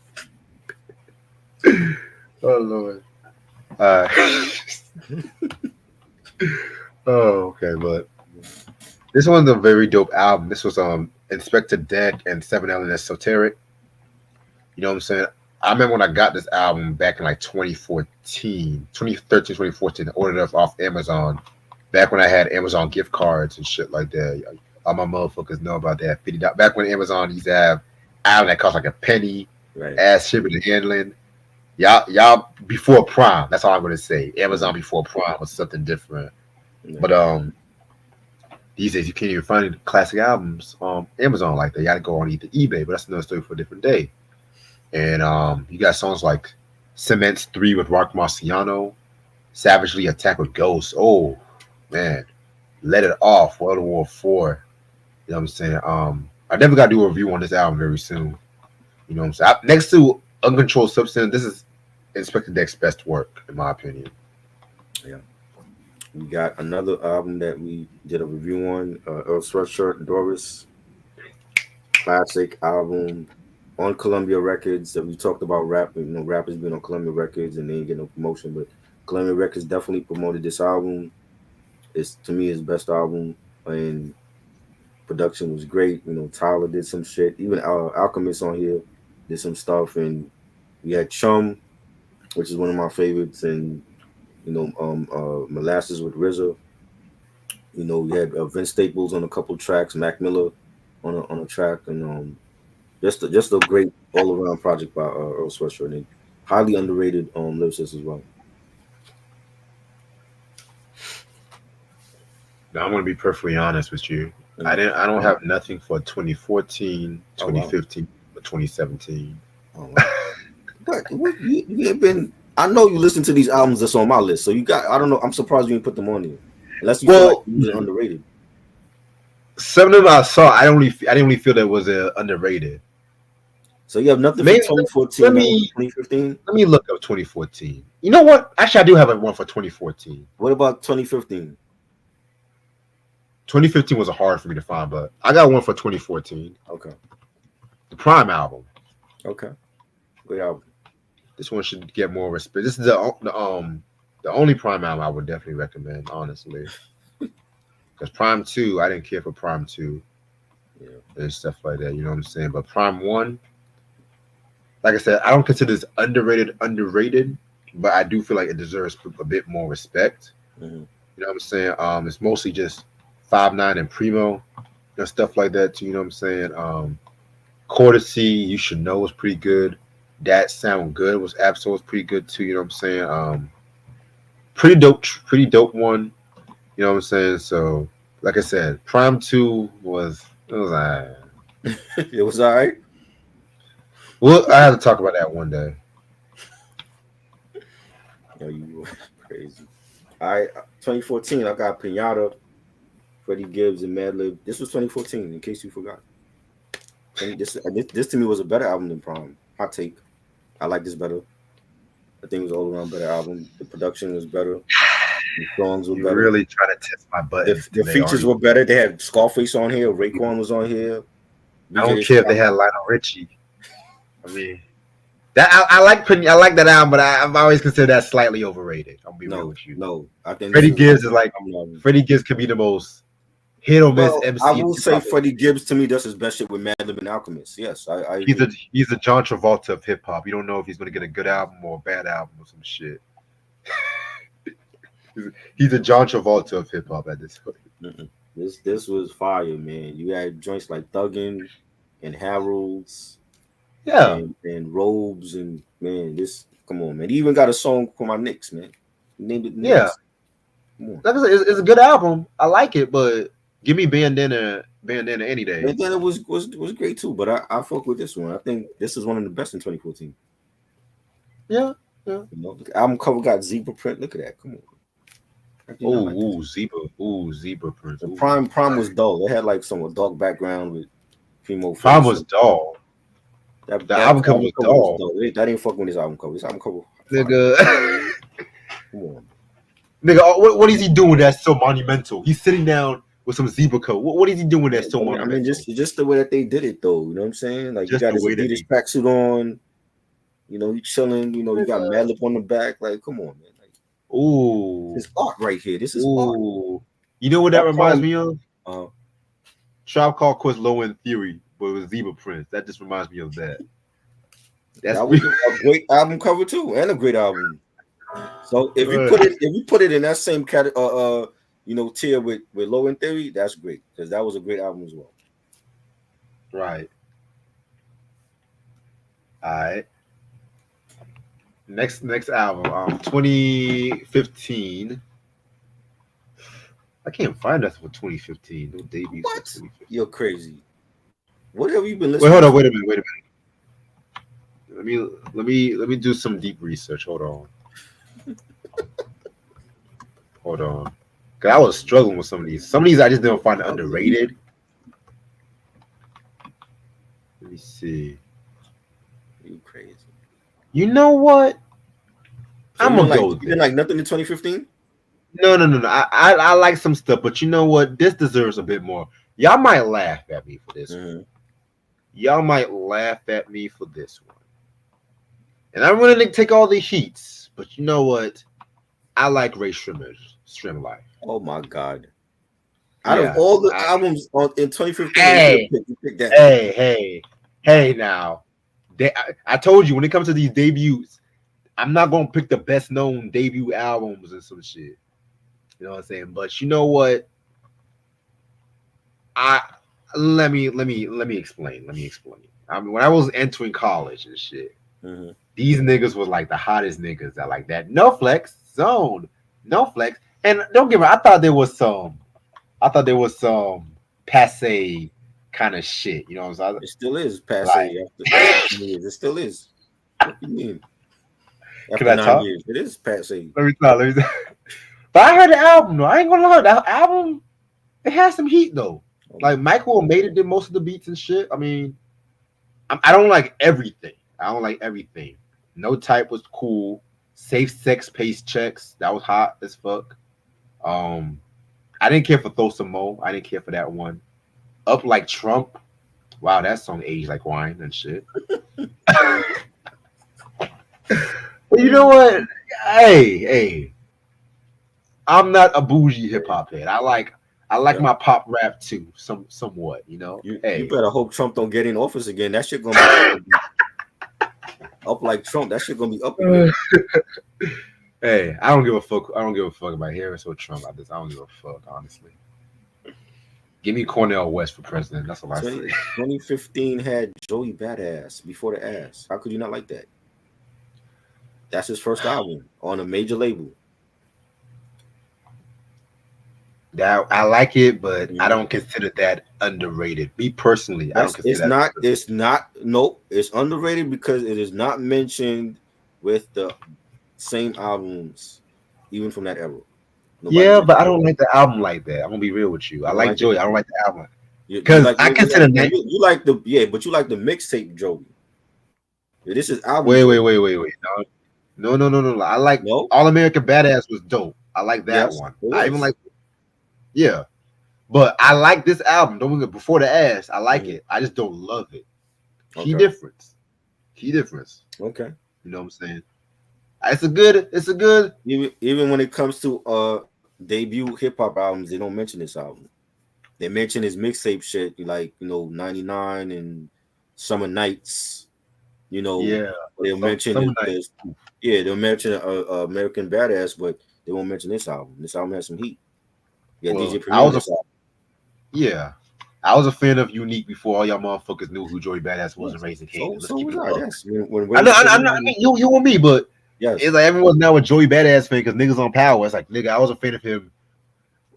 Oh Lord. Uh, oh, okay, but this one's a very dope album. This was Inspector Deck and Seven Ellen Esoteric. You know what I'm saying? I remember when I got this album back in like 2014, 2013, 2014. I ordered it off Amazon. Back when I had Amazon gift cards and shit like that. All my motherfuckers know about that. $50. Back when Amazon used to have album that cost like a penny, Right. ass shipping and handling. Y'all before Prime. That's all I'm gonna say. Amazon before Prime was something different. Yeah. But these days you can't even find classic albums on Amazon like that. You gotta go on either eBay, but that's another story for a different day. And you got songs like Cements 3 with Rock Marciano, Savagely Attack with Ghost. Oh man, Let It Off, World War 4. You know what I'm saying? I never got to do a review on this album very soon. You know what I'm saying? Next to Uncontrolled Substance, this is Inspector Deck's best work, in my opinion. Yeah. We got another album that we did a review on, Earl Sweatshirt, Doris. Classic album on Columbia Records that we talked about rap, rappers being on Columbia Records and they didn't get no promotion, but Columbia Records definitely promoted this album. It's to me his best album, and production was great. Tyler did some shit. Even Alchemist on here did some stuff, and we had Chum, which is one of my favorites, and Molasses with RZA. We had Vince Staples on a couple tracks, Mac Miller on a track, and just a great all around project by Earl Sweatshirt, and highly underrated lyricist as well. Now, I'm gonna be perfectly honest with you. Mm. I don't have nothing for 2014, Oh, wow. 2015, or 2017. Oh, wow. What you ain't been? I know you listen to these albums that's on my list, so you got. I don't know. I'm surprised you didn't put them on here, unless you feel like these are underrated. Some of them I saw, I didn't really feel that was underrated. So you have nothing Maybe, for 2014, 2015. Let me look up 2014. You know what? Actually, I do have one for 2014. What about 2015? 2015 was hard for me to find, but I got one for 2014. Okay. The Prime album. Okay. Great album. This one should get more respect. This is the only Prime album I would definitely recommend, honestly. Because Prime 2, I didn't care for Prime 2. Yeah. And stuff like that, you know what I'm saying? But Prime 1, like I said, I don't consider this underrated, but I do feel like it deserves a bit more respect. Mm-hmm. You know what I'm saying? It's mostly just 5'9" and Primo and stuff like that too, you know what I'm saying? Courtesy, You Should Know was pretty good. That Sound Good was pretty good too, you know what I'm saying? Pretty dope one. You know what I'm saying? So, like I said, Prime 2 was all right. It was all right. Well, I have to talk about that one day. Yo, you crazy. All right, 2014, I got Pinata, Freddie Gibbs, and Madlib. This was 2014, in case you forgot. And this to me was a better album than Prime. Hot take. I like this better. I think it was all around better album. The production was better. The songs were better. Really trying to test my buttons. The features were better. They had Scarface on here. Raekwon was on here. I don't care if they had Lionel Richie. I mean, that I like that album, but I've always considered that slightly overrated. I'll be real with you. No, I think Freddie Gibbs is like Freddie Gibbs could be the most hit or miss MC. I will say Freddie Gibbs to me does his best shit with Madlib and Alchemist. Yes, I he's a John Travolta of hip hop. You don't know if he's gonna get a good album or a bad album or some shit. He's a John Travolta of hip hop at this point. This was fire, man. You had joints like Thuggin and Harold's, and Robes, and man, this come on, man. He even got a song for my Knicks, man. He named it Knicks. Like I said, it's a good album. I like it, but give me Bandana any day. Bandana was great too, but I fuck with this one. I think this is one of the best in 2014. Yeah. The album cover got zebra print. Look at that. Come on. Zebra print. The Prime was dull. They had like some dark background with Primo. Prime was dull. The album cover was dull. That ain't fucking with his album cover. His album cover, nigga. Nigga, what is he doing that's so monumental? He's sitting down with some zebra coat. What is he doing that's so I mean, monumental? just the way that they did it, though. You know what I'm saying? Like, you Just got the his way that Adidas they. tracksuit on. You know, you chilling. You know, you got Madlib on the back. Like, come on, man. Like, Ooh, this is art right here. This is art. ooh. You know what that Stop reminds calling. me of? Uh, Tribe Called Quest Low End Theory, but with zebra prints. That just reminds me of that. That's that was a great album cover too, and a great album. So if you put it in that same category, you know, tier with Low End Theory, that's great because that was a great album as well. right. All right. Next album, 2015. I can't find nothing for 2015. No debuts for What? 2015. You're crazy. What have you been Wait, listening hold on. to? Wait a minute. Wait a minute. Let me do some deep research. Hold on. Hold on. Cause I was struggling with some of these. Some of these I just didn't find underrated. Let me see. You crazy. You know what? So I'm gonna go you didn't there. like nothing in 2015? No. I like some stuff, but you know what? This deserves a bit more. Y'all might laugh at me for this one. Mm-hmm. Y'all might laugh at me for this one. And I'm gonna take all the heats, but you know what? I like Ray Shrimmer's Shrimmer Life. Oh my God. Out of Yeah. all the albums in 2015 that Hey, you picked that. hey now. I told you when it comes to these debuts, I'm not gonna pick the best known debut albums and some shit. You know what I'm saying? But you know what? I let me explain. Let me explain. I mean, when I was entering college and shit, Mm-hmm. these niggas was like the hottest niggas that like that. No flex zone, no flex. And don't get me. I thought there was some passe kind of shit. You know what I'm saying? It still is Like, passe after 20 years. It still is. What do you mean? can After I 9 talk? years, it is passe. Let me talk. Let me talk. But I heard the album though. I ain't gonna lie. That album it has some heat though. Oh my Like Michael made it did most of the beats and shit. I mean, I don't like everything. I don't like everything. No Type was cool. Safe Sex Pace Checks that was hot as fuck. Um, I didn't care for Throw Some Mo. I didn't care for that one. Up Like Trump. Wow, that song aged like wine and shit. But you know what? Hey, I'm not a bougie hip hop head. I like God. my pop rap too, somewhat. You know. You Hey, better hope Trump don't get in office again. That shit gonna be up, up like Trump. That shit gonna be up again. hey, I don't give a fuck. I don't give a fuck about Harris or Trump. I don't give a fuck, honestly. Give me Cornel West for president. That's all I say. 2015 had Joey Badass before the ass. How could you not like that? That's his first album on a major label. That I like it, but I Mhm. don't consider that underrated. Me personally, I don't That's consider that. it's not nope, it's underrated because it is not mentioned with the same albums, even from that era. Nobody Yeah, but mentioned I it. don't like the album like that. I'm gonna be real with you. I You don't like like it? Joey. I don't like the album You because like I you consider like that. you like the but you like the mixtape Joey. Yeah, this is album Wait, wait, Joey. wait, wait, wait. No. I like No? All American Badass was dope. I like that Yes, one. it I even was. like yeah, but I like this album. Don't get before the ass. I like Mhm. it. I just don't love it. Key Okay. difference. Key difference. Okay. You know what I'm saying? It's a good. It's a good. Even when it comes to debut hip hop albums, they don't mention this album. They mention his mixtape shit, like 99 and Summer Nights. You know, Yeah. they'll mention Some night. this. Yeah, they'll mention American Badass, but they won't mention this album. This album has some heat. Yeah, DJ Well, Premier on this album. yeah. I was a fan of Unique before all y'all motherfuckers knew who Joey Badass was and Yes. Raising So Cane's. Let's so keep was it a I. buck. Yes. When I Ray know, I know. I came, mean, you and me, but it's yes. like everyone's now a Joey Badass fan because niggas on Power. It's like nigga, I was a fan of him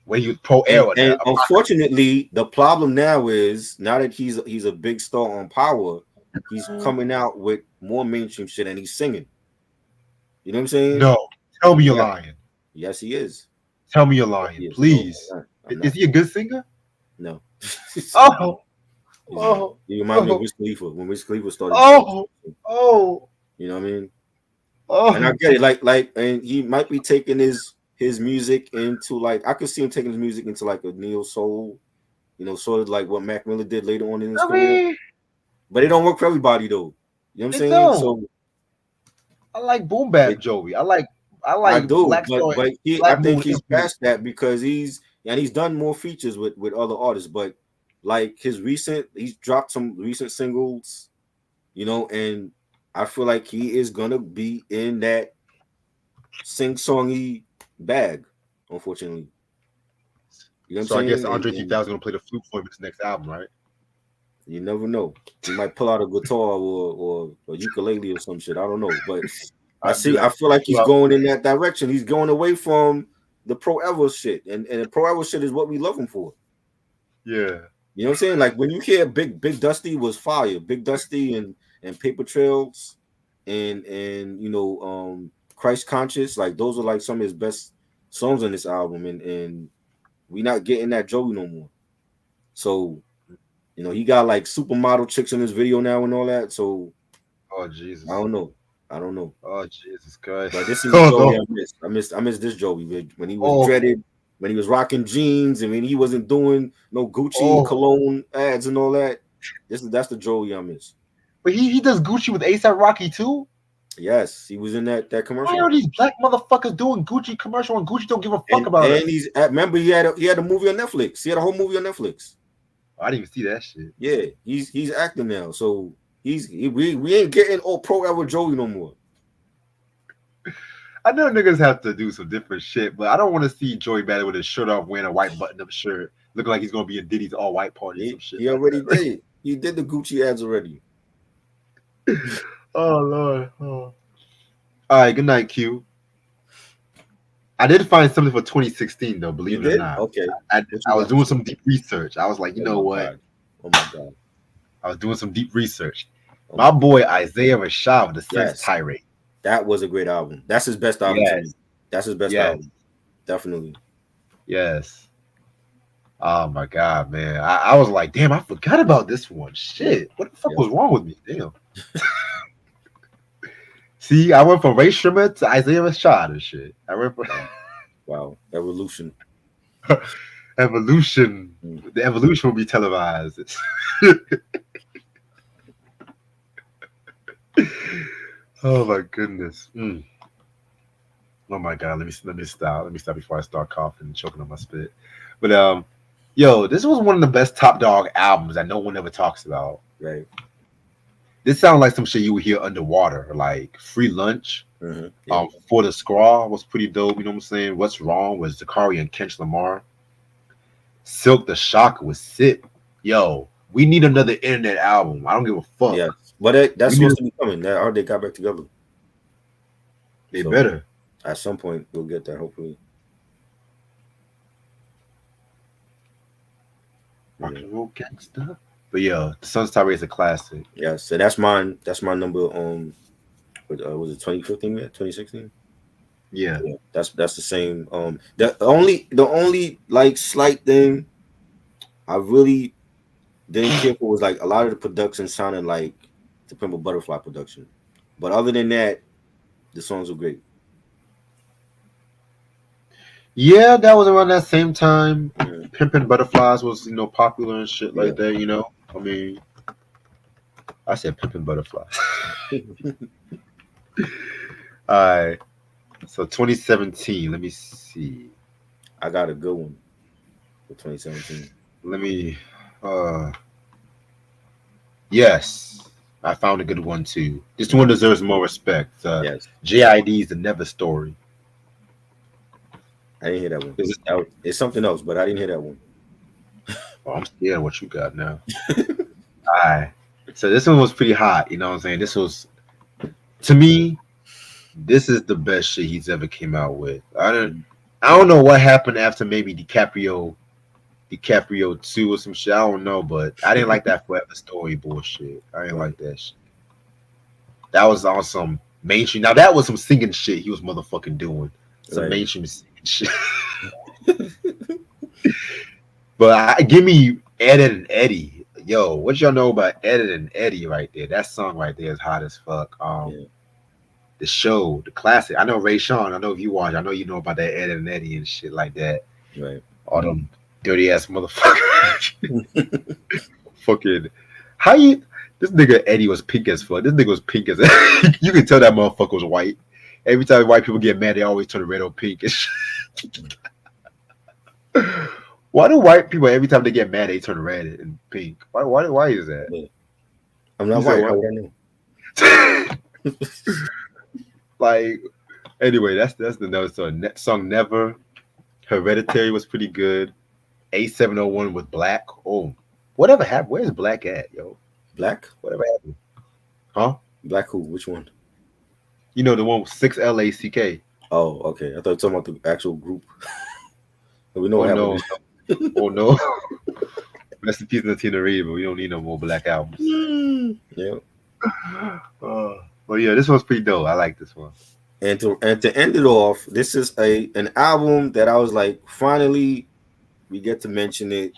when he was pro era. And unfortunately, the problem now is now that he's a big star on Power, he's coming out with more mainstream shit and he's singing. You know what I'm saying? No, tell me you're Yeah. lying. Yes, he is. Tell me you're Yes, he lying, is. No, please. I'm Is not. he a good singer? No. Oh, He's not. oh, He reminds me of oh, Wiz Khalifa when Wiz Khalifa started singing. oh, oh, You know what I mean? And I oh. get it. Like, and he might be taking his his music into like I could see him taking his music into like a neo soul, sort of like what Mac Miller did later on in his I career. mean, But it don't work for everybody though. You know what I'm it saying? don't. So I like boom bap it Joey. I I like do, Black but Star, but I Black think Moon he's influence. past that because he's done more features with other artists, but like he's dropped some recent singles, and I feel like he is gonna be in that sing songy bag, unfortunately. You know what I'm So I guess saying? Andre And 3000 gonna play the flute for him in his next album, right? you never know. He might pull out a guitar or ukulele or some shit. I don't know. But I'd be I like, feel like he's well, going in that direction. He's going away from the pro ever shit. And the pro ever shit is what we love him for. yeah. You know what I'm saying? Like when you hear Big Dusty was fire. Big Dusty and Paper Trails and Christ Conscious, like those are like some of his best songs on this album. And we not getting that Joey no more. So he got like supermodel chicks in his video now and all that. So Oh I Jesus. don't know. I don't know. Oh Jesus Christ. But this is the Oh Joey no. I missed. I missed this Joey when he was Oh, dreaded, when he was rocking jeans, and when he wasn't doing no Gucci oh. cologne ads and all that. That's the Joey I miss. But he does Gucci with ASAP Rocky too. Yes, he was in that Why commercial. are these black motherfuckers doing Gucci commercial and Gucci don't give a fuck And about us? and remember he had a movie on Netflix. He had a whole movie on Netflix. I didn't even see that shit. Yeah, he's acting now. So we ain't getting all pro ever Joey no more. I know niggas have to do some different shit, but I don't want to see Joey Badass with his shirt off, wearing a white button-up shirt, looking like he's gonna be in Diddy's all-white party or some shit He like already that. did. He did the Gucci ads already. Oh Lord. Oh. All right. Good night, Q. I did find something for 2016 though. You Believe it or did? not, Okay. I was doing some deep research. I was like, you Oh know my what? god. Oh my god. I was doing some deep research. Oh My my boy Isaiah Rashad with the Sense Yes. Tirade. That was a great album. That's his best album to me. Yes. That's his best Yes. album. Definitely. Yes. Oh my god, man. I was like, damn, I forgot about this one. Shit. What the fuck Yep. was wrong with me? Damn. See, I went from Ray Shrimmer to Isaiah Rashad and shit. I went from Wow. Evolution. evolution. Mm. The evolution will be televised. Oh my goodness. Mm. Oh my god. Let me stop. Let me stop before I start coughing and choking on my spit. But yo, this was one of the best Top Dog albums that no one ever talks about. Right. This sounds like some shit you would hear underwater, like Free Lunch. Mm-hmm. Yeah. For the Scrawl was pretty dope. You know what I'm saying? What's Wrong was Zakari and Kench Lamar. Silk the Shocker was sick. Yo, we need another internet album. I don't give a fuck. Yeah. But that's We need supposed to be coming. They got back together. They So, better. at some point we'll get that, hopefully. Rock and roll gangsta. But yeah, the Sun's Tirade is a classic. Yeah. So that's mine. That's my number. Was it 2015 yet? 2016? Yeah. Yeah, that's the same. The only like slight thing I really didn't care for was like a lot of the production sounded like the Pimp a Butterfly production, but other than that, the songs were great. Yeah, that was around that same time. Mm-hmm. Pimpin' Butterflies was, popular and shit Yeah. like that, I mean, I said Pimpin' Butterflies. All right. So 2017, let me see. I got a good one for 2017. Let me yes. I found a good one too. This one deserves more respect. Yes, JID's The Never Story. I didn't hear that one. It's something else, but I didn't hear that one. Oh, I'm scared of what you got now. All right. So this one was pretty hot, you know what I'm saying? This was, to me, this is the best shit he's ever came out with. I don't know what happened after maybe DiCaprio 2 or some shit. I don't know, but I didn't like that Forever Story bullshit. I didn't like that shit. That was on some mainstream. Now that was some singing shit he was motherfucking doing. Some mainstream singing shit. But give me Edit and Eddie. Yo, what y'all know about Edit and Eddie right there? That song right there is hot as fuck. Yeah. the show, the classic. I know Ray Sean. I know if you watch. I know you know about that Ed and Eddie and shit like that. Right. All them dirty ass motherfuckers. Fucking how you? This nigga Eddie was pink as fuck. This nigga was pink as you can tell that motherfucker was white. Every time white people get mad, they always turn red or pink. Why do white people every time they get mad they turn red and pink? Why is that? Yeah. I'm not You said white. How what? would I know? Like anyway, that's the note. So song Never, Hereditary was pretty good. A701 with Black. Oh, whatever happened? Where's Black at, yo? Black? Whatever happened? Huh? Black who? Which one? You know the one with 6LACK. Oh, okay. I thought you were talking about the actual group. We know Oh what no. happened. Oh no. Rest in peace to Tina Reid, but we don't need no more Black albums. Yeah. But yeah, this one's pretty dope. I like this one. And to end it off, this is an album that I was like, finally, we get to mention it.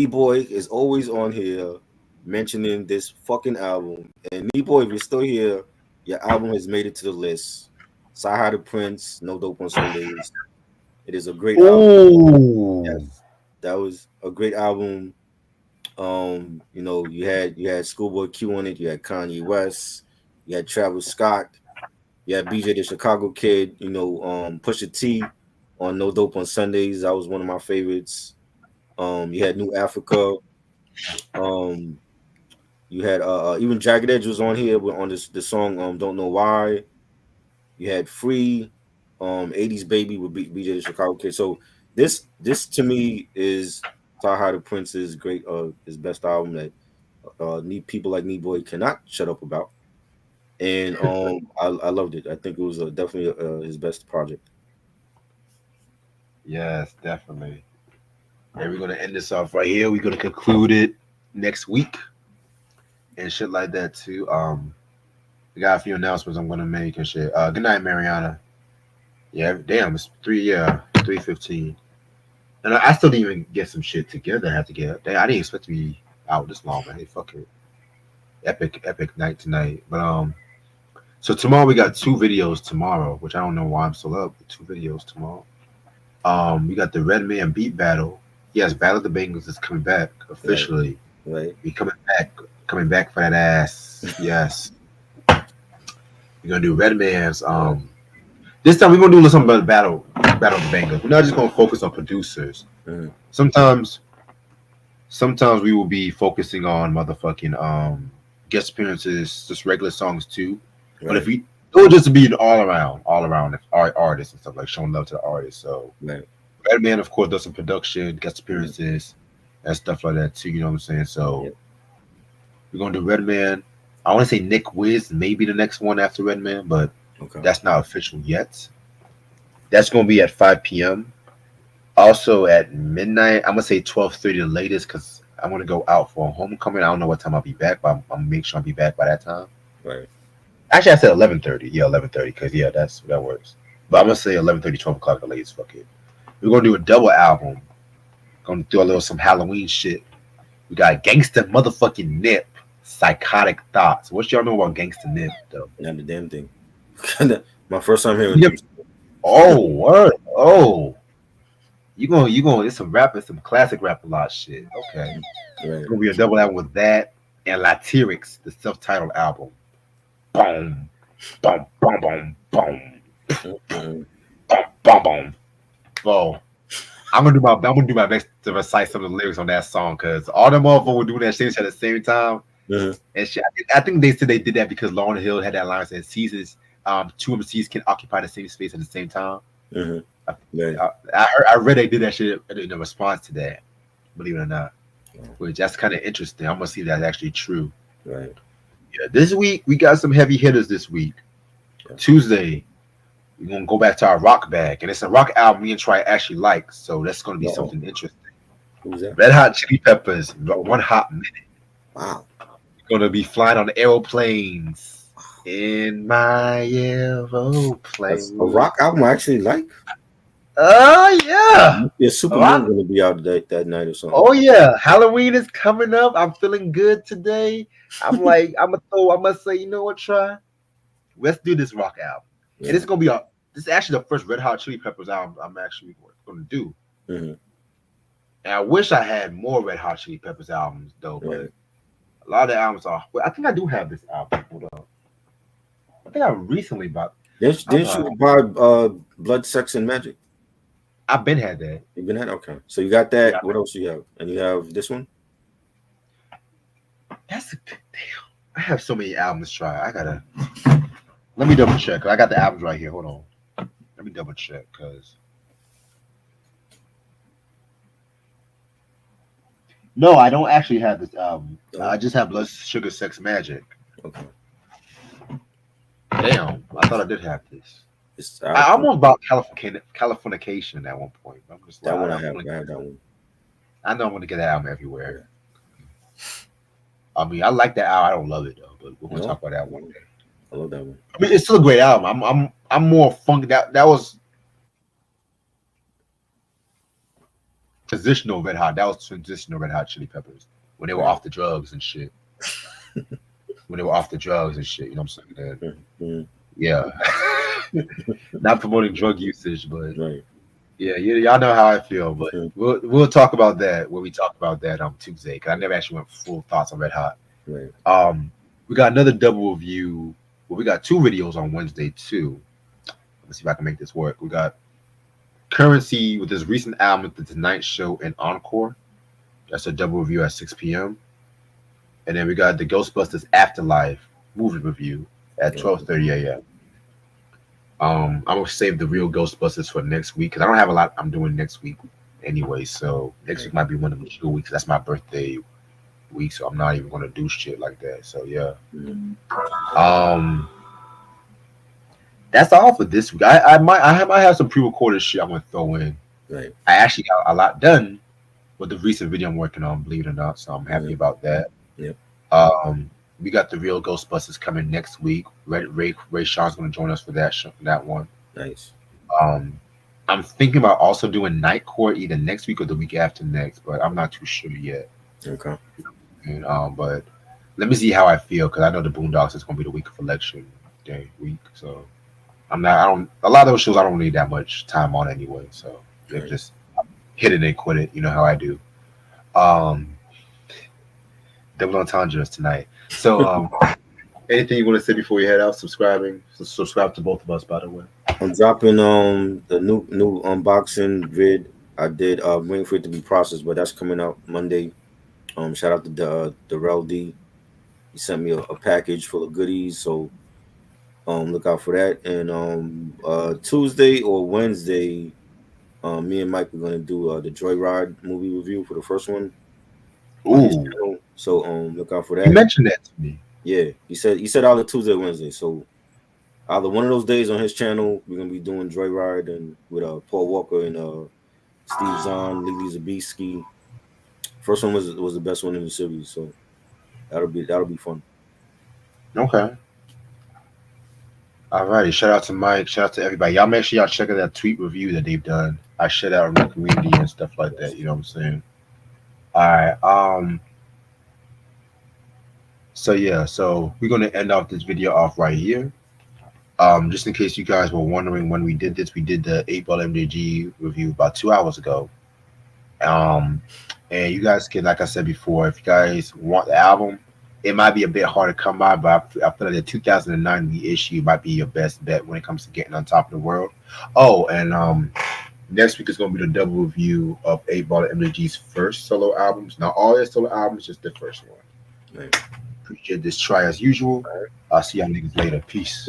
Boy is always on here mentioning this fucking album. And Boy, if you're still here, your album has made it to the list. Saha the Prince, No Dope on Sundays. It is a great album. Yes, that was a great album. You know, you had Schoolboy Q on it, you had Kanye West, you had Travis Scott, you had BJ the Chicago Kid, you know, Pusha T on No Dope on Sundays. That was one of my favorites. You had New Africa. You had even Jagged Edge was on here on the song Don't Know Why. You had Free, 80s Baby with BJ the Chicago Kid. So this to me is Saha the Prince's great his best album that need people like Boy cannot shut up about. And I loved it. I think it was definitely his best project. Yes, definitely. And we're gonna end this off right here. We're gonna conclude it next week and shit like that too. We got a few announcements I'm gonna make and shit. Good night, Mariana. Yeah, damn, it's 3:15. And I still didn't even get some shit together. I have to get. Damn, I didn't expect to be out this long, man. Hey, fuck it. Epic night tonight. But so tomorrow we got 2 videos tomorrow, which I don't know why I'm still up with 2 videos tomorrow. We got the Redman beat battle. Yes, Battle of the Bengals is coming back officially. Right. We coming back for that ass. Yes. We're gonna do Redman's. This time we're gonna do something about Battle of the Bengals. We're not just gonna focus on producers. Mm-hmm. Sometimes we will be focusing on motherfucking guest appearances, just regular songs too. Right. But if we it would just be an all around artists and stuff, like showing love to the artists. So Redman, of course, does some production, guest appearances, and stuff like that too. You know what I'm saying? So we're gonna do Redman. I want to say Nick Wiz, maybe the next one after Redman, but that's not official yet. That's gonna be at 5 p.m. Also at midnight, I'm gonna say 12:30 the latest because I want to go out for a homecoming. I don't know what time I'll be back, but I'm gonna make sure I'll be back by that time. Right. Actually, I said 11:30. Yeah, 11:30 because that works. But I'm gonna say 11:30, 12 o'clock the latest. Fuck it. We're gonna do a double album. Gonna do some Halloween shit. We got Gangsta motherfucking Nip, Psychotic Thoughts. What y'all know about Gangsta Nip though? Not a damn thing. My first time hearing it. Oh, word. Oh. You going it's some rapping, some classic rap a lot shit. Okay. Right. It's gonna be a double album with that and Latyrix, the self-titled album. Boom. Boom. Boom. Boom. Boom. Boom. Boom. Boom. Oh. I'm gonna do my best to recite some of the lyrics on that song because all them motherfuckers were doing that shit at the same time. And shit. I think they said they did that because Lauryn Hill had that line that says seasons, 2 MCs can occupy the same space at the same time. I read they did that shit in a response to that, believe it or not. Which that's kind of interesting. I'm gonna see if that's actually true. Right. Yeah. This week we got some heavy hitters. This week, Tuesday, we're gonna go back to our rock bag, and it's a rock album me and Troy actually like. So that's gonna be something interesting. Who's that? Red Hot Chili Peppers, One Hot Minute. Wow. We're gonna be flying on aeroplanes in my aeroplane. That's a rock album I actually like. Yeah. Yeah, Superman gonna be out that night or something. Oh yeah, Halloween is coming up. I'm feeling good today. I'm like, I'm gonna say, you know what, try. Let's do this rock album. And Yeah. it's gonna be a. This is actually the first Red Hot Chili Peppers album I'm actually going to do. Mm-hmm. And I wish I had more Red Hot Chili Peppers albums though, but Right. a lot of the albums are. Well, I think I do have this album. Hold up. I think I recently bought. Didn't, I don't didn't know. you buy Blood, Sex, and Magic? I've been had that. You've been had, okay. So you got that. Yeah, What else you have? And you have this one. that's a good damn. I have so many albums to try. I gotta. Let me double check. I got the albums right here. Hold on. Let me double check because. No, I don't actually have this album. I just have Blood Sugar Sex Magic. Okay. Damn, I thought I did have this. It's, I almost bought Californication at one point. I'm just that like, one I have. I have that one. I know I'm gonna get that album everywhere. I mean, I like that album. I don't love it though, but we're gonna talk about that one day. I love that one. I mean, it's still a great album. I'm more funky. That was transitional Red Hot. That was transitional Red Hot Chili Peppers when they were off the drugs and shit. When they were off the drugs and shit, you know what I'm saying? Mm-hmm. Yeah. Not promoting drug usage, but Right. yeah, y'all know how I feel. But Mm-hmm. we'll talk about that when we talk about that on Tuesday, because I never actually went full thoughts on Red Hot. Right. We got another double review. Well, we got two videos on Wednesday too. Let's see if I can make this work. We got Currency with his recent album, The Tonight Show and Encore. That's a double review at 6 p.m. And then we got the Ghostbusters Afterlife movie review at 12:30 a.m. I'm gonna save the real Ghostbusters for next week because I don't have a lot I'm doing next week anyway. So next week might be one of the 2 weeks. That's my birthday week, so I'm not even gonna do shit like that. So yeah. That's all for this week. I might have some pre-recorded shit I'm gonna throw in. Right. I actually got a lot done with the recent video I'm working on, believe it or not. So I'm happy about that. Yep. We got the real Ghostbusters coming next week. Ray Sean's gonna join us for that one. Nice. I'm thinking about also doing Night Court either next week or the week after next, but I'm not too sure yet. Okay. And, but let me see how I feel because I know the Boondocks is gonna be the week of election day week. So a lot of those shows I don't need that much time on anyway. So they just hit it and quit it. You know how I do. Double entendres tonight. So anything you want to say before you head out? Subscribe to both of us, by the way. I'm dropping the new unboxing vid. I did waiting for it to be processed, but that's coming out Monday. Shout out to Darrell D. He sent me a package full of goodies, so look out for that. And Tuesday or Wednesday, me and Mike are gonna do the Joyride movie review for the first one. Ooh. So look out for that. You mentioned that to me. Yeah, he said either Tuesday or Wednesday. So either one of those days on his channel, we're gonna be doing Joyride and with Paul Walker and Steve Zahn, Lily Zabisky. First one was the best one in the series, so that'll be fun. Okay. Alrighty. Shout out to Mike. Shout out to everybody. Y'all make sure y'all check out that tweet review that they've done. I share that on the community and stuff like that. You know what I'm saying? All right. So yeah, so we're gonna end off this video off right here. Just in case you guys were wondering when we did this, we did the 8-Ball MJG review about 2 hours ago. And you guys can, like I said before, if you guys want the album, it might be a bit hard to come by, but I feel like the 2009 reissue might be your best bet when it comes to getting on top of the world. Oh, and next week is going to be the double review of 8-Ball MJG's first solo albums. Not all his solo albums, just the first one. Right. Appreciate this try as usual. I'll see y'all niggas later. Peace.